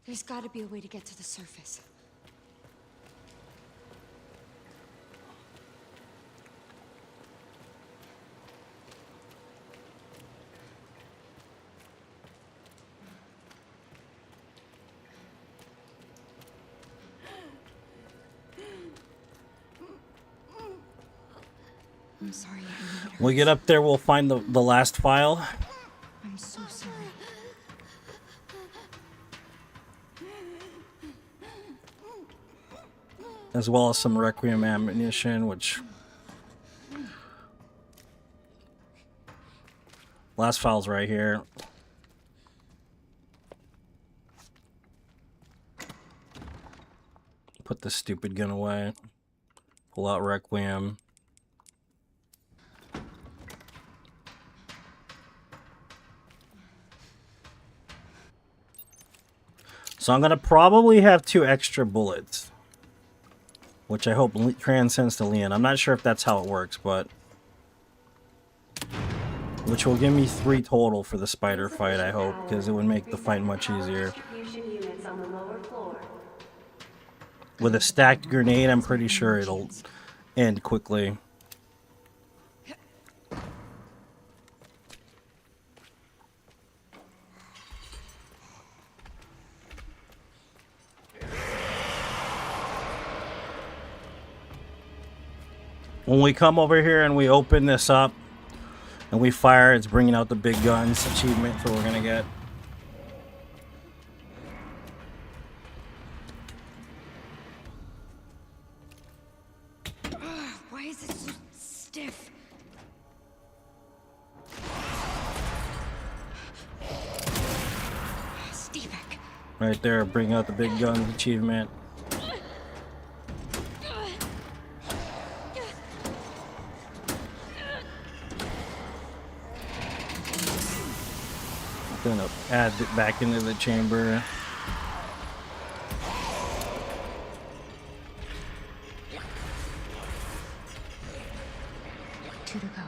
There's got to be a way to get to the surface. I'm sorry. I know it When we hurts. get up there, we'll find the last file. I'm so sorry. as well as some Requiem ammunition, which... Last file's right here. Put this stupid gun away. Pull out Requiem. So I'm going to probably have 2 extra bullets, which I hope transcends to Leon. I'm not sure if that's how it works, but... Which will give me 3 total for the spider fight, I hope, because it would make the fight much easier. With a stacked grenade, I'm pretty sure it'll end quickly. When we come over here and we open this up and we fire, it's bringing out the big guns achievement that we're gonna get. Why is it so stiff? Stevek. Right there, bring out the big guns achievement. Gonna add it back into the chamber. Two to go.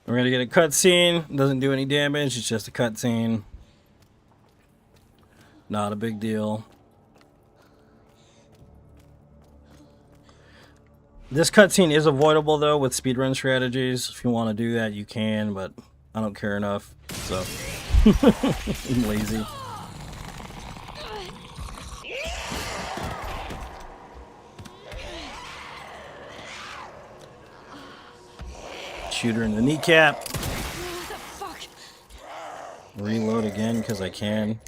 We're gonna get a cutscene. Doesn't do any damage. It's just a cutscene. Not a big deal. This cutscene is avoidable though with speedrun strategies. If you want to do that, you can, but I don't care enough. So I'm lazy. Shoot her in the kneecap. What the fuck? Reload again because I can.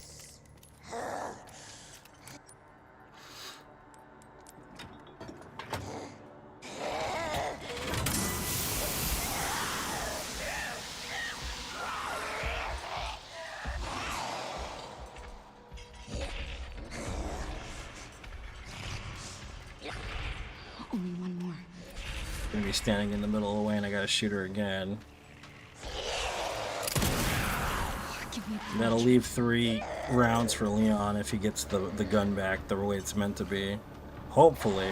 Only one more. Gonna be standing in the middle of the way and I gotta shoot her again. Give me a That'll leave 3 rounds for Leon if he gets the gun back the way it's meant to be. Hopefully.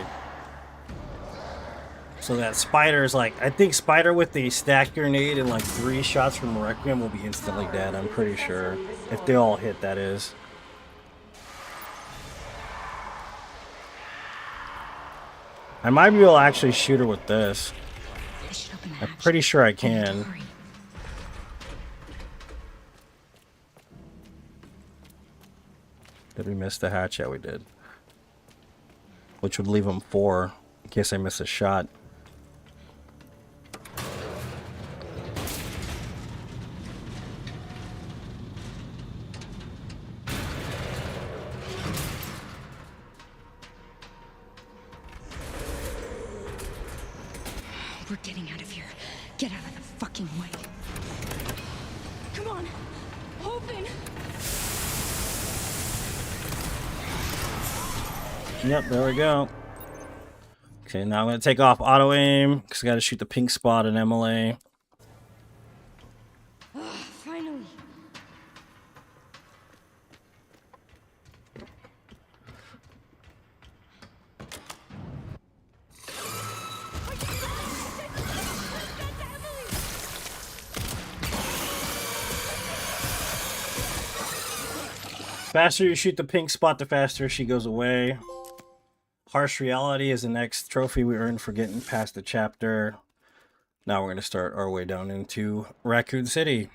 So that Spider's like, I think Spider with the stack grenade and like 3 shots from Requiem will be instantly dead, I'm pretty sure. If they all hit, that is. I might be able to actually shoot her with this. I should open the I'm hatch. pretty sure I I need to can. hurry. Did we miss the hatch? Yeah, we did. Which would leave him 4 in case I miss a shot. We're getting out of here. Get out of the fucking way. Come on. Open. Yep, there we go. Okay, now I'm going to take off auto aim because I got to shoot the pink spot in MLA. Finally. Faster you shoot the pink spot, the faster she goes away. Harsh Reality is the next trophy we earned for getting past the chapter. Now we're going to start our way down into Raccoon City.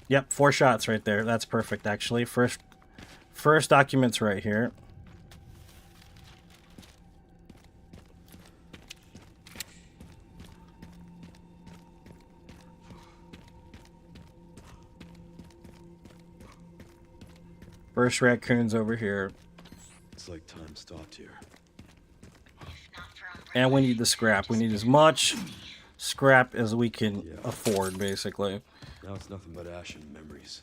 Yep, 4 shots right there. That's perfect, actually. First document's right here. First raccoon's over here. It's like time stopped here. Not for Umbrella. And we need the scrap. We need as much scrap as we can Yeah. afford, basically. Now it's nothing but ash and memories.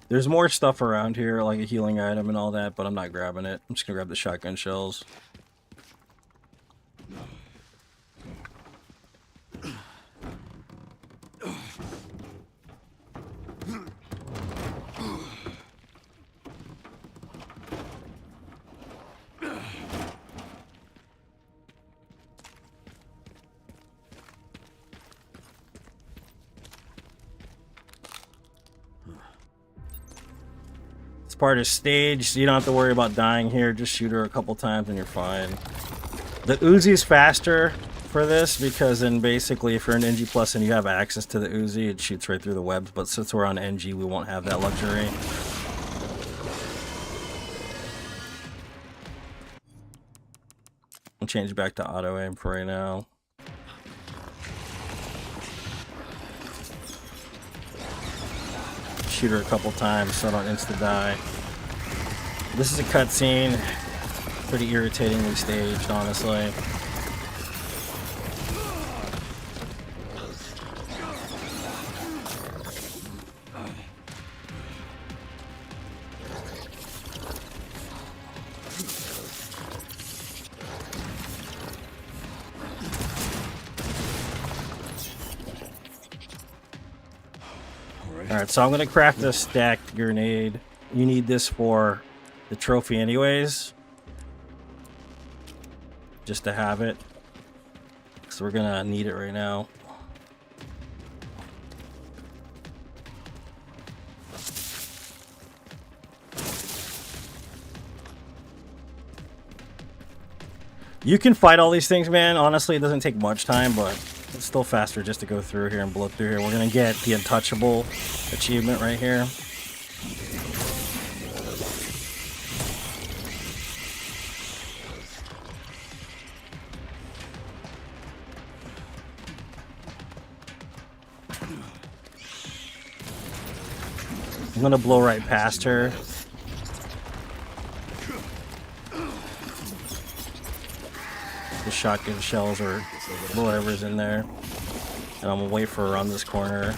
There's more stuff around here, like a healing item and all that, but I'm not grabbing it. I'm just gonna grab the shotgun shells. Part is staged, so you don't have to worry about dying here. Just shoot her a couple times and you're fine. The Uzi's faster for this because then basically if you're an NG Plus and you have access to the Uzi, it shoots right through the webs, but since we're on NG, we won't have that luxury. I'll change back to auto aim for right now. Shoot her a couple times so I don't insta die. This is a cutscene. Pretty irritatingly staged, honestly. Alright, so I'm going to craft a stacked grenade. You need this for the trophy anyways. Just to have it. So we're going to need it right now. You can fight all these things, man. Honestly, it doesn't take much time, but it's still faster just to go through here and blow through here. We're going to get the Untouchable achievement right here. I'm going to blow right past her. The shotgun shells or whatever's in there. And I'm gonna wait for her around this corner.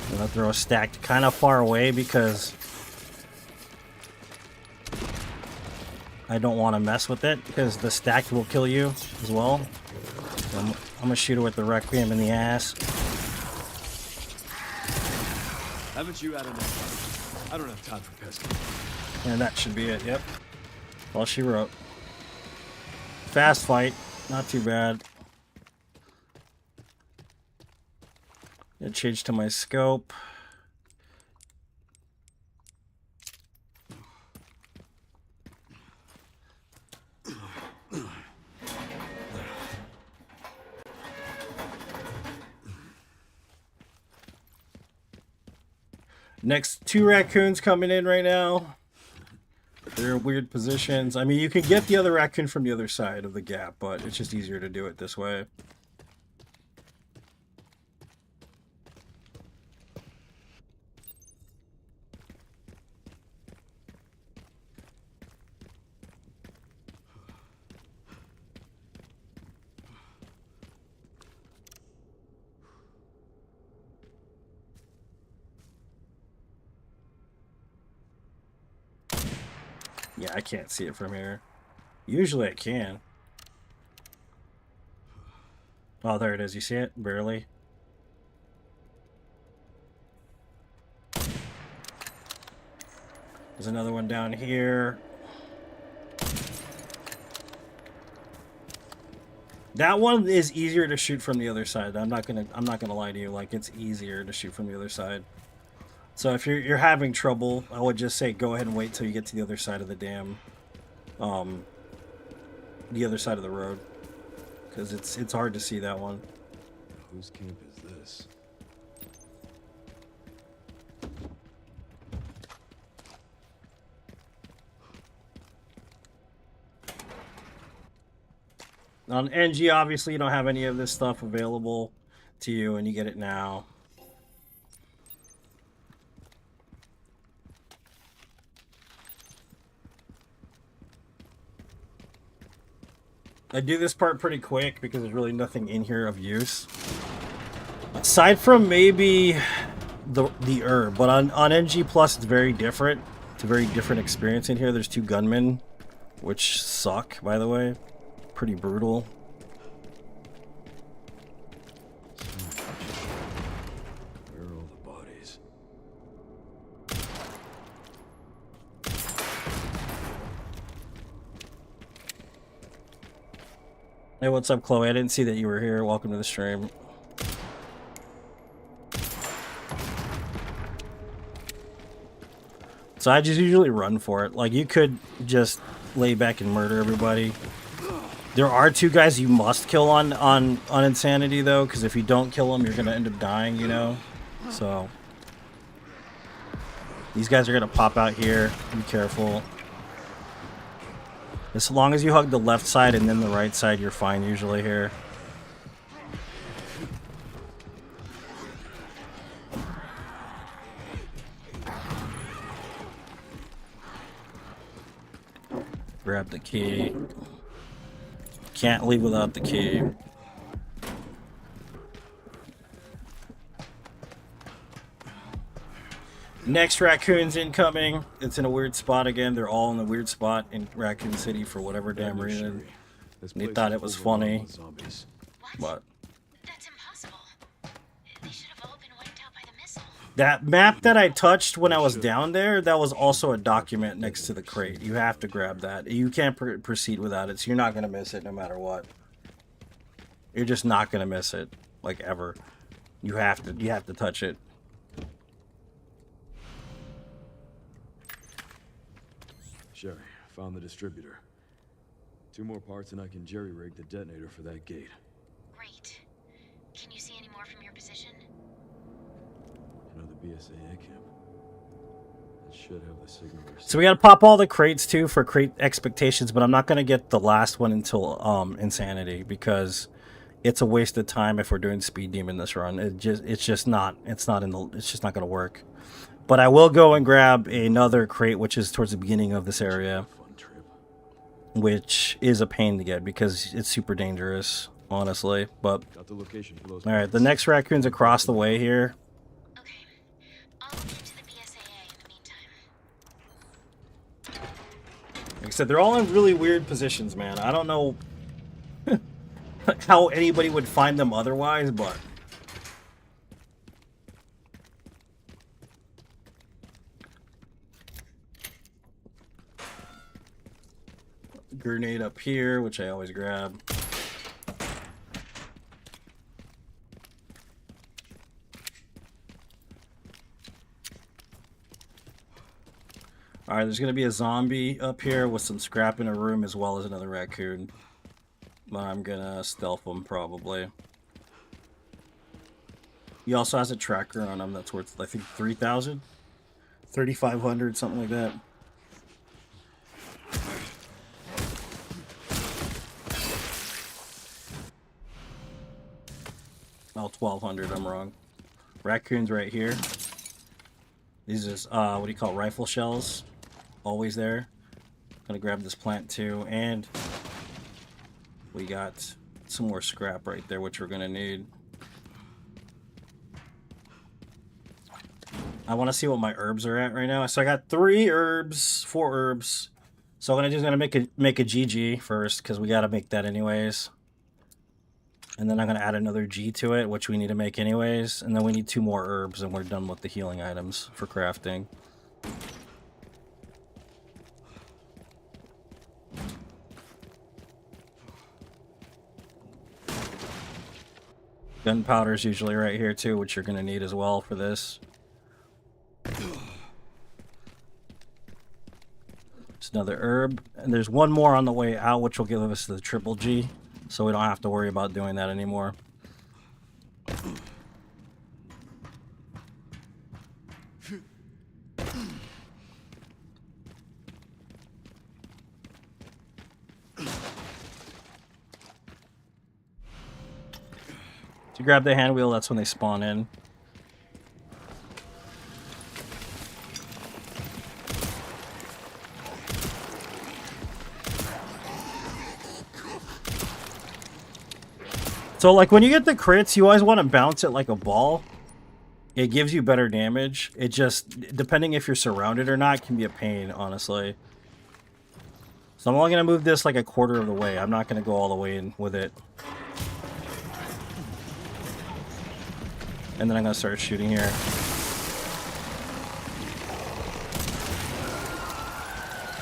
I'm gonna throw a stack kind of far away because I don't want to mess with it because the stack will kill you as well. So I'm gonna shoot her with the Requiem in the ass. Haven't you had enough? I don't have time for pesking. And that should be it, yep. All she wrote. Fast fight, not too bad. Gonna change to my scope. Next, 2 raccoons coming in right now. They're in weird positions. I mean, you can get the other raccoon from the other side of the gap, but it's just easier to do it this way. Yeah, I can't see it from here. Usually I can. Oh, there it is. You see it? Barely. There's another one down here. That one is easier to shoot from the other side. I'm not gonna lie to you. Like, it's easier to shoot from the other side. So if you're having trouble, I would just say go ahead and wait till you get to the other side of the dam, the other side of the road, because it's hard to see that one. Whose camp is this? On NG, obviously, you don't have any of this stuff available to you, and you get it now. I do this part pretty quick because there's really nothing in here of use. Aside from maybe the herb, but on NG Plus, it's very different. It's a very different experience in here. There's 2 gunmen, which suck, by the way. Pretty brutal. Where are all the bodies? Hey, what's up, Chloe? I didn't see that you were here. Welcome to the stream. So I just usually run for it. Like, you could just lay back and murder everybody. There are 2 guys you must kill on Insanity, though, because if you don't kill them, you're going to end up dying, you know? So these guys are going to pop out here. Be careful. As long as you hug the left side and then the right side, you're fine usually here. Grab the key. Can't leave without the key. Next raccoon's incoming. It's in a weird spot again. They're all in the weird spot in Raccoon City for whatever damn reason. They thought it was funny, but That's impossible. They should have all been wiped out by the missile. that map that I touched when I was down there, that was also a document next to the crate. You have to grab that. You can't proceed without it, so you're not going to miss it no matter what. You're just not going to miss it, like, ever. You have to touch it. Sherry, found the distributor. 2 more parts and I can jerry-rig the detonator for that gate. Great. Can you see any more from your position? Another BSAA camp. It should have the signal. So we got to pop all the crates too for crate expectations, but I'm not going to get the last one until Insanity because it's a waste of time if we're doing speed demon this run. It's just not going to work. But I will go and grab another crate, which is towards the beginning of this area, which is a pain to get because it's super dangerous, honestly. But Got the location for those. all right, the next raccoon's across the way here. Okay. I'll look into the BSAA in the meantime. Like I said, they're all in really weird positions, man. I don't know how anybody would find them otherwise, but grenade up here, which I always grab. Alright, there's going to be a zombie up here with some scrap in a room as well as another raccoon. But I'm going to stealth him probably. He also has a tracker on him that's worth, I think, 3,000? 3,500, something like that. Oh, 1,200, I'm wrong. Raccoon's right here. These is, what do you call it, rifle shells. Always there. Gonna grab this plant too, and we got some more scrap right there, which we're gonna need. I want to see what my herbs are at right now. So I got 3 herbs, 4 herbs. So I'm just gonna make a GG first because we gotta make that anyways. And then I'm gonna add another G to it, which we need to make anyways. And then we need 2 more herbs, and we're done with the healing items for crafting. Gunpowder's usually right here too, which you're gonna need as well for this. It's another herb. And there's one more on the way out, which will give us the triple G. So we don't have to worry about doing that anymore. To grab the hand wheel, that's when they spawn in. So, like, when you get the crits, you always want to bounce it like a ball. It gives you better damage. It just, depending if you're surrounded or not, can be a pain, honestly. So I'm only going to move this like a quarter of the way. I'm not going to go all the way in with it. And then I'm going to start shooting here.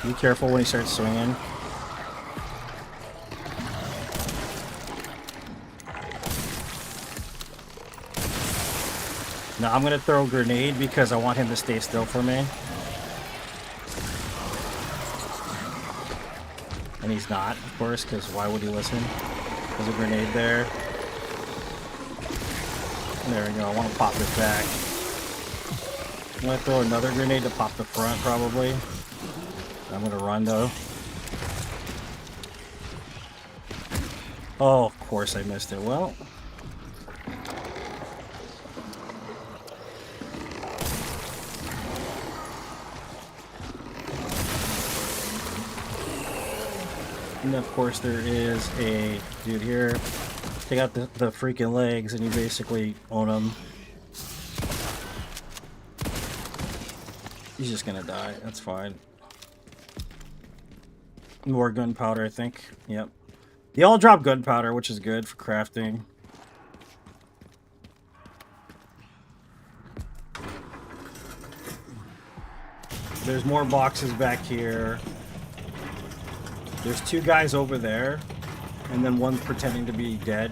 Be careful when he starts swinging. Now I'm going to throw a grenade because I want him to stay still for me. And he's not, of course, because why would he listen? There's a grenade there. There we go, I want to pop this back. I'm going to throw another grenade to pop the front, probably. I'm going to run, though. Oh, of course I missed it. Well... And of course there is a dude here. Take out the freaking legs and you basically own him. He's just gonna die. That's fine. More gunpowder, I think. Yep. They all drop gunpowder, which is good for crafting. There's more boxes back here. There's two guys over there, and then one pretending to be dead.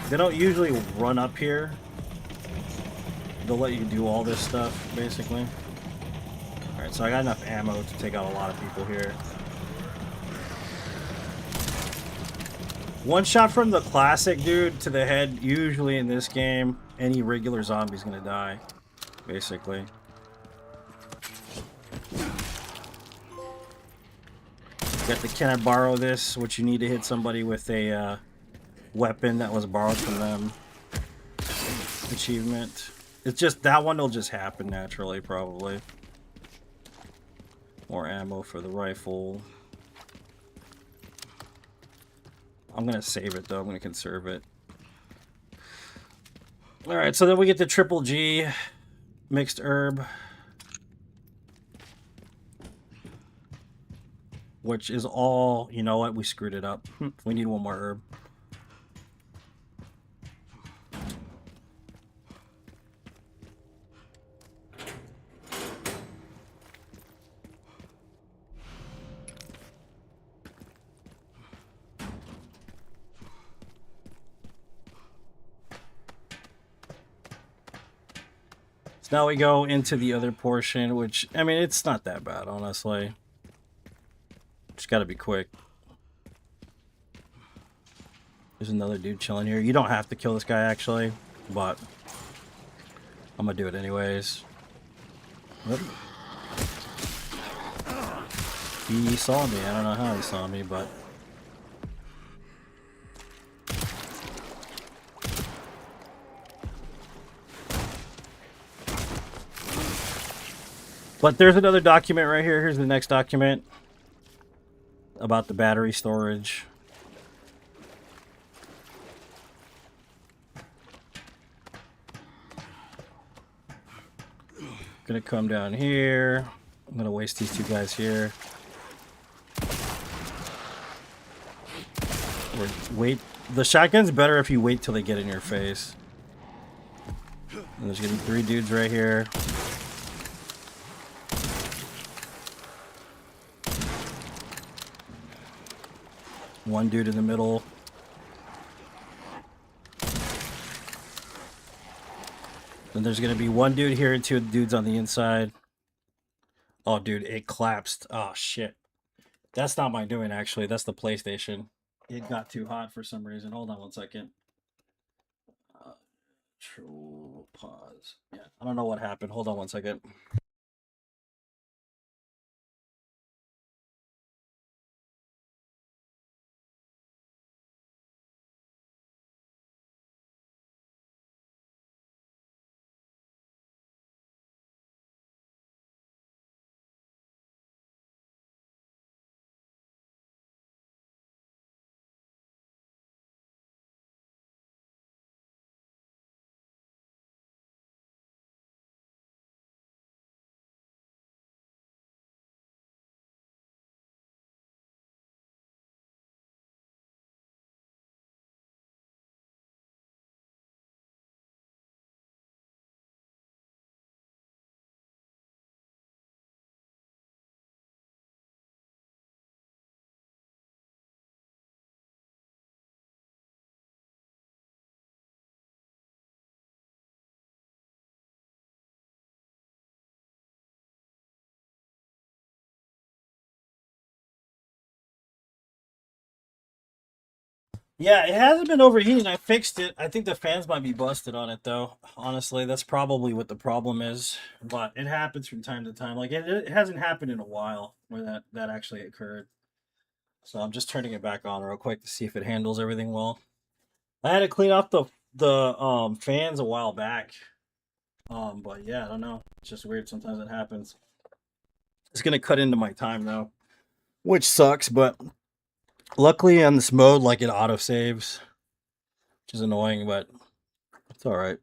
They don't usually run up here. They'll let you do all this stuff, basically. Alright, so I got enough ammo to take out a lot of people here. One shot from the classic dude to the head, usually in this game, any regular zombie's gonna die, basically. Got the can I borrow this, which you need to hit somebody with a weapon that was borrowed from them. Achievement. It's just, that one will just happen naturally, probably. More ammo for the rifle. I'm going to save it, though. I'm going to conserve it. Alright, so then we get the triple G mixed herb. Which is all, you know what, we screwed it up. We need one more herb. So now we go into the other portion, which, I mean, it's not that bad, honestly. Just gotta be quick. There's another dude chilling here. You don't have to kill this guy, actually, but I'm gonna do it anyways. Whoop. He saw me. I don't know how he saw me, but... But there's another document right here. Here's the next document. About the battery storage. Gonna come down here. I'm gonna waste these two guys here. Or wait. The shotgun's better if you wait till they get in your face. And there's gonna be 3 dudes right here. One dude in the middle. Then there's going to be one dude here and 2 dudes on the inside. Oh, dude, it collapsed. Oh, shit. That's not my doing, actually. That's the PlayStation. It got too hot for some reason. Hold on one second. Control pause. Yeah, I don't know what happened. Hold on one second. Yeah, it hasn't been overheating. I fixed it. I think the fans might be busted on it, though. Honestly, that's probably what the problem is. But it happens from time to time. Like it hasn't happened in a while where that actually occurred. So I'm just turning it back on real quick to see if it handles everything well. I had to clean off the fans a while back. But yeah, I don't know. It's just weird. Sometimes it happens. It's gonna cut into my time though, which sucks. But luckily on this mode, like it auto saves, which is annoying, but it's all right.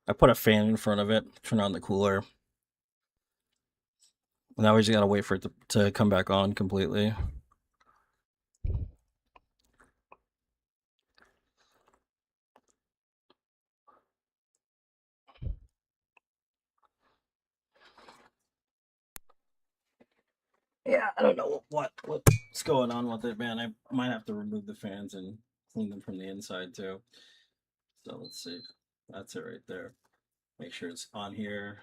I put a fan in front of it, turn on the cooler. Now we just gotta wait for it to come back on completely. Yeah, I don't know what's going on with it, man. I might have to remove the fans and clean them from the inside too. So let's see. That's it right there. Make sure it's on here.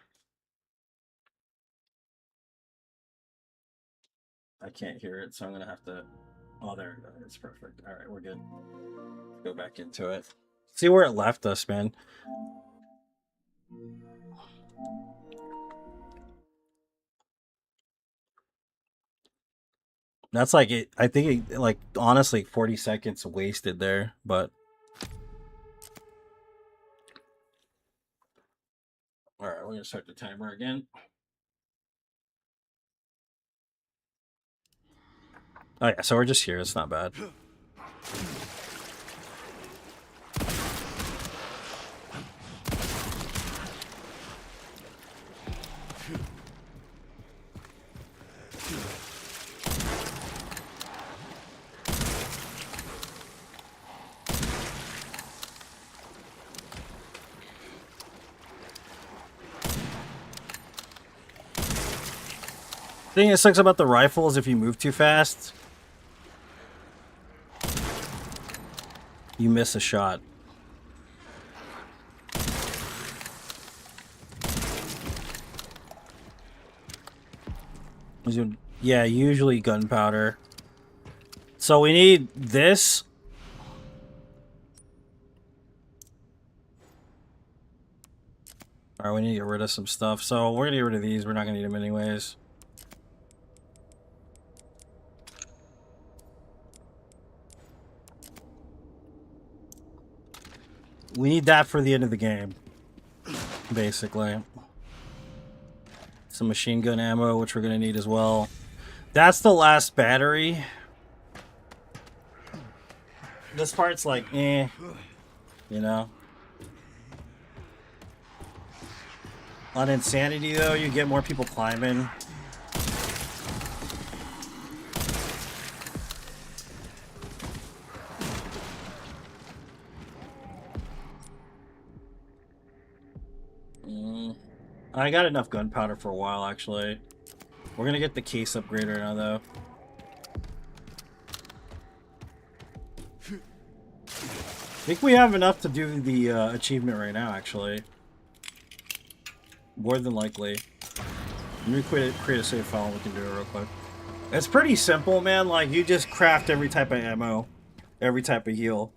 I can't hear it, so I'm gonna have to. Oh, there we go. It's perfect. All right, we're good. Go back into it. See where it left us, man. That's like it. I think it, like honestly, 40 seconds wasted there, but all right, we're gonna start the timer again. Oh yeah, so we're just here. It's not bad. Thing that sucks about the rifle is if you move too fast, you miss a shot. Yeah, usually gunpowder. So we need this. All right, we need to get rid of some stuff. So we're gonna get rid of these. We're not gonna need them anyways. We need that for the end of the game, basically. Some machine gun ammo, which we're gonna need as well. That's the last battery. This part's like, you know. On Insanity, though, you get more people climbing. I got enough gunpowder for a while, actually. We're gonna get the case upgrader now, though. I think we have enough to do the achievement right now, actually. More than likely. Let me create a save file. We can do it real quick. It's pretty simple, man. Like, you just craft every type of ammo, every type of heal.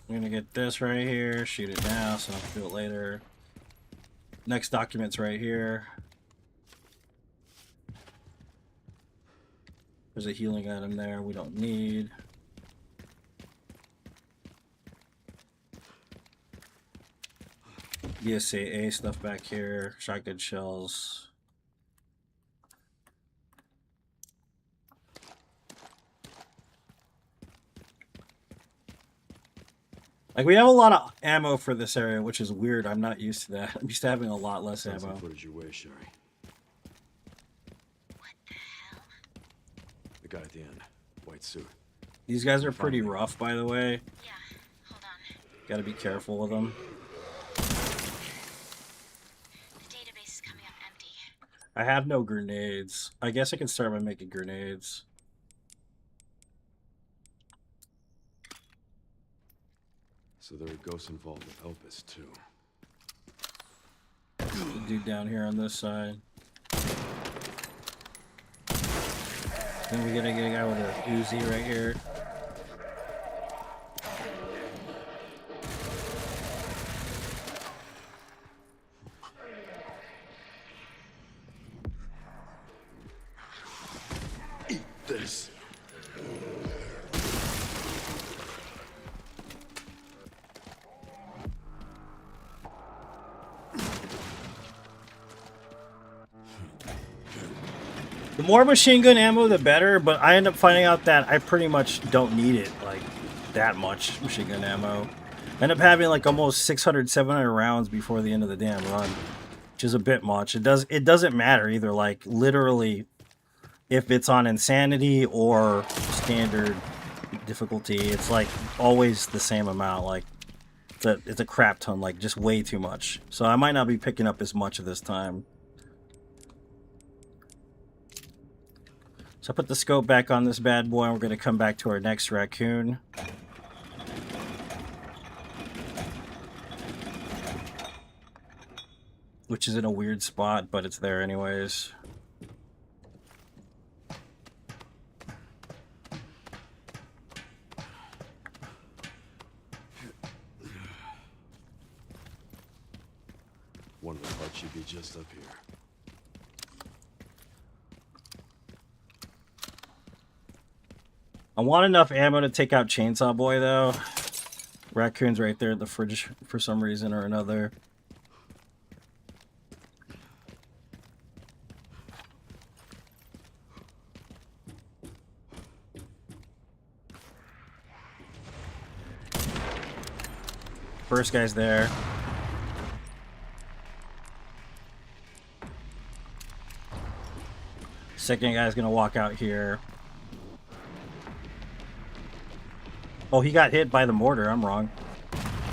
I'm gonna get this right here, shoot it now so I can do it later. Next document's right here. There's a healing item there we don't need. BSAA stuff back here, shotgun shells. Like, we have a lot of ammo for this area, which is weird. I'm not used to that. I'm used to having a lot less Send ammo. some footage your way, Sherry. What the hell? The guy at the end, white suit. These guys are pretty rough, by the way. Yeah, hold on. Gotta be careful with them. The database is coming up empty. I have no grenades. I guess I can start by making grenades. So there are ghosts involved with Elpis, too. The dude down here on this side. Then we gotta get a guy with a Uzi right here. Eat this! The more machine gun ammo, the better, but I end up finding out that I pretty much don't need it, like, that much machine gun ammo. I end up having, like, almost 600, 700 rounds before the end of the damn run, which is a bit much. It doesn't matter either, like, literally, if it's on insanity or standard difficulty, it's, like, always the same amount, like, it's a crap ton, like, just way too much. So I might not be picking up as much of this time. So I put the scope back on this bad boy, and we're going to come back to our next raccoon. Which is in a weird spot, but it's there anyways. One of the parts should be just up here. I want enough ammo to take out Chainsaw Boy, though. Raccoon's right there at the fridge for some reason or another. First guy's there. Second guy's gonna walk out here. Oh, he got hit by the mortar. I'm wrong.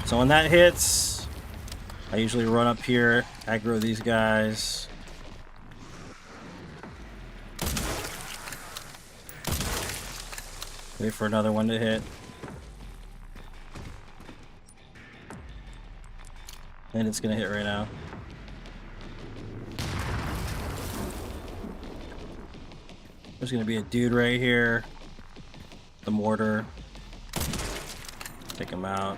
So when that hits, I usually run up here, aggro these guys. Wait for another one to hit. And it's gonna hit right now. There's gonna be a dude right here. The mortar. Take him out.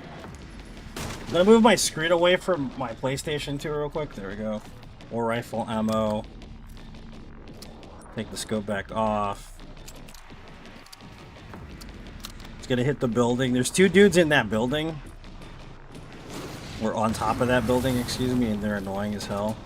I'm gonna move my screen away from my PlayStation 2 real quick. There we go. More rifle ammo. Take the scope back off. It's gonna hit the building. There's two dudes in that building. Or on top of that building, excuse me, and they're annoying as hell.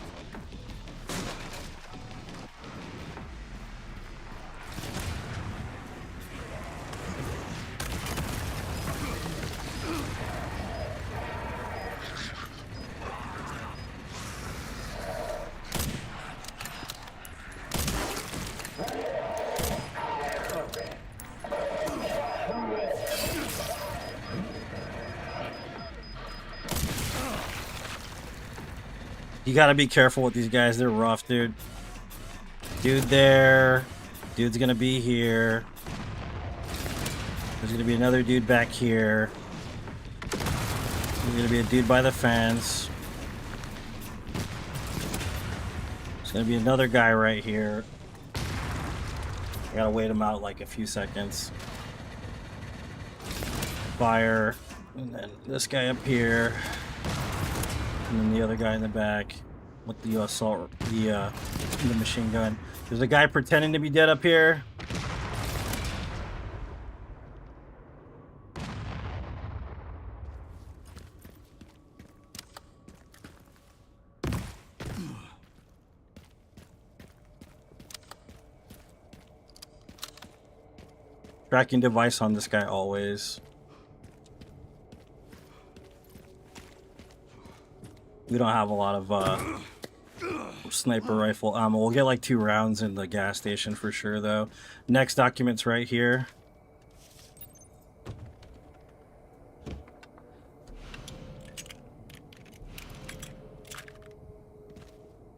You gotta be careful with these guys. They're rough, dude. Dude there. Dude's gonna be here. There's gonna be another dude back here. There's gonna be a dude by the fence. There's gonna be another guy right here. I gotta wait him out like a few seconds. Fire. And then this guy up here. And then the other guy in the back with the assault, the machine gun. There's a guy pretending to be dead up here. Tracking device on this guy always. We don't have a lot of sniper rifle ammo. We'll get like 2 rounds in the gas station for sure though. Next document's right here.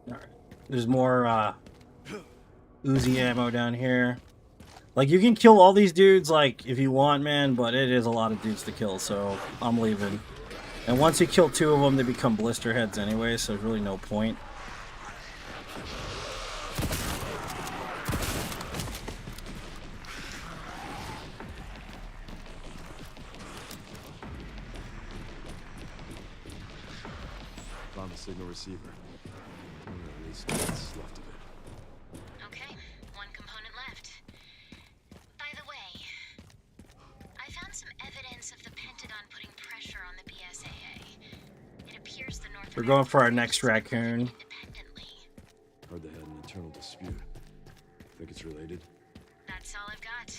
Alright. There's more Uzi ammo down here. Like, you can kill all these dudes, like, if you want, man, but it is a lot of dudes to kill, so I'm leaving. And once you kill 2 of them, they become blister heads anyway, so there's really no point. Found the signal receiver. Or at least what's left of it. Okay, one component left. By the way, I found some evidence of the Pentagon putting pressure on the BSAA. It appears the North We're going for our American next forces raccoon. independently. Heard they had an internal dispute. Think it's related? That's all I've got.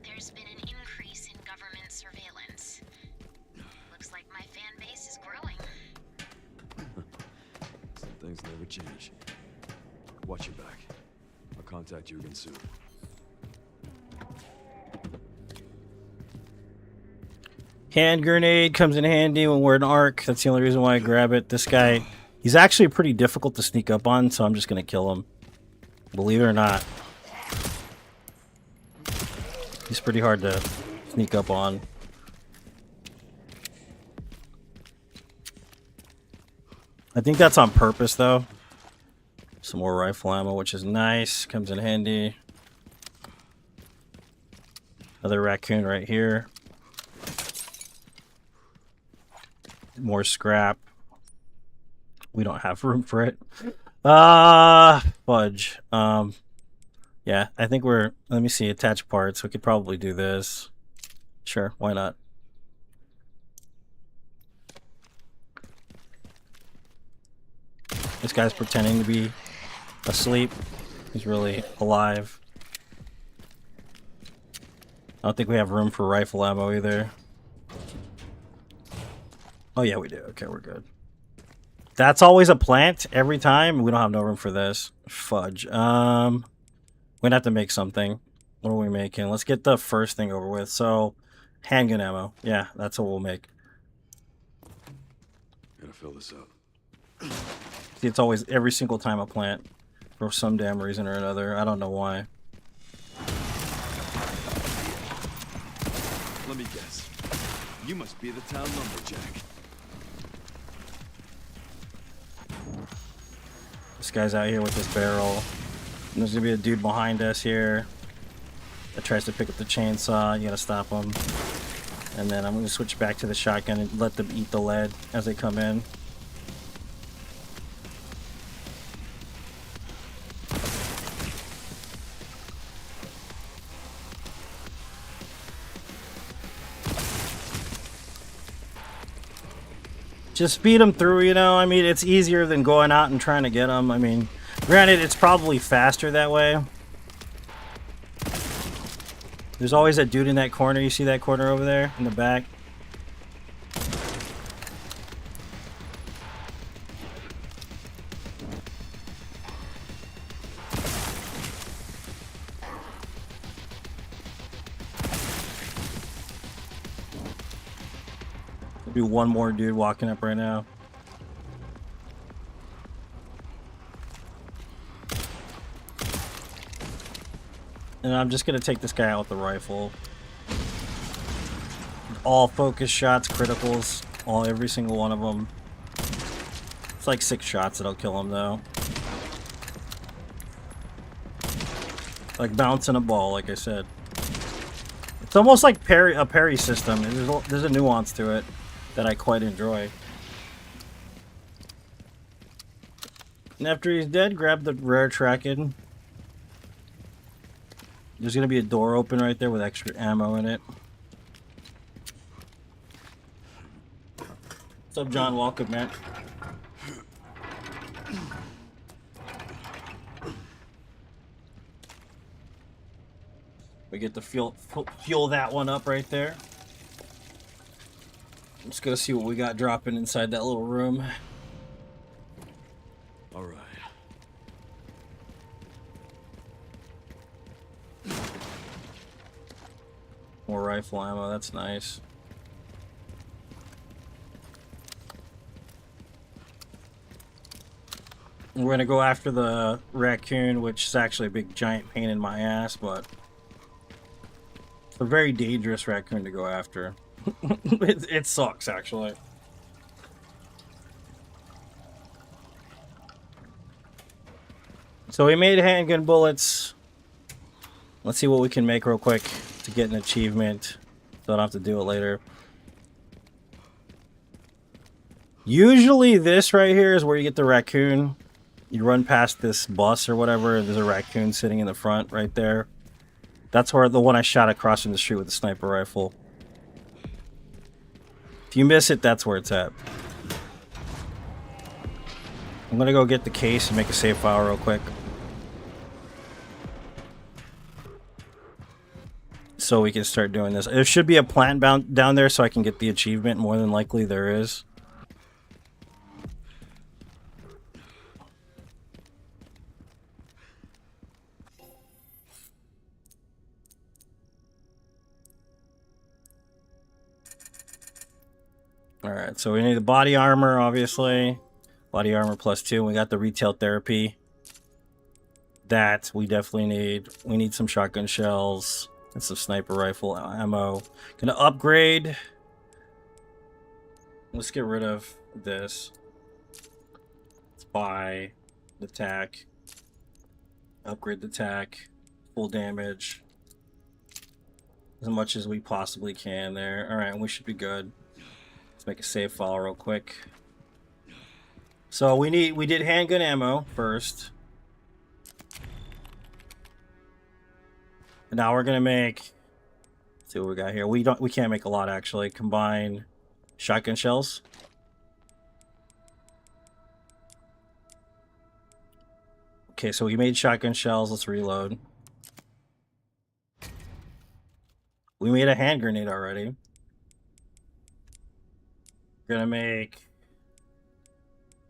There's been an increase in government surveillance. Looks like my fan base is growing. Some things never change. Watch your back. I'll contact you again soon. Hand grenade comes in handy when we're in arc. That's the only reason why I grab it. This guy, he's actually pretty difficult to sneak up on, so I'm just going to kill him. Believe it or not. He's pretty hard to sneak up on. I think that's on purpose, though. Some more rifle ammo, which is nice. Comes in handy. Another raccoon right here. More scrap. We don't have room for it. Fudge. Yeah, I think we're... Let me see. Attach parts. We could probably do this. Sure, why not? This guy's pretending to be asleep. He's really alive. I don't think we have room for rifle ammo either. Oh yeah, we do. Okay, we're good. That's always a plant every time. We don't have no room for this. Fudge. We're gonna have to make something. What are we making? Let's get the first thing over with. So, handgun ammo. Yeah, that's what we'll make. Gotta fill this up. See, it's always every single time a plant for some damn reason or another. I don't know why. Let me guess. You must be the town lumberjack. This guy's out here with his barrel. And there's gonna be a dude behind us here that tries to pick up the chainsaw. You gotta stop him. And then I'm gonna switch back to the shotgun and let them eat the lead as they come in. Just speed them through, you know? I mean, it's easier than going out and trying to get them. I mean, granted, it's probably faster that way. There's always a dude in that corner. You see that corner over there in the back? Be one more dude walking up right now. And I'm just gonna take this guy out with the rifle. All focus shots, criticals, every single one of them. It's like 6 shots that'll kill him though. Like bouncing a ball, like I said. It's almost like a parry system. There's a nuance to it that I quite enjoy. And after he's dead, grab the rare Kraken. There's gonna be a door open right there with extra ammo in it. What's up, John? Welcome, man. We get to fuel that one up right there. Let's go see what we got dropping inside that little room. All right. More rifle ammo, that's nice. We're gonna go after the raccoon, which is actually a big giant pain in my ass, but it's a very dangerous raccoon to go after. It sucks, actually. So we made handgun bullets. Let's see what we can make real quick to get an achievement, so I don't have to do it later. Usually this right here is where you get the raccoon. You run past this bus or whatever, there's a raccoon sitting in the front right there. That's where the one I shot across from the street with the sniper rifle. If you miss it, that's where it's at. I'm gonna go get the case and make a save file real quick, so we can start doing this. There should be a plant down there so I can get the achievement. More than likely there is. Alright, so we need the body armor, obviously. Body armor +2. We got the retail therapy. That we definitely need. We need some shotgun shells and some sniper rifle ammo. Gonna upgrade. Let's get rid of this. Let's buy the tack. Upgrade the tack. Full damage. As much as we possibly can there. Alright, we should be good. Let's make a save file real quick. So we did handgun ammo first. And now we're gonna make, let's see what we got here. We can't make a lot actually. Combine shotgun shells. Okay, so we made shotgun shells. Let's reload. We made a hand grenade already. We're gonna make,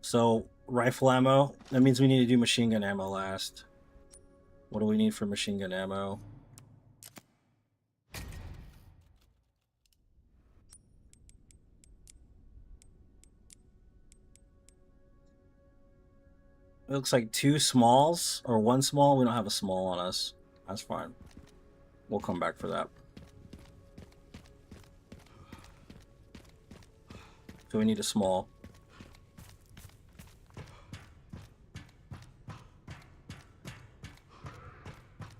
so rifle ammo. That means we need to do machine gun ammo last. What do we need for machine gun ammo? It looks like 2 smalls or 1 small. We don't have a small on us. That's fine. We'll come back for that. So we need a small.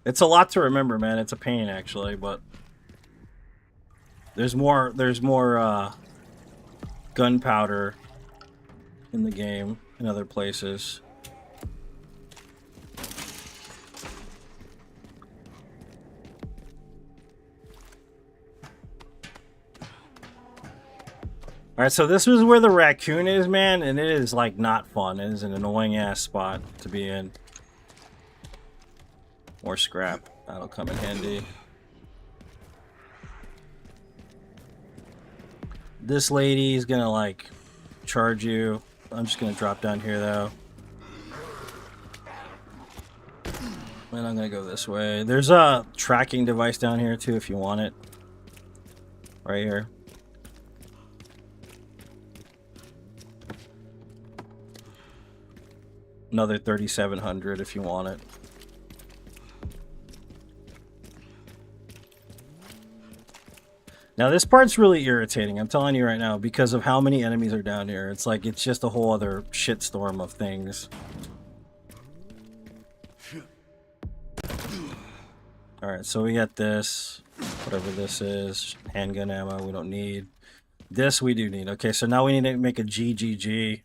It's a lot to remember, man. It's a pain actually, but there's more gunpowder in the game in other places. Alright, so this is where the raccoon is, man, and it is, like, not fun. It is an annoying-ass spot to be in. More scrap. That'll come in handy. This lady is gonna, like, charge you. I'm just gonna drop down here, though. And I'm gonna go this way. There's a tracking device down here, too, if you want it. Right here. Another 3,700 if you want it. Now this part's really irritating, I'm telling you right now, because of how many enemies are down here. It's like it's just a whole other shitstorm of things. Alright, so we got this, whatever this is, handgun ammo we don't need. This we do need. Okay, so now we need to make a GGG,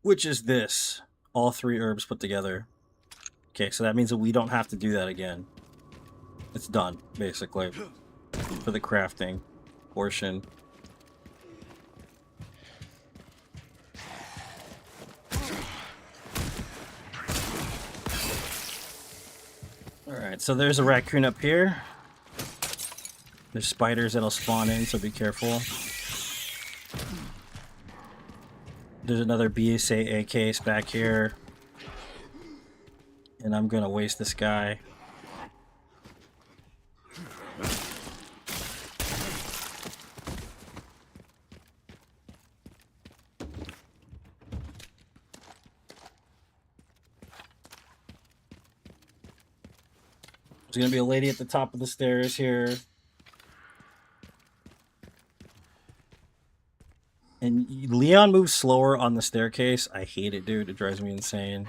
which is this. All 3 herbs put together. Okay, so that means that we don't have to do that again. It's done, basically, for the crafting portion. Alright, so there's a raccoon up here. There's spiders that'll spawn in, so be careful. There's another BSAA case back here. And I'm gonna waste this guy. There's gonna be a lady at the top of the stairs here. And Leon moves slower on the staircase. I hate it, dude. It drives me insane.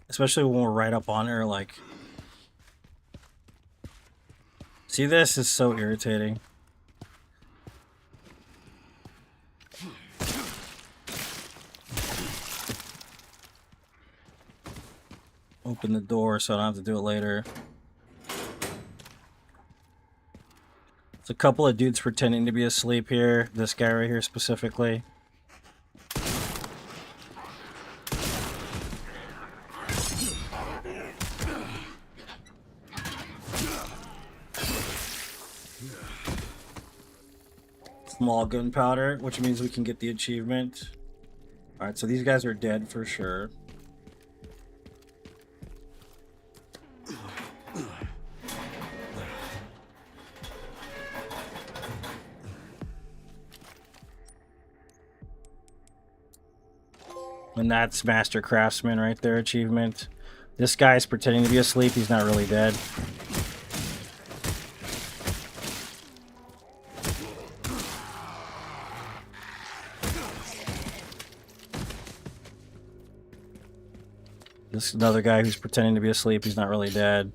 Especially when we're right up on her, like... See, this is so irritating. Open the door so I don't have to do it later. There's a couple of dudes pretending to be asleep here. This guy right here specifically. Small gunpowder, which means we can get the achievement. Alright, so these guys are dead for sure. And that's Master Craftsman right there, achievement. This guy's pretending to be asleep, he's not really dead. This is another guy who's pretending to be asleep, he's not really dead.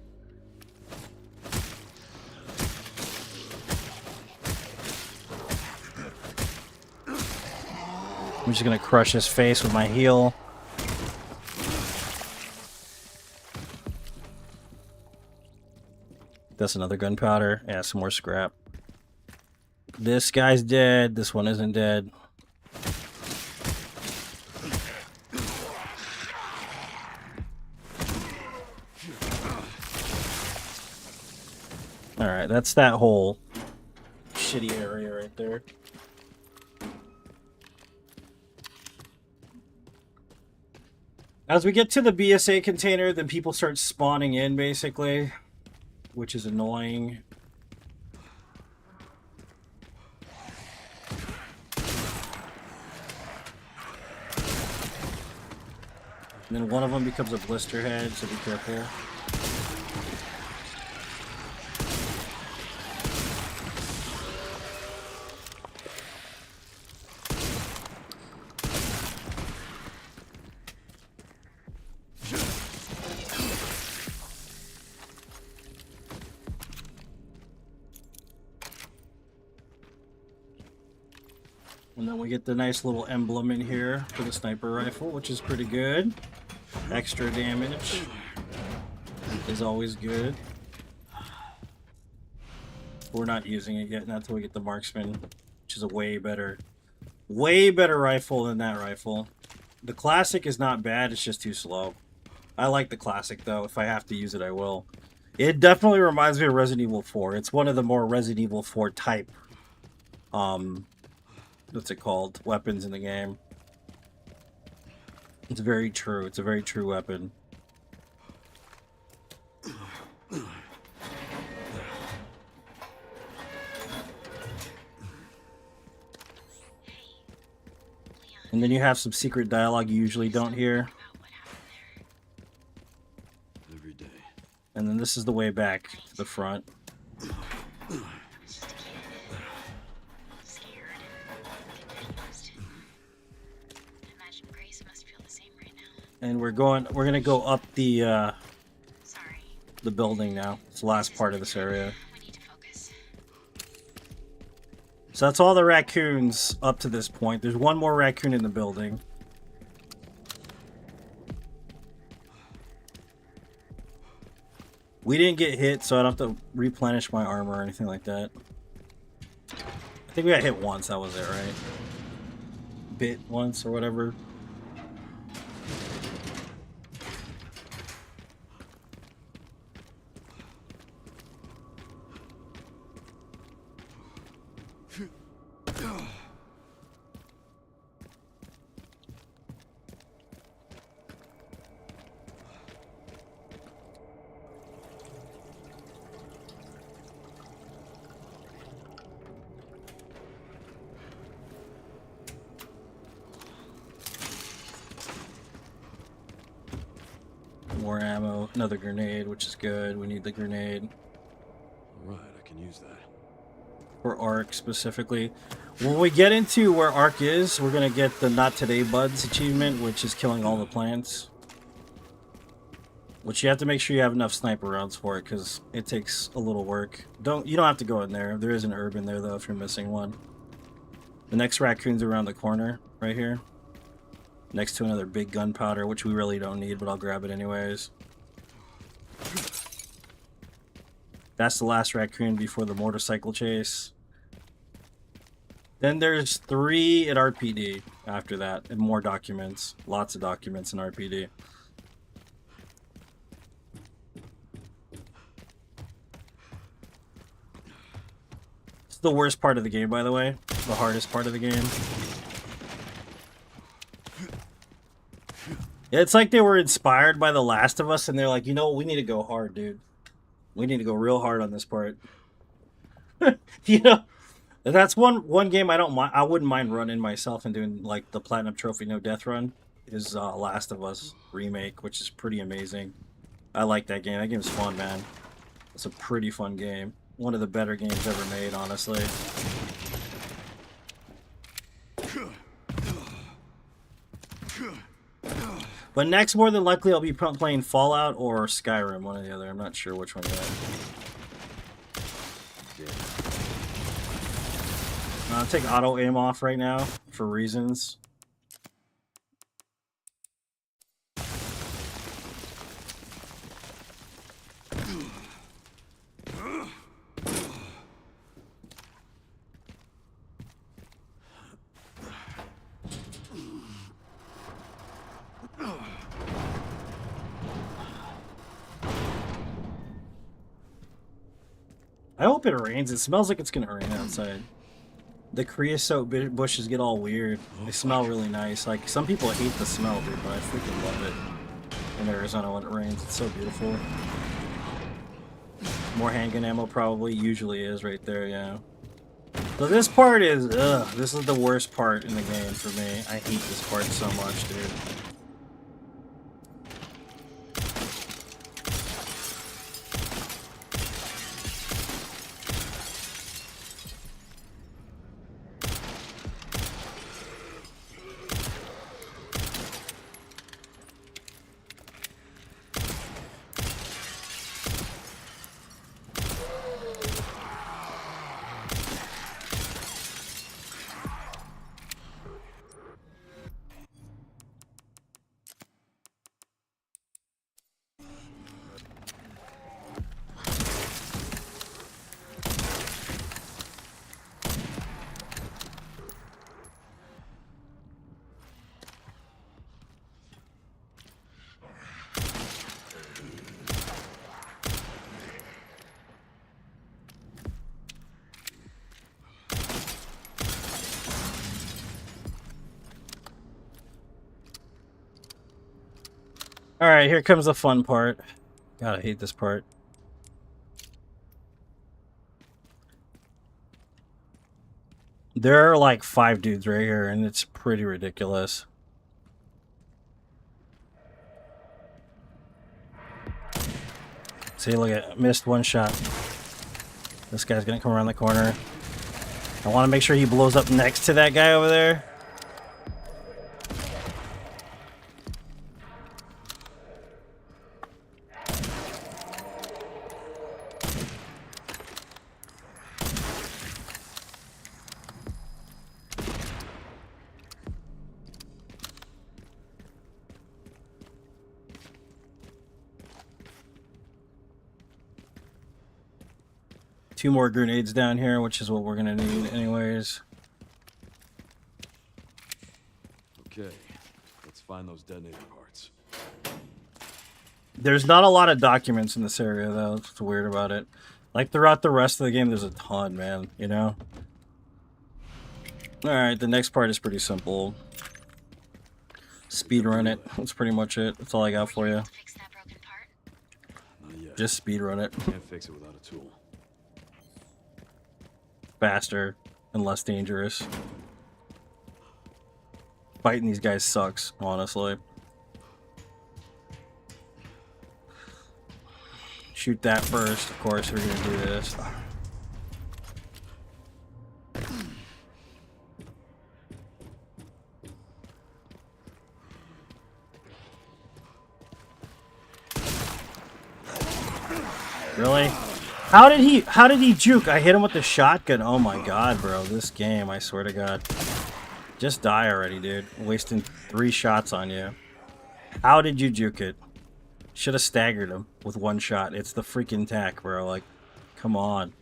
I'm just gonna crush his face with my heel. That's another gunpowder. Yeah, some more scrap. This guy's dead. This one isn't dead. Alright, that's that whole shitty area right there. As we get to the BSA container, then people start spawning in, basically, which is annoying. And then one of them becomes a blister head, so be careful. And then we get the nice little emblem in here for the sniper rifle, which is pretty good. Extra damage is always good. We're not using it yet, not until we get the marksman, which is a way better rifle than that rifle. The classic is not bad, it's just too slow. I like the classic though. If I have to use it, I will. It definitely reminds me of Resident Evil 4. It's one of the more Resident Evil 4 type what's it called? Weapons in the game. It's very true. It's a very true weapon. And then you have some secret dialogue you usually don't hear. Every day. And then this is the way back to the front. I was just a kid. Scared. Confused. I imagine Grace must feel the same right now. And we're gonna go up Sorry. the building now. It's the last part of this area. We need to focus. So that's all the raccoons up to this point. There's one more raccoon in the building. We didn't get hit, so I don't have to replenish my armor or anything like that. I think we got hit once, that was it, right? Bit once or whatever. More ammo, another grenade, which is good. We need the grenade. Alright, I can use that. For Ark specifically. When we get into where Ark is, we're gonna get the Not Today Buds achievement, which is killing all the plants. Which you have to make sure you have enough sniper rounds for it, because it takes a little work. You don't have to go in there. There is an herb in there though if you're missing one. The next raccoon's around the corner, right here. Next to another big gunpowder, which we really don't need, but I'll grab it anyways. That's the last raccoon before the motorcycle chase. Then there's 3 at RPD after that, and more documents. Lots of documents in RPD. It's the worst part of the game, by the way. The hardest part of the game. It's like they were inspired by The Last of Us, and they're like, you know what, we need to go hard, dude. We need to go real hard on this part. You know, that's one game I don't mind. I wouldn't mind running myself and doing like the Platinum Trophy No Death run. Is Last of Us remake, which is pretty amazing. I like that game. That game's fun, man. It's a pretty fun game. One of the better games ever made, honestly. But next, more than likely, I'll be playing Fallout or Skyrim, one or the other. I'm not sure which one yet. I'll take auto aim off right now for reasons. I hope it rains. It smells like it's gonna rain outside. The creosote bushes get all weird. They smell really nice. Like, some people hate the smell, dude, but I freaking love it in Arizona when it rains. It's so beautiful. More handgun ammo probably. Usually is right there, yeah. So this part is, this is the worst part in the game for me. I hate this part so much, dude. Alright, here comes the fun part. God, I hate this part. There are like 5 dudes right here, and it's pretty ridiculous. See, look at missed one shot. This guy's gonna come around the corner. I want to make sure he blows up next to that guy over there. Two more grenades down here, which is what we're gonna need anyways. Okay, let's find those detonator parts. There's not a lot of documents in this area, though. That's what's weird about it. Like, throughout the rest of the game, there's a ton, man, you know? Alright, the next part is pretty simple. Speedrun it. That's pretty much it. That's all I got for you. Fix that broken part. Not yet. Just speedrun it. Can't fix it without a tool. Faster and less dangerous. Fighting these guys sucks, honestly. Shoot that first, of course, we're gonna do this. Really? How did he juke? I hit him with the shotgun. Oh my god, bro. This game, I swear to god. Just die already, dude. I'm wasting 3 shots on you. How did you juke it? Should have staggered him with 1 shot. It's the freaking tack, bro. Like, come on.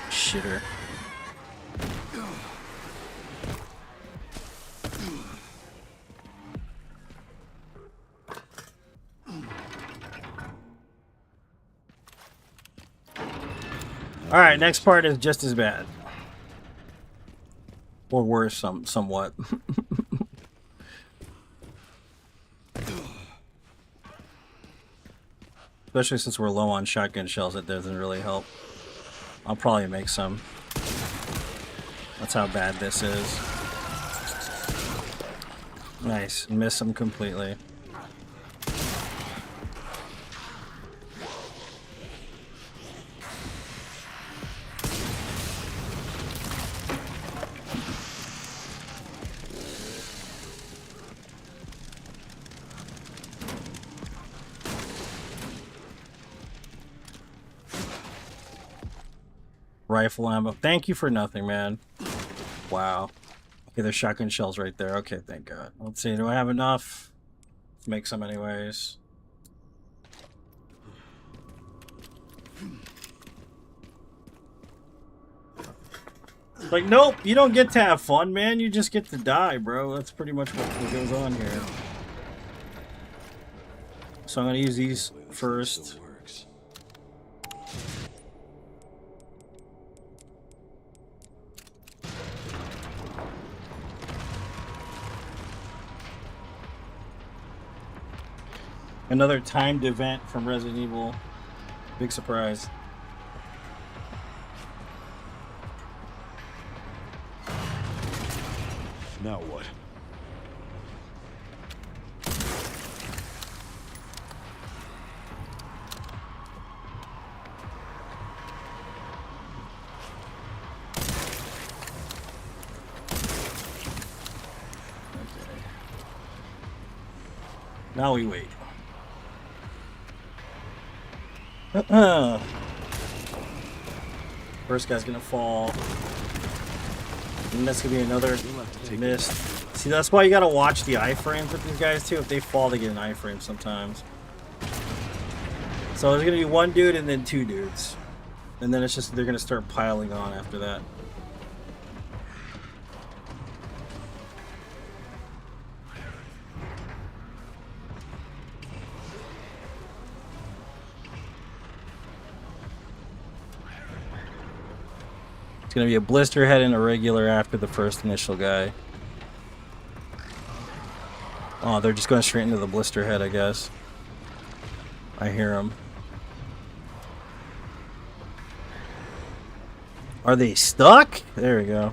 Shitter. Alright, next part is just as bad. Or worse, somewhat. Especially since we're low on shotgun shells, it doesn't really help. I'll probably make some. That's how bad this is. Nice. Miss him completely. Rifle ammo. Thank you for nothing, man. Wow. Okay, there's shotgun shells right there. Okay, thank God. Let's see. Do I have enough? Let's make some anyways. Like, nope. You don't get to have fun, man. You just get to die, bro. That's pretty much what goes on here. So I'm going to use these first. Another timed event from Resident Evil. Big surprise. Now what? Now we wait. First guy's gonna fall. And that's gonna be another miss. See, that's why you gotta watch the iframes with these guys too. If they fall, they get an iframe sometimes. So there's gonna be 1 dude and then 2 dudes. And then it's just, they're gonna start piling on after that. It's gonna be a blister head and a regular after the first initial guy. Oh, they're just going straight into the blister head, I guess. I hear them. Are they stuck? There we go.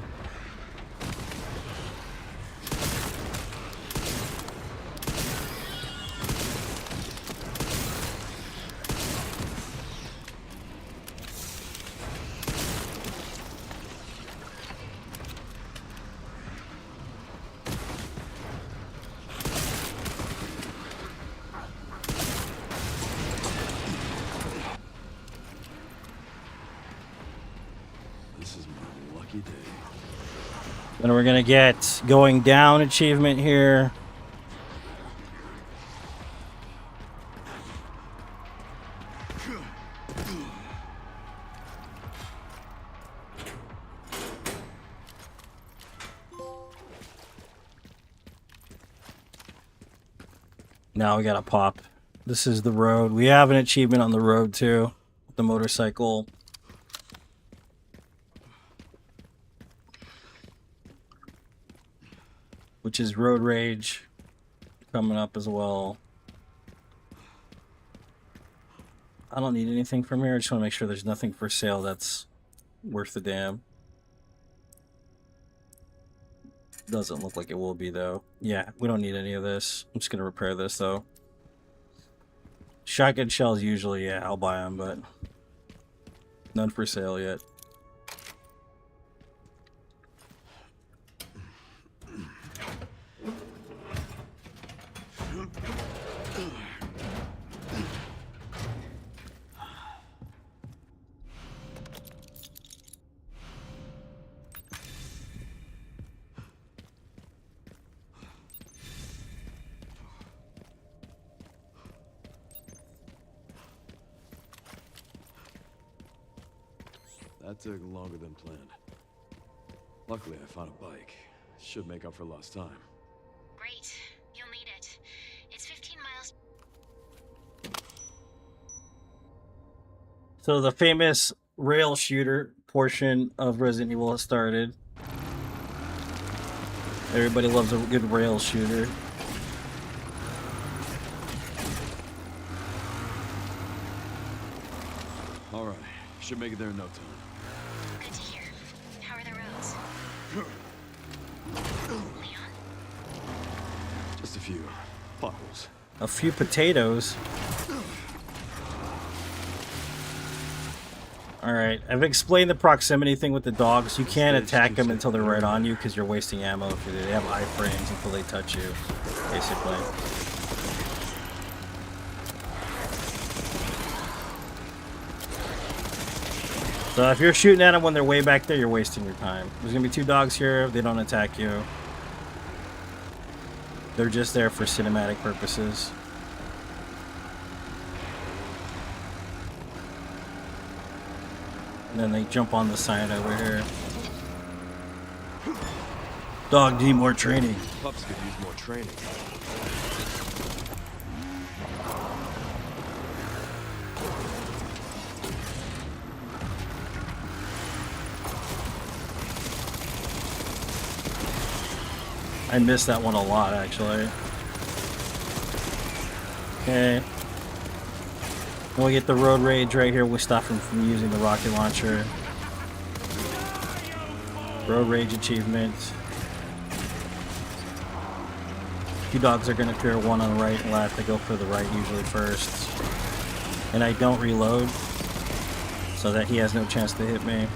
This is my lucky day. Then we're gonna get going down achievement here. Now we gotta pop. This is the road. We have an achievement on the road too. The motorcycle. Which is road rage coming up as well. I don't need anything from here. I just want to make sure there's nothing for sale that's worth the damn. Doesn't look like it will be though. Yeah, we don't need any of this. I'm just gonna repair this though. Shotgun shells usually, yeah, I'll buy them, but none for sale yet. That took longer than planned. Luckily, I found a bike. Should make up for lost time. Great. You'll need it. It's 15 miles. So the famous rail shooter portion of Resident Evil has started. Everybody loves a good rail shooter. All right, should make it there in no time. Good to hear. How are the roads? Leon? Just a few potholes. A few potatoes. Alright, I've explained the proximity thing with the dogs. You can't attack them until they're right on you because you're wasting ammo if they have iframes until they touch you, basically. So if you're shooting at them when they're way back there, you're wasting your time. There's gonna be two dogs here. They don't attack you. They're just there for cinematic purposes. And then they jump on the side over here. Dog need more training. Pups could use more training. I missed that one a lot, actually. Okay. When we get the road rage right here, we stop him from using the rocket launcher. Road rage achievement. Two dogs are gonna clear, one on the right and left. I go for the right usually first. And I don't reload, so that he has no chance to hit me.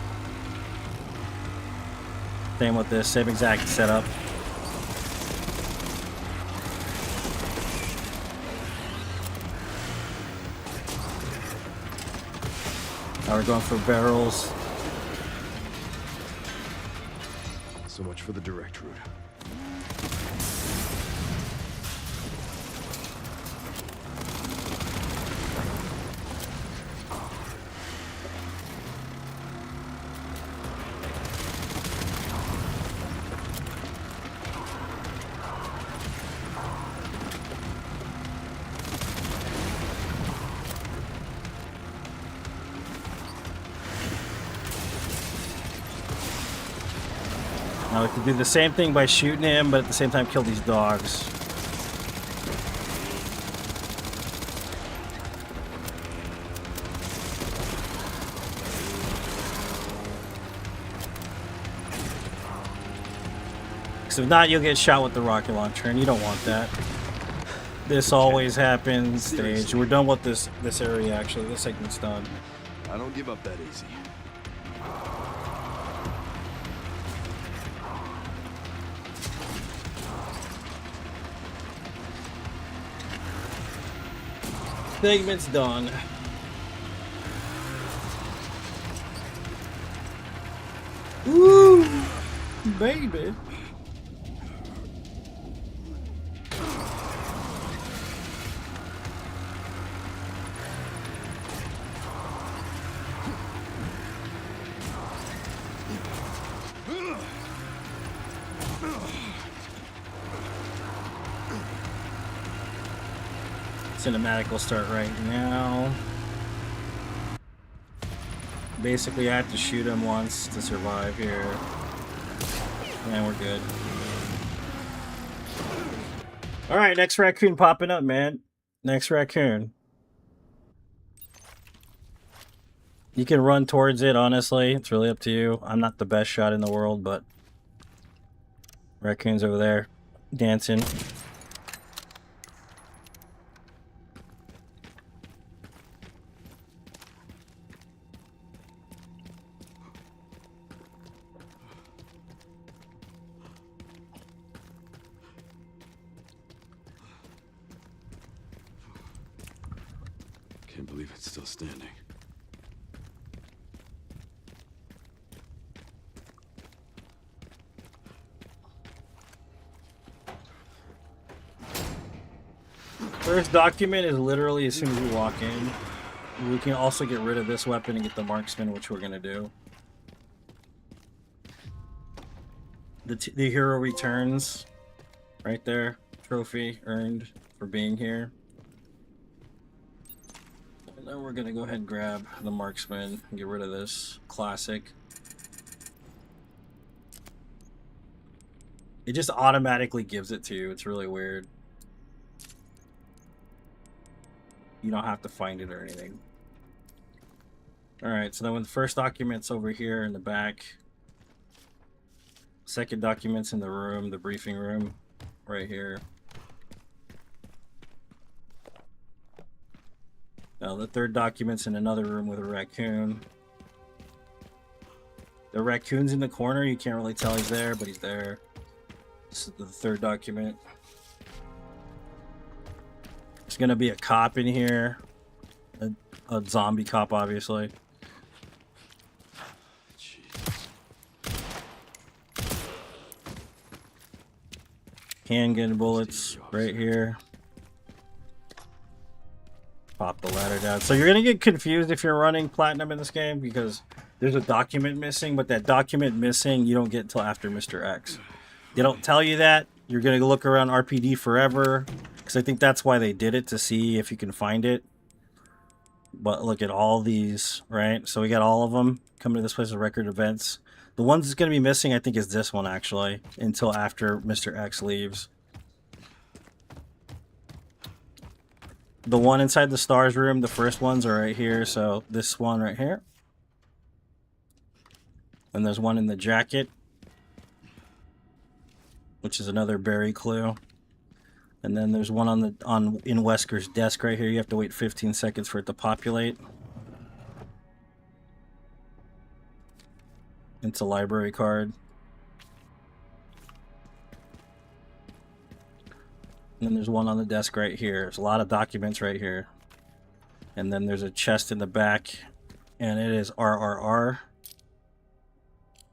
Same with this, same exact setup. Now we're going for barrels. So much for the direct route. Now we can do the same thing by shooting him, but at the same time kill these dogs. Because if not, you'll get shot with the rocket launcher, and you don't want that. This always happens. Stage. We're done with this area, actually. This segment's done. I don't give up that easy. Segment's done. Woo! Baby. Cinematic will start right now. Basically, I have to shoot him once to survive here. And we're good. Alright, next raccoon popping up, man. Next raccoon. You can run towards it, honestly. It's really up to you. I'm not the best shot in the world, but... Raccoon's over there. Dancing. Can't believe it's still standing. First document is literally as soon as you walk in. We can also get rid of this weapon and get the marksman, which we're gonna do. The hero returns. Right there. Trophy earned for being here. And then we're gonna go ahead and grab the marksman and get rid of this classic. It just automatically gives it to you. It's really weird. You don't have to find it or anything. Alright, so then when the first document's over here in the back. Second document's in the room, the briefing room, right here. Now the third document's in another room with a raccoon. The raccoon's in the corner, you can't really tell he's there, but he's there. This is the third document. There's gonna be a cop in here. A zombie cop, obviously. Handgun bullets right here. Pop the ladder down. So you're gonna get confused if you're running platinum in this game because there's a document missing, but that document missing you don't get until after Mr. X. They don't tell you that. You're gonna look around RPD forever because I think that's why they did it, to see if you can find it. But look at all these, right? So we got all of them coming to this place of record events. The ones that's going to be missing, I think, is this one, actually, until after Mr. X leaves. The one inside the stars room, the first ones are right here. So this one right here. And there's one in the jacket, which is another berry clue. And then there's one in Wesker's desk right here. You have to wait 15 seconds for it to populate. It's a library card. And then there's one on the desk right here. There's a lot of documents right here. And then there's a chest in the back. And it is RRR,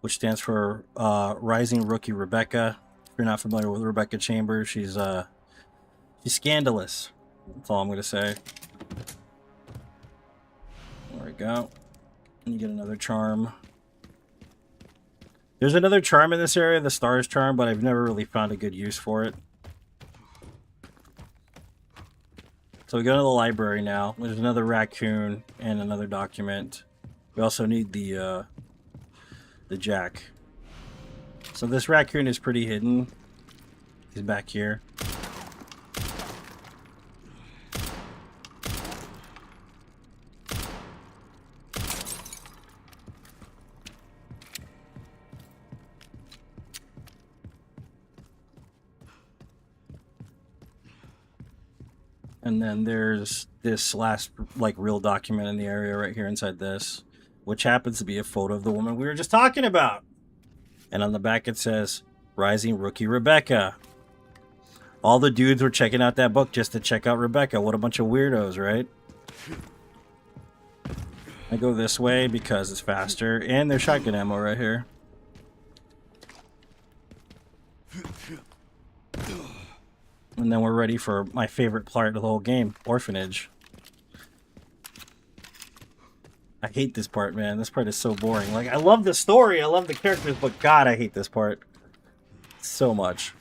which stands for Rising Rookie Rebecca. If you're not familiar with Rebecca Chambers, she's scandalous. That's all I'm going to say. There we go. And you get another charm. There's another charm in this area, the Stars charm, but I've never really found a good use for it. So we go to the library now. There's another raccoon and another document. We also need the jack. So this raccoon is pretty hidden. He's back here. And then there's this last, like, real document in the area right here inside this, which happens to be a photo of the woman we were just talking about. And on the back it says, Rising Rookie Rebecca. All the dudes were checking out that book just to check out Rebecca. What a bunch of weirdos, right? I go this way because it's faster, and there's shotgun ammo right here. And then we're ready for my favorite part of the whole game, Orphanage. I hate this part, man. This part is so boring. Like, I love the story, I love the characters, but God, I hate this part so much.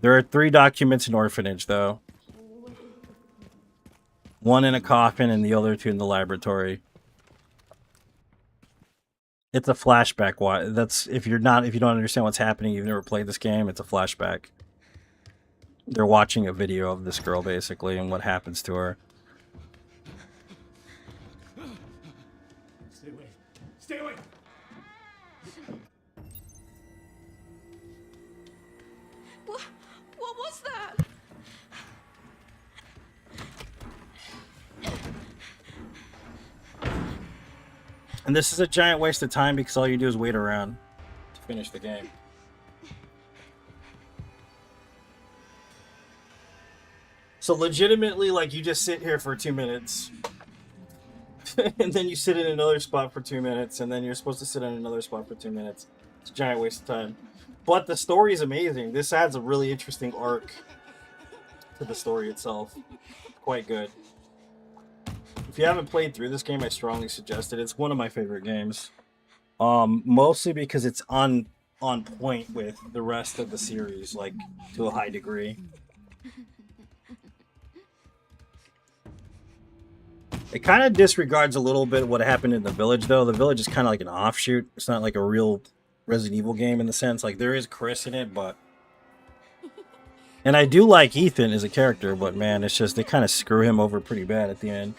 There are 3 documents in Orphanage, though. One in a coffin and the other 2 in the laboratory. It's a flashback. Why? That's if you don't understand what's happening, you've never played this game, it's a flashback. They're watching a video of this girl, basically, and what happens to her. Stay away. Stay away. What was that? And this is a giant waste of time because all you do is wait around to finish the game. So legitimately, like, you just sit here for 2 minutes. And then you sit in another spot for 2 minutes, and then you're supposed to sit in another spot for 2 minutes. It's a giant waste of time. But the story is amazing. This adds a really interesting arc to the story itself. Quite good. If you haven't played through this game, I strongly suggest it. It's one of my favorite games. Mostly because it's on point with the rest of the series, like, to a high degree. It kind of disregards a little bit what happened in the Village, though. The Village is kind of like an offshoot. It's not like a real Resident Evil game in the sense. Like, there is Chris in it, but... And I do like Ethan as a character, but man, it's just they kind of screw him over pretty bad at the end.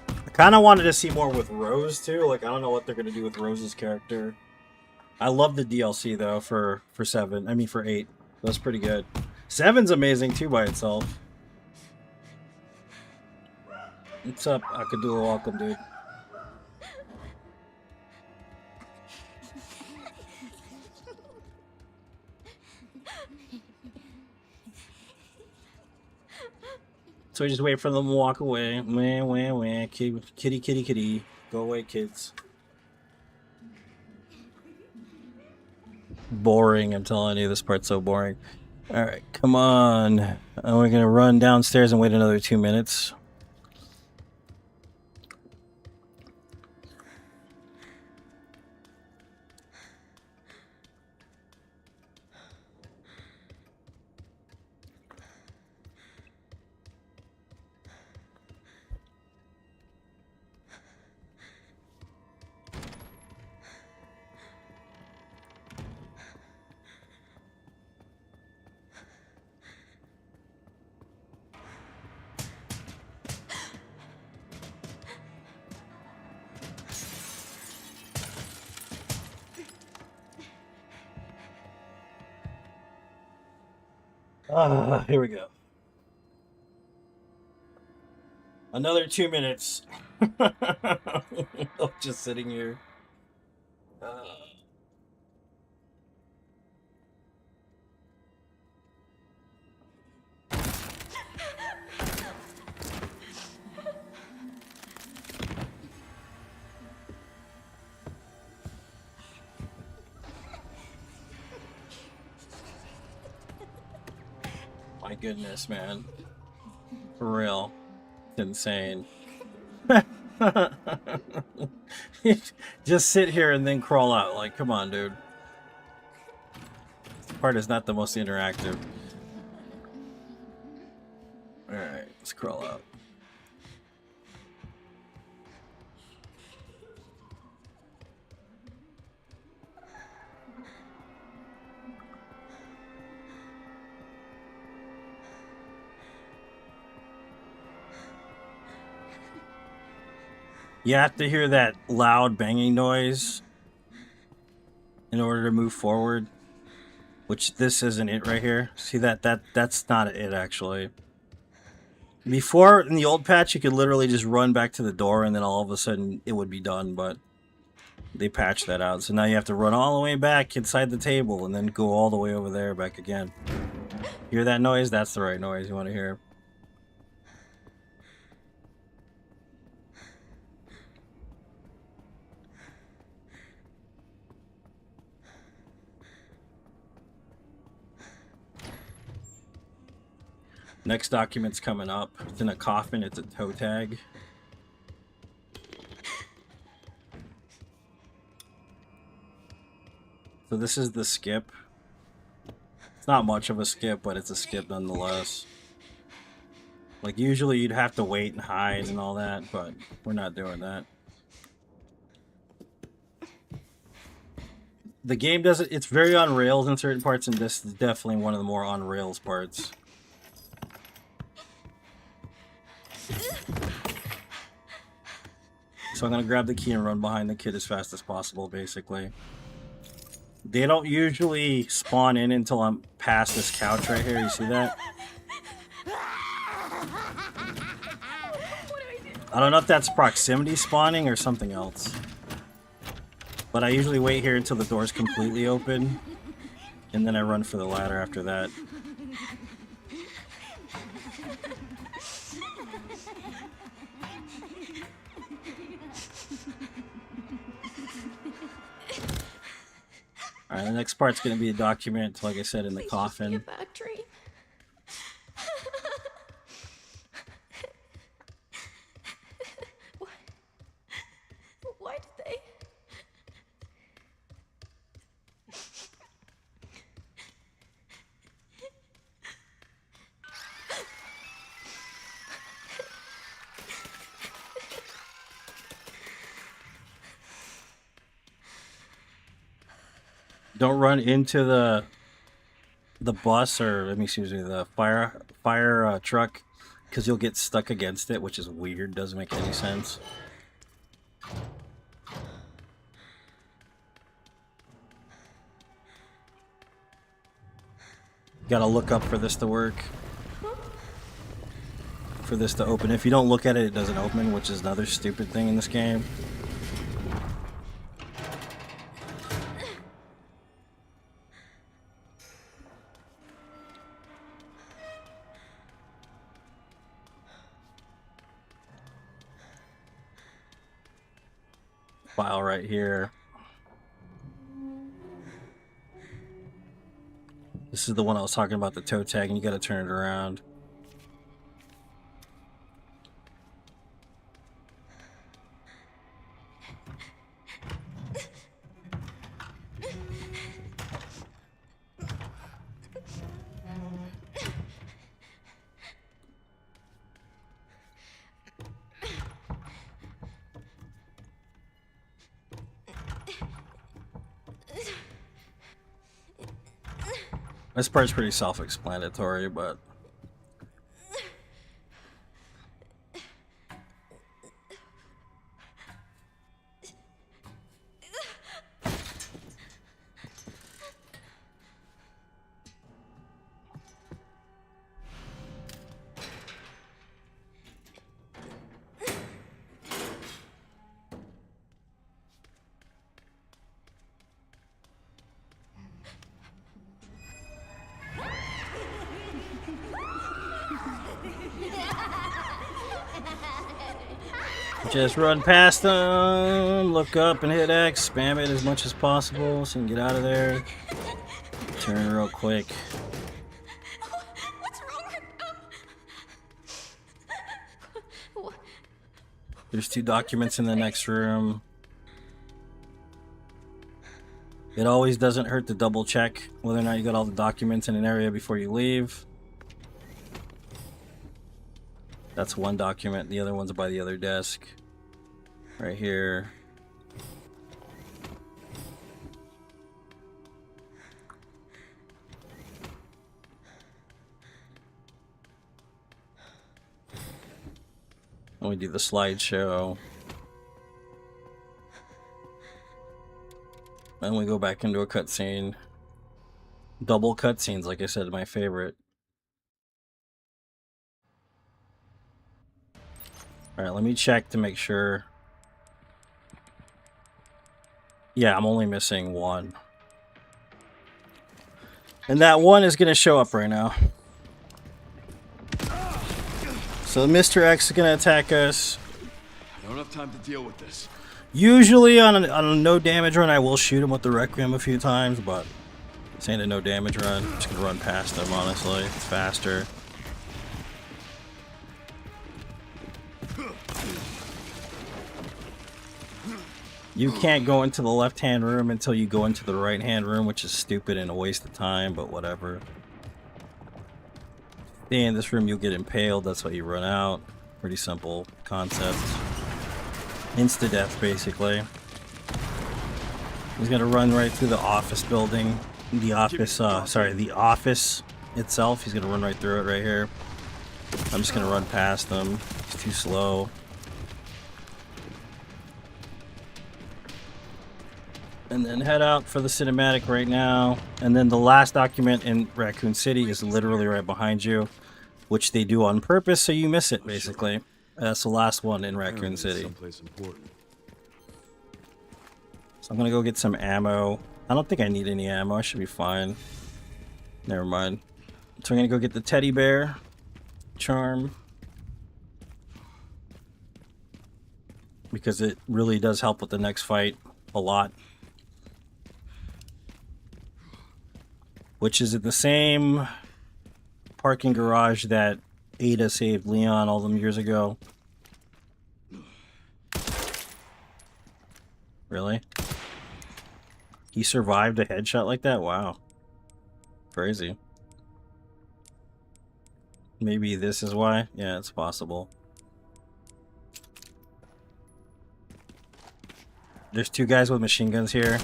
I kind of wanted to see more with Rose, too. Like, I don't know what they're going to do with Rose's character. I love the DLC, though, for 7. I mean, for 8. That's pretty good. 7's amazing, too, by itself. What's up, Akadula? Welcome, dude. So we just wait for them to walk away. Wah, wah, wah. Kitty, kitty, kitty, kitty. Go away, kids. Boring, I'm telling you. This part's so boring. Alright, come on. We're gonna run downstairs and wait another 2 minutes. Here we go. Another 2 minutes. I'm just sitting here. My goodness, man. For real. It's insane. Just sit here and then crawl out. Like, come on, dude. This part is not the most interactive. Alright, let's crawl out. You have to hear that loud banging noise in order to move forward. Which this isn't it right here. See that's not it actually. Before in the old patch you could literally just run back to the door and then all of a sudden it would be done, but they patched that out. So now you have to run all the way back inside the table and then go all the way over there back again. Hear that noise? That's the right noise you want to hear. Next document's coming up. It's in a coffin. It's a toe tag. So this is the skip. It's not much of a skip, but it's a skip nonetheless. Like, usually you'd have to wait and hide and all that, but we're not doing that. The game doesn't... It's very on rails in certain parts, and this is definitely one of the more on rails parts. So I'm gonna grab the key and run behind the kid as fast as possible, basically. They don't usually spawn in until I'm past this couch right here. You see that? I don't know if that's proximity spawning or something else. But I usually wait here until the door's completely open. And then I run for the ladder after that. Alright, the next part's gonna be a document, like I said, in the coffin. A bad dream. Why did they? Don't run into the bus, or let me excuse me, the fire truck, because you'll get stuck against it, which is weird. Doesn't make any sense. Gotta look up for this to work. For this to open. If you don't look at it, it doesn't open, which is another stupid thing in this game. File right here. This is the one I was talking about, the toe tag, and you gotta turn it around. This part's pretty self-explanatory, but... Just run past them, look up and hit X, spam it as much as possible so you can get out of there. Turn real quick. What's wrong with them? There's 2 documents in the next room. It always doesn't hurt to double check whether or not you got all the documents in an area before you leave. That's one document, the other one's by the other desk. Right here. And we do the slideshow. And we go back into a cutscene. Double cutscenes, like I said, my favorite. Alright, let me check to make sure. Yeah, I'm only missing one. And that one is going to show up right now. So Mr. X is going to attack us. I don't have time to deal with this. Usually on a no damage run, I will shoot him with the Requiem a few times, but this ain't a no damage run. I'm just going to run past him, honestly. It's faster. You can't go into the left-hand room until you go into the right-hand room, which is stupid and a waste of time, but whatever. Stay in this room, you'll get impaled. That's why you run out. Pretty simple concept. Insta-death, basically. He's gonna run right through the office building. The office, the office itself. He's gonna run right through it right here. I'm just gonna run past him. He's too slow. And then head out for the cinematic right now. And then the last document in Raccoon City is literally right behind you, which they do on purpose so you miss it, basically. That's the last one in Raccoon City. Someplace important. So I'm gonna go get some ammo. I don't think I need any ammo. I should be fine. Never mind. So I'm gonna go get the teddy bear charm, because it really does help with the next fight a lot. Which is at the same parking garage that Ada saved Leon all them years ago. Really? He survived a headshot like that? Wow. Crazy. Maybe this is why? Yeah, it's possible. There's two guys with machine guns here.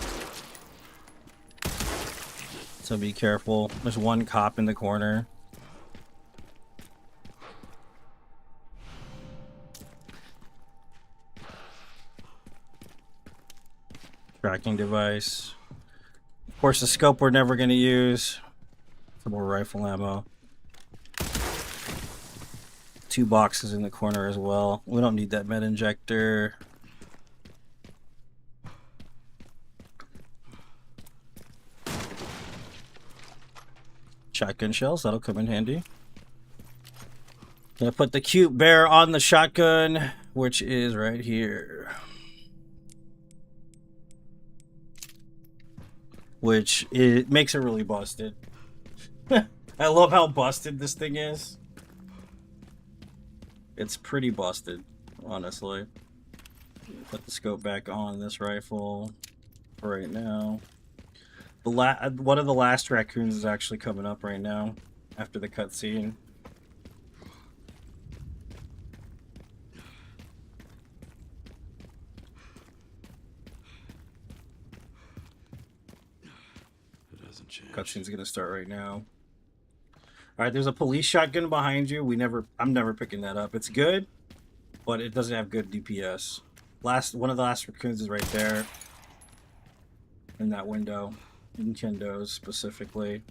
So be careful. There's one cop in the corner. Tracking device. Of course, the scope we're never going to use. Some more rifle ammo. 2 boxes in the corner as well. We don't need that med injector. Shotgun shells, that'll come in handy. Gonna put the cute bear on the shotgun, which is right here. Which it makes it really busted. I love how busted this thing is. It's pretty busted, honestly. Put the scope back on this rifle for right now. One of the last raccoons is actually coming up right now after the cutscene. It hasn't changed. Cutscene's gonna start right now. All right, there's a police shotgun behind you. I'm never picking that up. It's good, but it doesn't have good DPS. One of the last raccoons is right there in that window. Nintendo's specifically.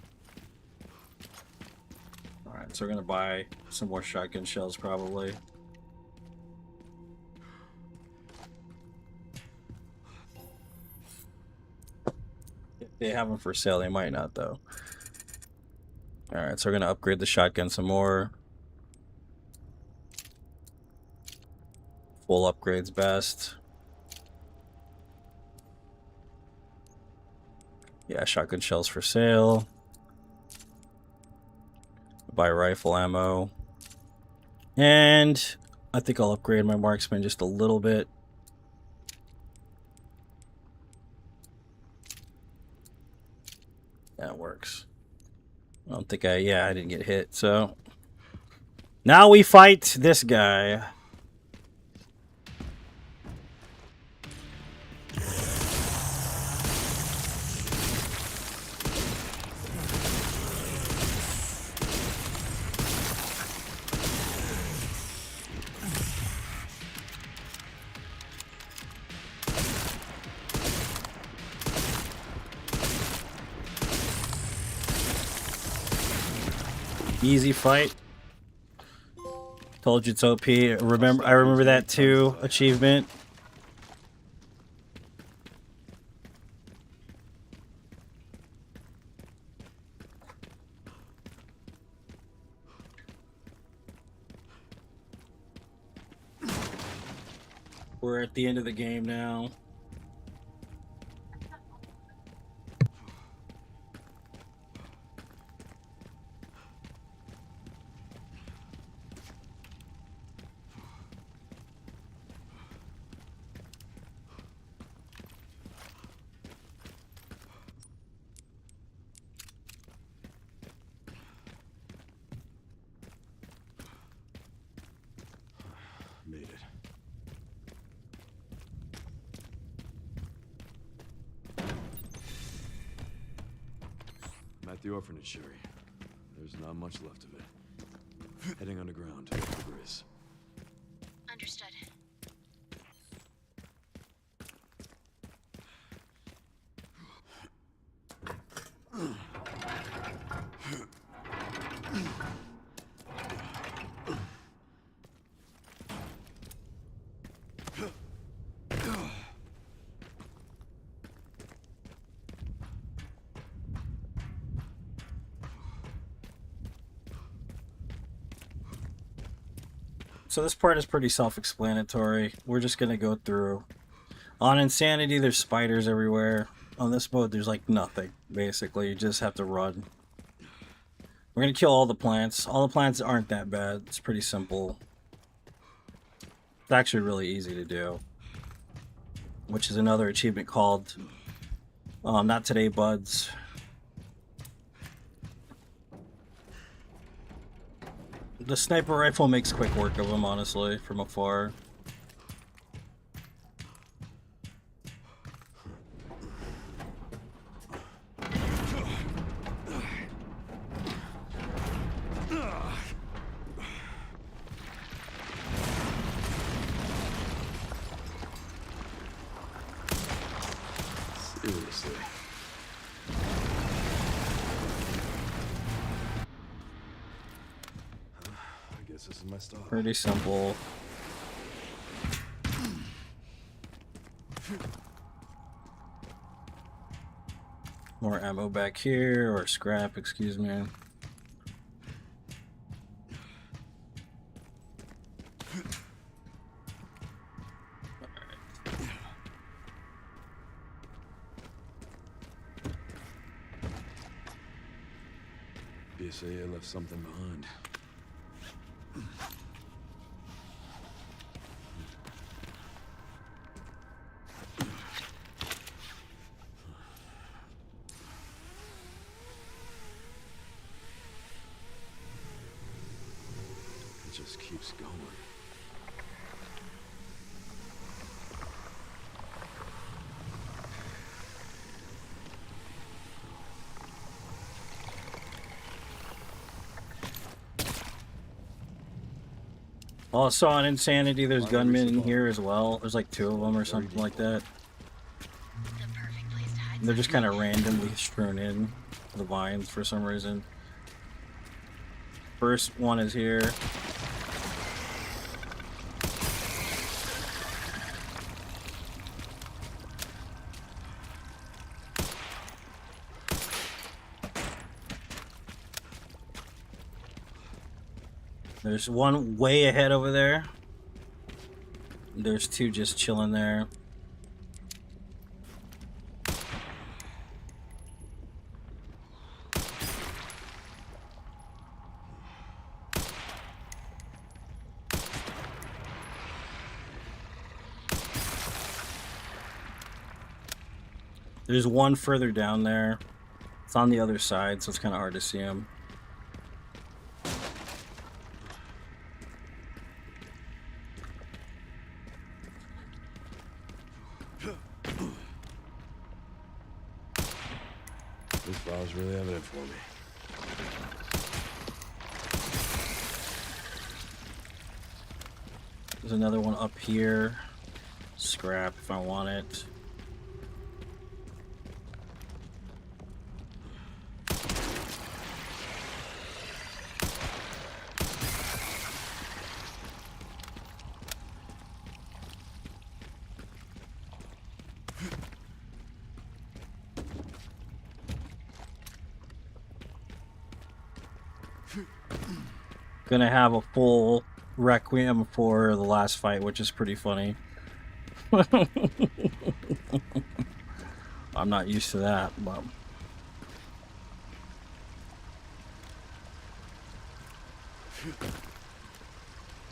Alright, so we're gonna buy some more shotgun shells probably. If they have them for sale, they might not though. Alright, so we're gonna upgrade the shotgun some more. Full upgrade's best. Yeah, shotgun shells for sale. Buy rifle ammo. And I think I'll upgrade my marksman just a little bit. That works. I don't think I didn't get hit, so. Now we fight this guy. Easy fight. Told you it's OP. I remember that too. Achievement. We're at the end of the game now. Made it. I'm at the orphanage, Sherry. There's not much left of it. Heading underground to the Gris. Understood. So this part is pretty self-explanatory. We're just gonna go through. On Insanity, there's spiders everywhere. On this mode, there's like nothing. Basically, you just have to run. We're gonna kill all the plants. All the plants aren't that bad. It's pretty simple. It's actually really easy to do. Which is another achievement called Not Today, Buds. The sniper rifle makes quick work of him, honestly, from afar. Seriously. I guess this is my stop. Pretty simple. More ammo back here, or scrap, excuse me. BSAA left something behind. It just keeps going. Also on Insanity, there's gunmen in here as well. There's like 2 of them or something like that. The perfect place to hide. They're just kind of randomly strewn in the vines for some reason. First one is here. There's one way ahead over there. There's 2 just chilling there. There's one further down there. It's on the other side, so it's kind of hard to see him. This file's really evident for me. There's another one up here. Scrap if I want it. Gonna have a full requiem for the last fight, which is pretty funny. I'm not used to that, but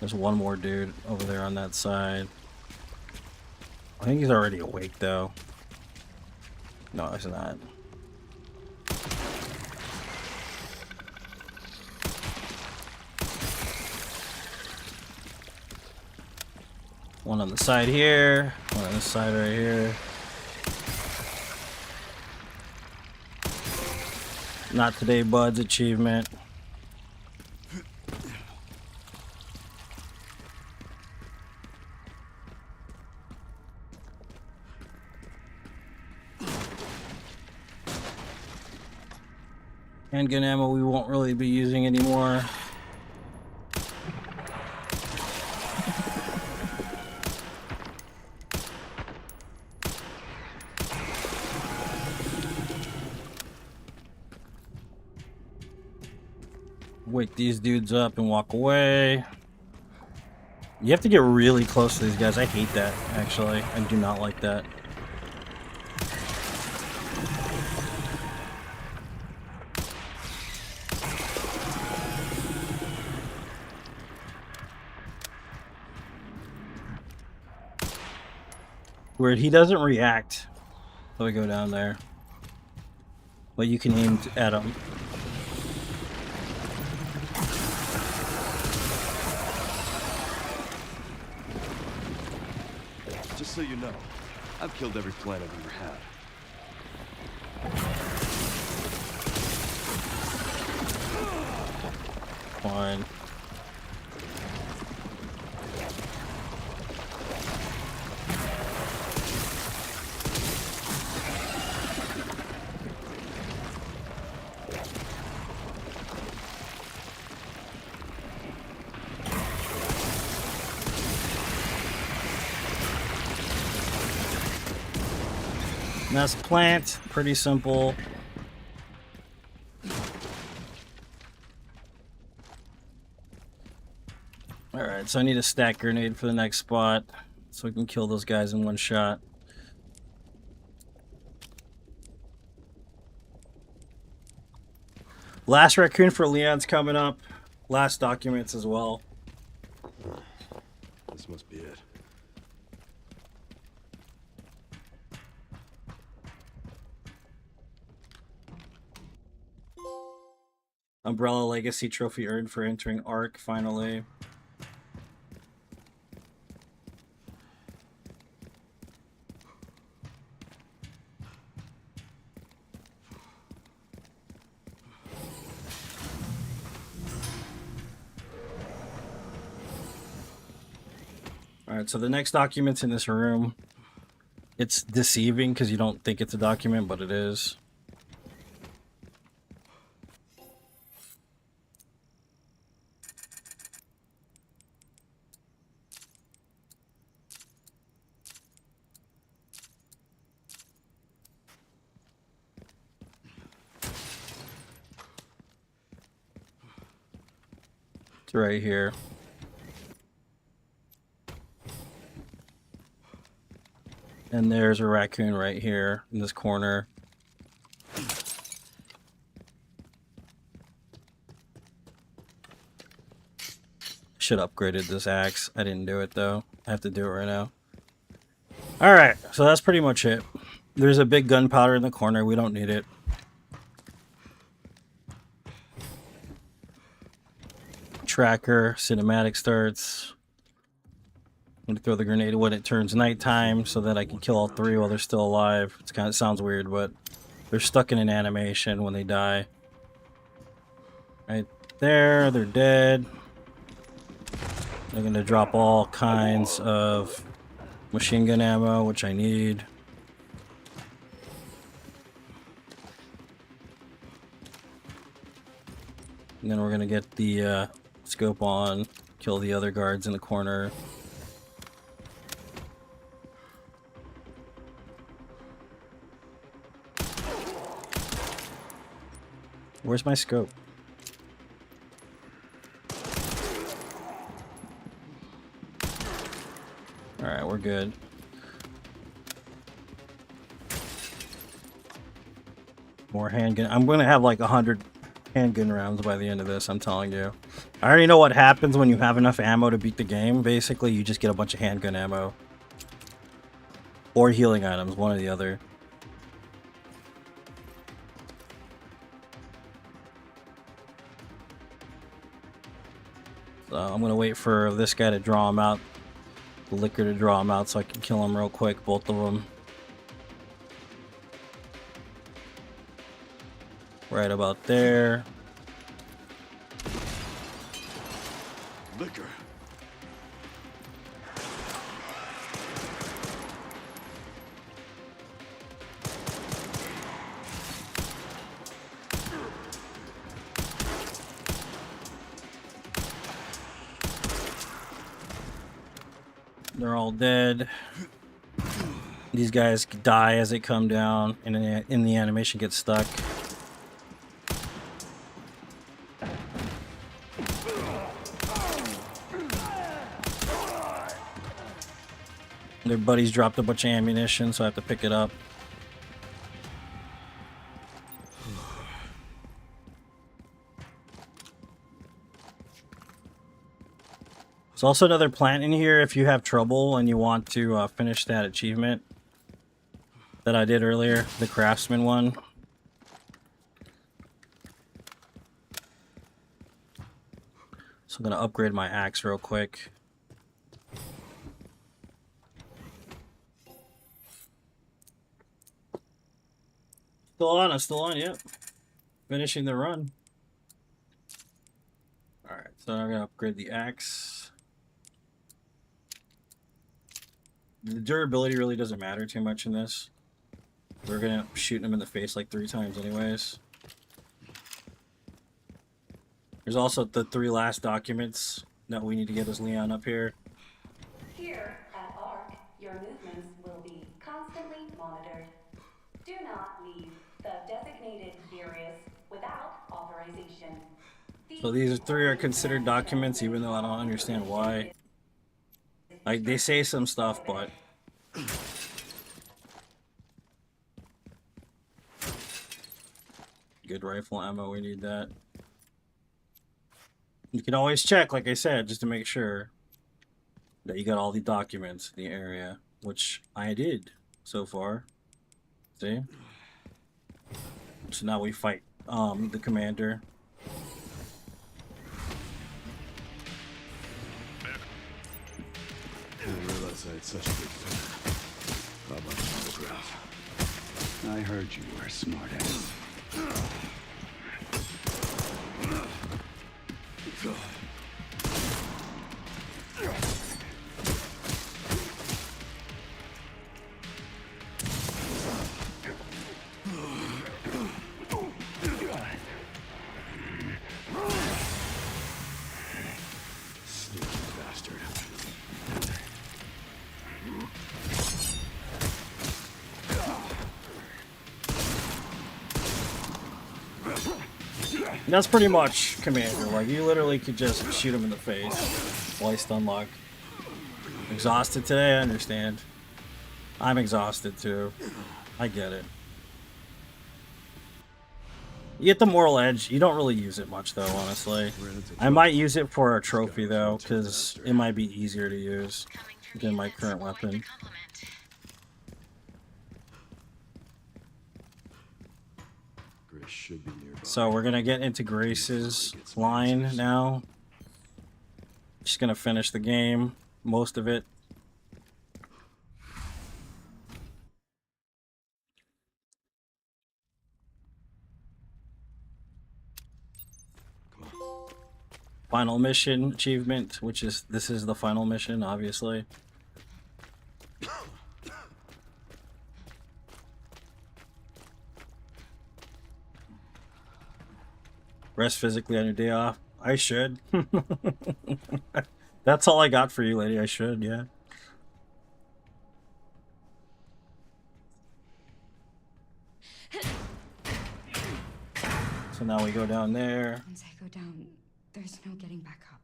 there's one more dude over there on that side. I think he's already awake though. No, he's not. One on the side here, one on this side right here. Not today, buds. Achievement. Handgun ammo we won't really be using anymore. Wake these dudes up and walk away. You have to get really close to these guys. I hate that, actually. I do not like that. Where he doesn't react. So we go down there. But you can aim at him. Just so you know, I've killed every plan I've ever had. Fine. That's plant, pretty simple. Alright, so I need a stack grenade for the next spot so we can kill those guys in one shot. Last raccoon for Leon's coming up. Last documents as well. This must be it. Umbrella Legacy trophy earned for entering Ark, finally. Alright, so the next document's in this room. It's deceiving because you don't think it's a document, but it is. It's right here. And there's a raccoon right here in this corner. Should have upgraded this axe. I didn't do it though. I have to do it right now. Alright, so that's pretty much it. There's a big gunpowder in the corner. We don't need it. Tracker, cinematic starts. I'm gonna throw the grenade when it turns nighttime so that I can kill all three while they're still alive. It's kind of sounds weird, but they're stuck in an animation when they die. Right there, they're dead. They're gonna drop all kinds of machine gun ammo, which I need. And then we're gonna get the scope on, kill the other guards in the corner. Where's my scope? Alright, we're good. More handgun. I'm gonna have like 100 handgun rounds by the end of this, I'm telling you. I already know what happens when you have enough ammo to beat the game. Basically, you just get a bunch of handgun ammo. Or healing items, one or the other. So I'm gonna wait for this guy to draw him out. The liquor to draw him out so I can kill him real quick, both of them. Right about there. Liquor. They're all dead. These guys die as they come down, and in the animation gets stuck. Their buddies dropped a bunch of ammunition, so I have to pick it up. There's also another plant in here if you have trouble and you want to finish that achievement that I did earlier, the craftsman one. So I'm gonna upgrade my axe real quick. I'm still on, yep. Finishing the run. Alright, so I'm gonna upgrade the axe. The durability really doesn't matter too much in this. We're gonna shoot him in the face like 3 times anyways. There's also the 3 last documents that we need to get as Leon up here. Here at ARC, your movements will be constantly monitored. Do not leave the designated areas without authorization. So these 3 are considered documents, even though I don't understand why. Like, they say some stuff, but... Good rifle ammo, we need that. You can always check, like I said, just to make sure that you got all the documents in the area, which I did so far. See? So now we fight the commander. I didn't realize I had such a big fan. How about an autograph? I heard you were a smartass. Sneaky bastard. And that's pretty much Commander. Like, you literally could just shoot him in the face while he's stun locked. Exhausted today? I understand. I'm exhausted too. I get it. You get the moral edge. You don't really use it much though, honestly. I might use it for a trophy though, because it might be easier to use than my current weapon. Grace should be nearby. So we're gonna get into Grace's line now. She's gonna finish the game, most of it. Final mission achievement, which is this is the final mission, obviously. Rest physically on your day off. I should. That's all I got for you, lady. I should, yeah. So now we go down there. Once I go down, there's no getting back up.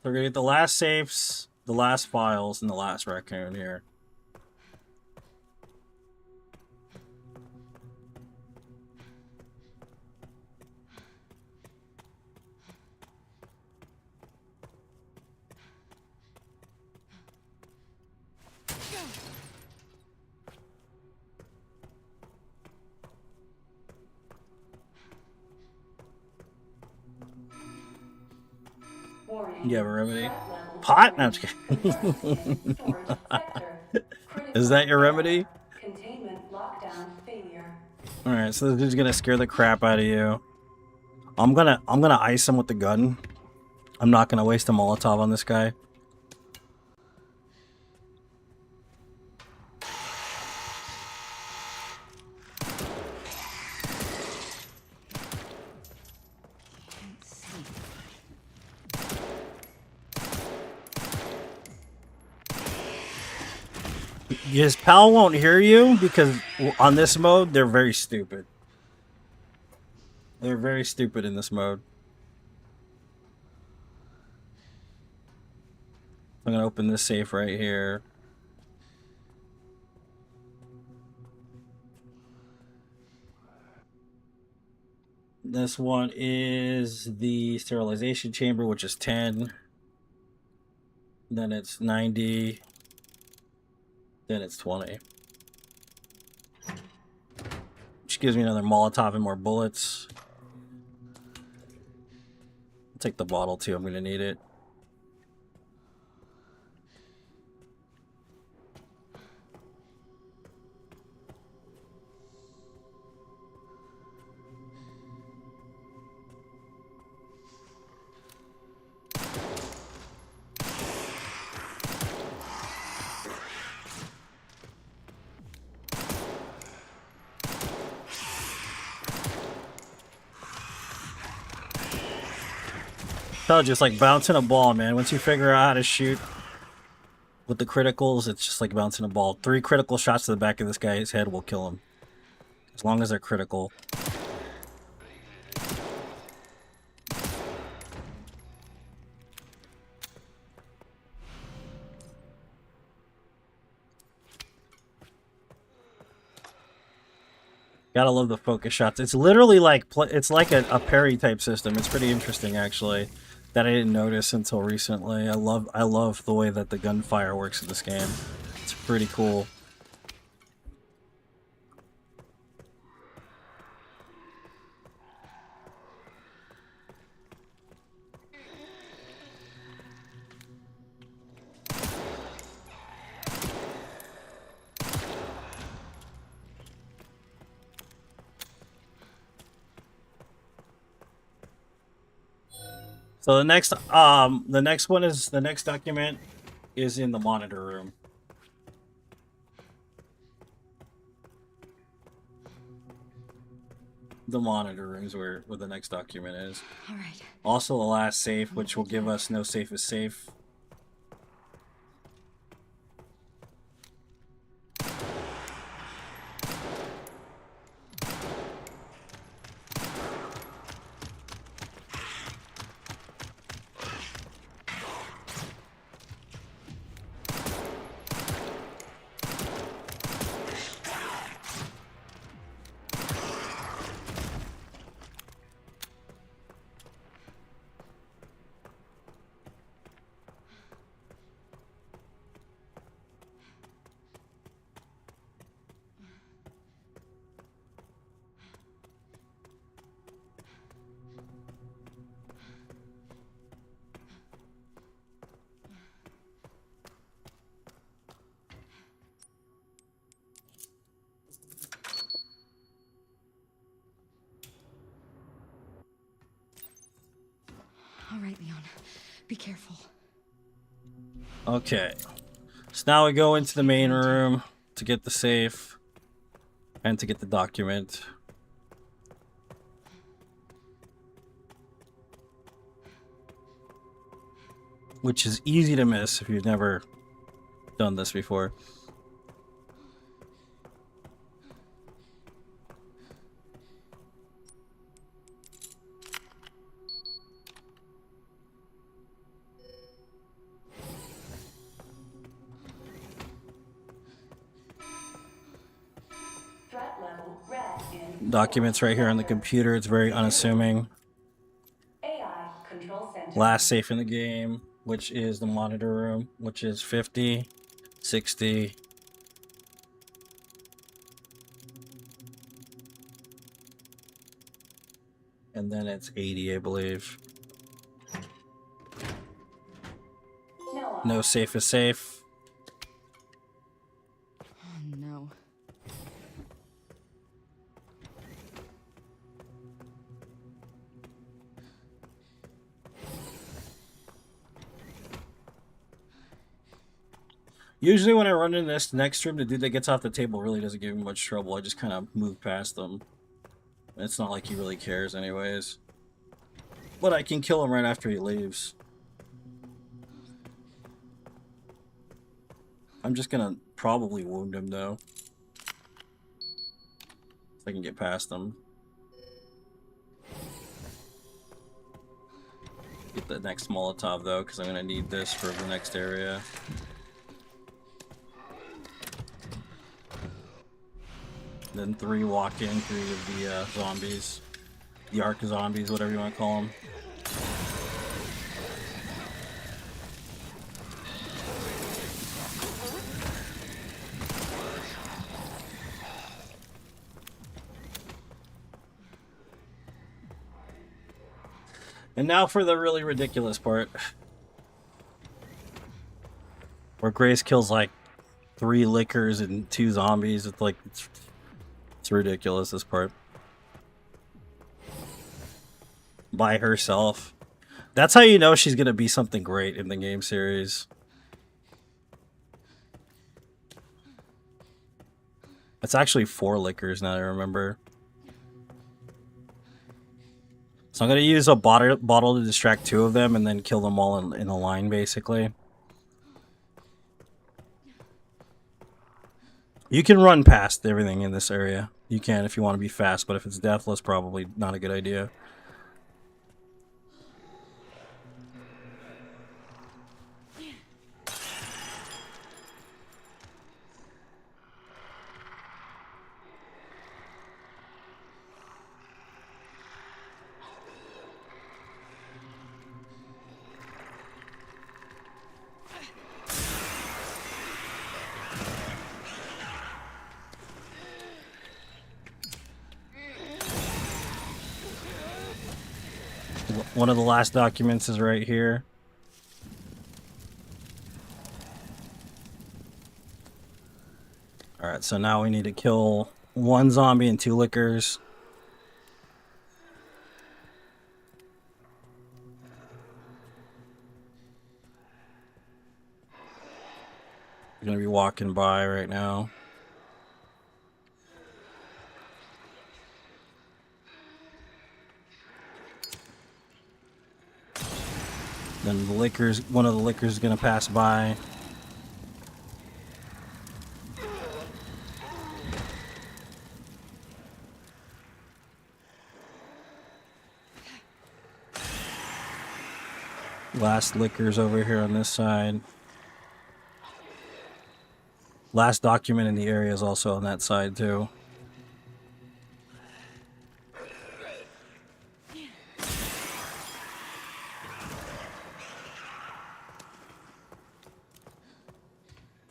we're gonna get the last safes, the last files, and the last raccoon here. Warning. You have a remedy? Threat level Pot? No, I'm warning. just kidding. Investigating storage sector. Is Critical that your error. remedy? Containment lockdown failure. Alright, so this is gonna scare the crap out of you. I'm gonna ice him with the gun. I'm not gonna waste a Molotov on this guy. His pal won't hear you because on this mode, they're very stupid. They're very stupid in this mode. I'm gonna open this safe right here. This one is the sterilization chamber, which is 10. Then it's 90. Then it's 20. Which gives me another Molotov and more bullets. I'll take the bottle too, I'm gonna need it. Told you, it's like bouncing a ball, man. Once you figure out how to shoot with the criticals, it's just like bouncing a ball. 3 critical shots to the back of this guy's head will kill him. As long as they're critical. Gotta love the focus shots. It's literally like it's like a parry type system. It's pretty interesting, actually, that I didn't notice until recently. I love the way that the gunfire works in this game. It's pretty cool. So the next document is in the monitor room. The monitor room is where the next document is. All right. Also the last safe, which will give us no safe is safe. All right, Leon. Be careful. Okay. So now we go into the main room to get the safe and to get the document. Which is easy to miss if you've never done this before. documents right here on the computer. It's very unassuming. AI Control Center. Last safe in the game, which is the monitor room, which is 50, 60. And then it's 80, I believe. No safe is safe. Oh no. Usually when I run in this next room, the dude that gets off the table really doesn't give me much trouble. I just kind of move past them. It's not like he really cares anyways. But I can kill him right after he leaves. I'm just gonna probably wound him though. If I can get past him. Get the next Molotov though, because I'm gonna need this for the next area. Then 3 walk in, 3 of the zombies. The Ark zombies, whatever you want to call them. And now for the really ridiculous part. Where Grace kills like 3 lickers and 2 zombies. It's like, it's ridiculous, this part. By herself. That's how you know she's gonna be something great in the game series. It's actually 4 lickers now that I remember. So I'm gonna use a bottle to distract 2 of them and then kill them all in a line, basically. You can run past everything in this area. You can if you want to be fast, but if it's deathless, probably not a good idea. One of the last documents is right here. Alright, so now we need to kill 1 zombie and 2 lickers. We're gonna be walking by right now. Then the lickers, one of the lickers is gonna pass by. Last lickers over here on this side. Last document in the area is also on that side too.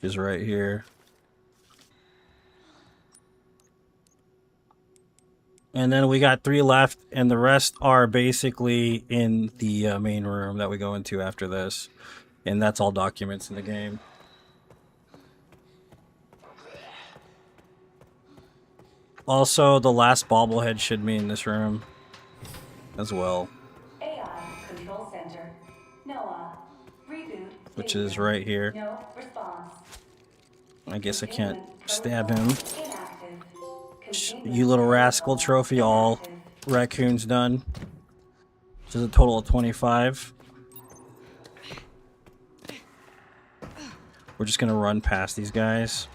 Is right here. And then we got 3 left, and the rest are basically in the main room that we go into after this. And that's all documents in the game. Also, the last bobblehead should be in this room as well. AI Control Center. Noah. Reboot. Which is right here. No response. I guess I can't stab him. Inactive. You little rascal trophy, all raccoons done. Which is a total of 25. We're just gonna run past these guys.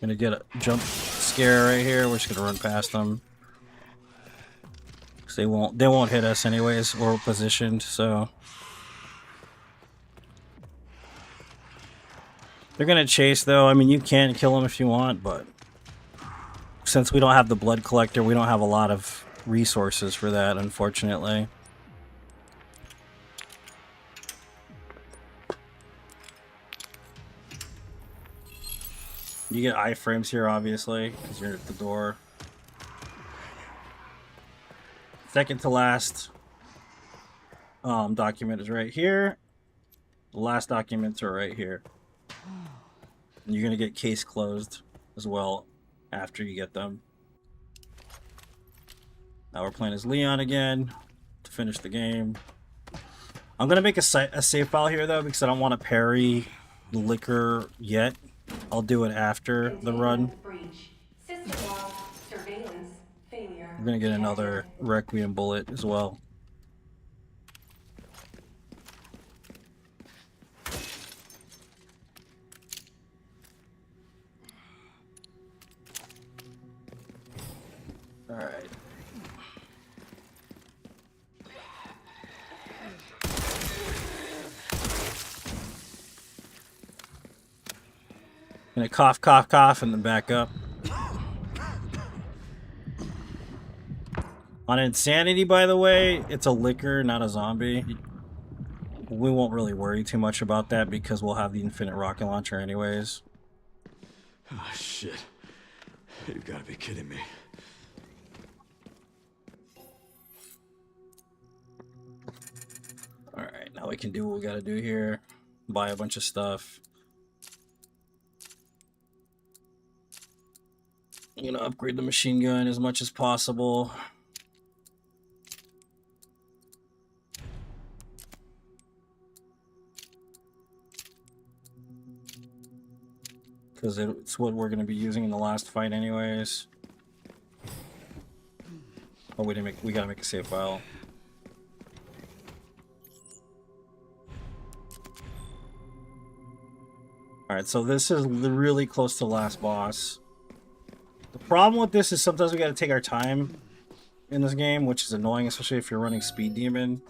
Gonna get a jump scare right here. We're just gonna run past them. 'Cause they won't hit us anyways. We're positioned, so they're gonna chase though. I mean, you can kill them if you want, but since we don't have the blood collector, we don't have a lot of resources for that, unfortunately. You get iframes here, obviously, because you're at the door. Second to last document is right here. The last documents are right here. And you're going to get case closed as well after you get them. Now we're playing as Leon again to finish the game. I'm going to make a save file here, though, because I don't want to parry the liquor yet. I'll do it after the run. We're going to get another Requiem bullet as well. All right. Gonna cough, cough, cough, and then back up. On Insanity, by the way, it's a liquor, not a zombie. We won't really worry too much about that because we'll have the infinite rocket launcher anyways. Oh, shit. You've got to be kidding me. Alright, now we can do what we gotta do here. Buy a bunch of stuff. I'm gonna upgrade the machine gun as much as possible. Because it's what we're gonna be using in the last fight anyways. Oh, we gotta make a save file. Alright, so this is really close to the last boss. The problem with this is sometimes we gotta take our time in this game, which is annoying, especially if you're running Speed Demon.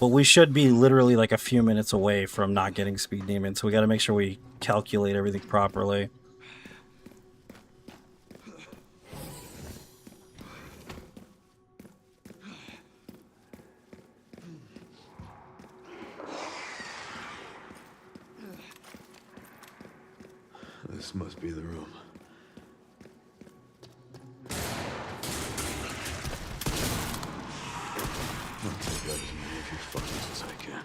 But we should be literally like a few minutes away from not getting Speed Demon, so we gotta make sure we calculate everything properly. This must be the room. I'll take out as many of you fuckers as I can.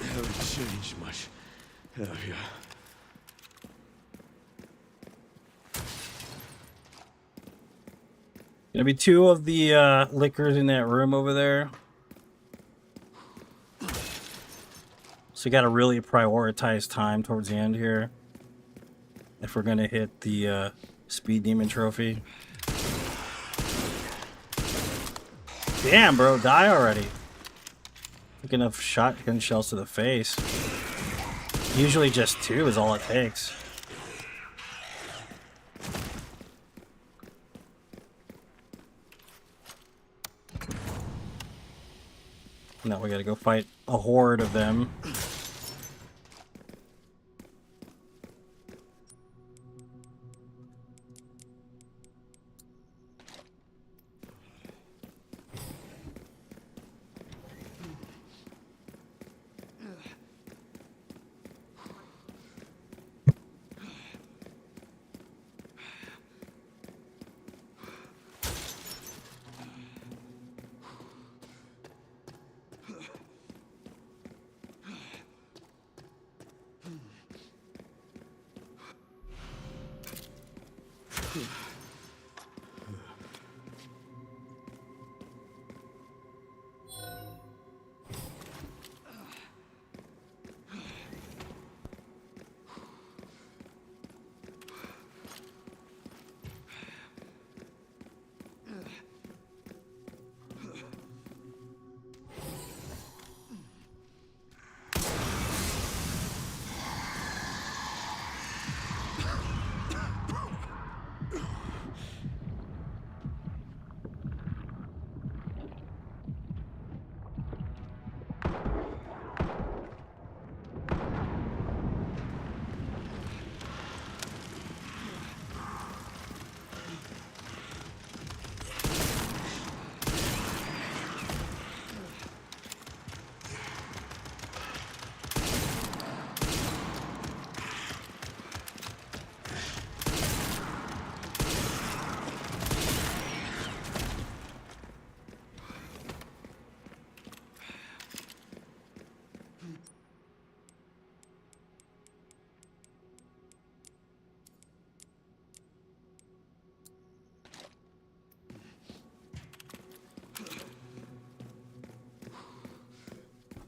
Haven't changed much, have you? Gonna be two of the liquors in that room over there. So you gotta really prioritize time towards the end here if we're gonna hit the Speed Demon trophy. Damn, bro, die already. Took enough shotgun shells to the face. Usually just 2 is all it takes. Now we gotta go fight a horde of them.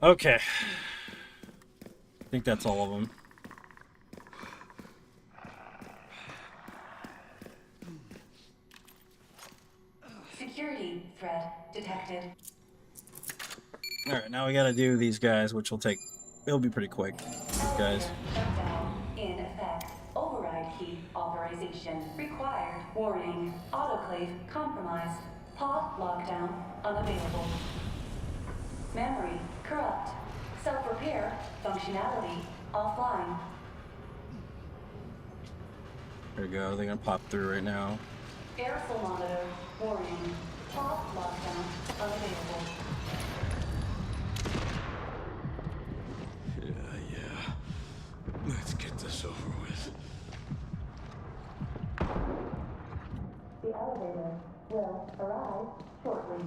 Okay. I think that's all of them. Security threat detected. Alright, now we gotta do these guys, which will take... It'll be pretty quick. These guys. Shutdown in effect. Override key authorization required. Warning. Autoclave compromised. Pod lockdown unavailable. Memory corrupt. Self-repair functionality offline. There we go. They're gonna pop through right now. Aerosol monitor. Warning. Pod lockdown unavailable. Yeah. Let's get this over with. The elevator will arrive shortly.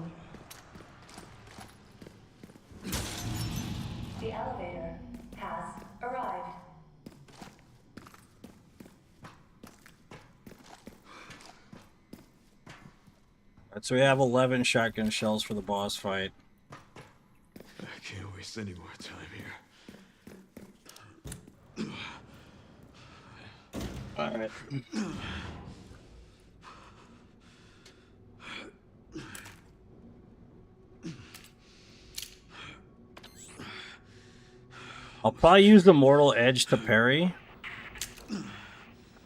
The elevator has arrived. Alright, so we have 11 shotgun shells for the boss fight. I can't waste any more time here. Alright. I'll probably use the Mortal Edge to parry.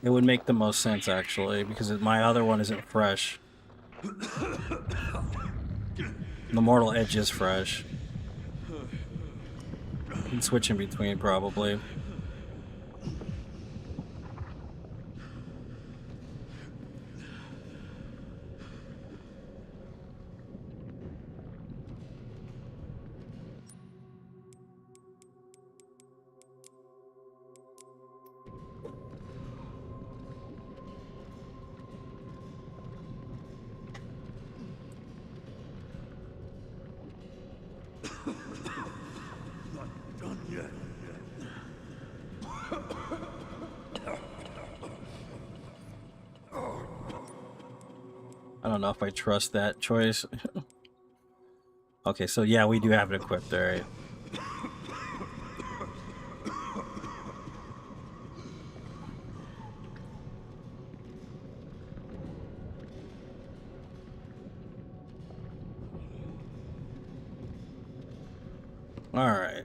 It would make the most sense, actually, because my other one isn't fresh. The Mortal Edge is fresh. You can switch in between, probably. I don't know if I trust that choice. Okay, so yeah, we do have it equipped, alright. Alright.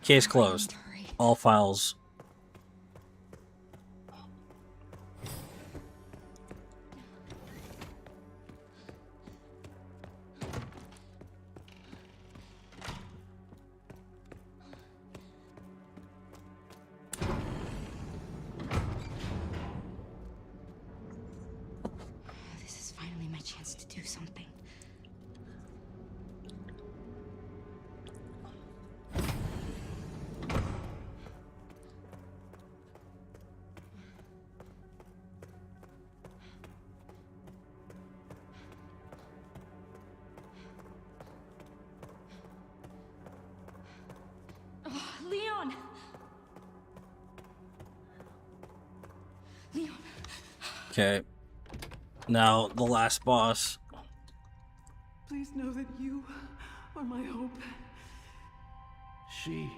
Case closed. All files. This is finally my chance to do something. Leon! Leon. Okay. Now, the last boss. Please know that you are my hope. She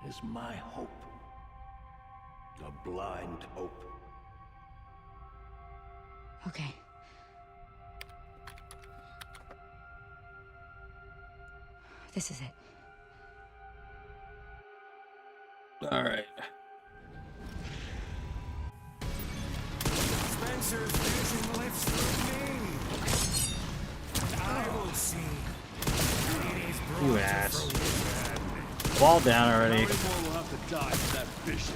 is my hope. A blind hope. Okay. This is it. Alright. Spencer's vision lives through me. I will see. It is brought You to ass. fruition. Fall down already. How many more will have to die for that vision?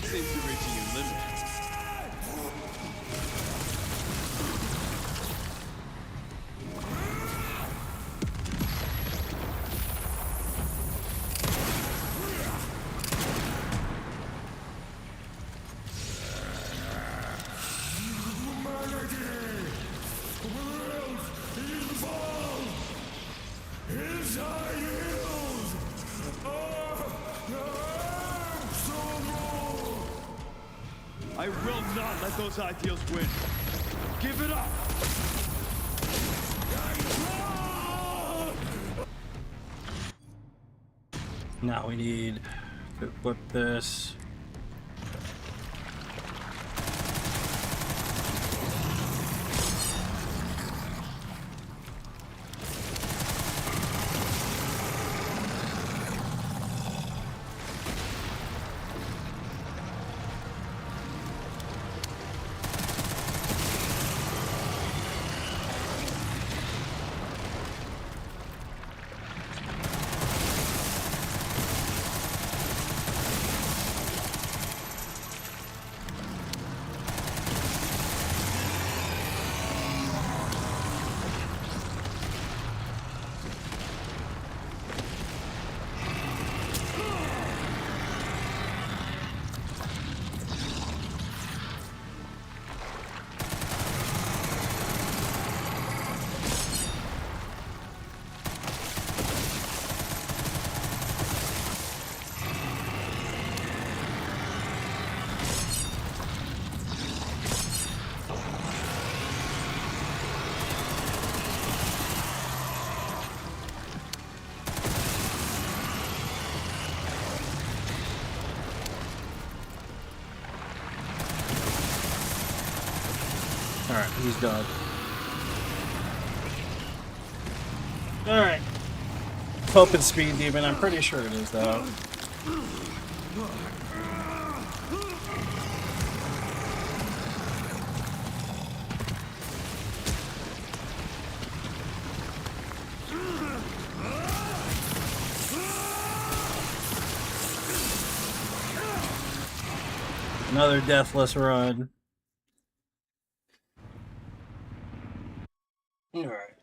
Seems you're reaching your limit. I will not let those ideals win. Give it up! Now we need to equip this. Alright, he's done. Alright. Open speed demon, I'm pretty sure it is though. Another deathless run. Alright.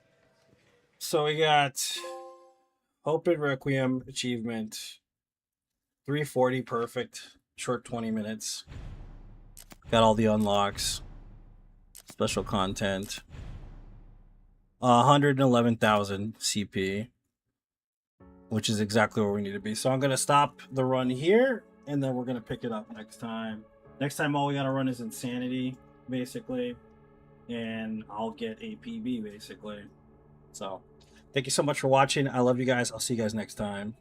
So we got Open Requiem achievement. 340 perfect. Short 20 minutes. Got all the unlocks. Special content. 111,000 CP. Which is exactly where we need to be. So I'm going to stop the run here. And then we're going to pick it up next time. Next time all we got to run is Insanity. Basically. And I'll get a PB basically. So, thank you so much for watching. I love you guys. I'll see you guys next time.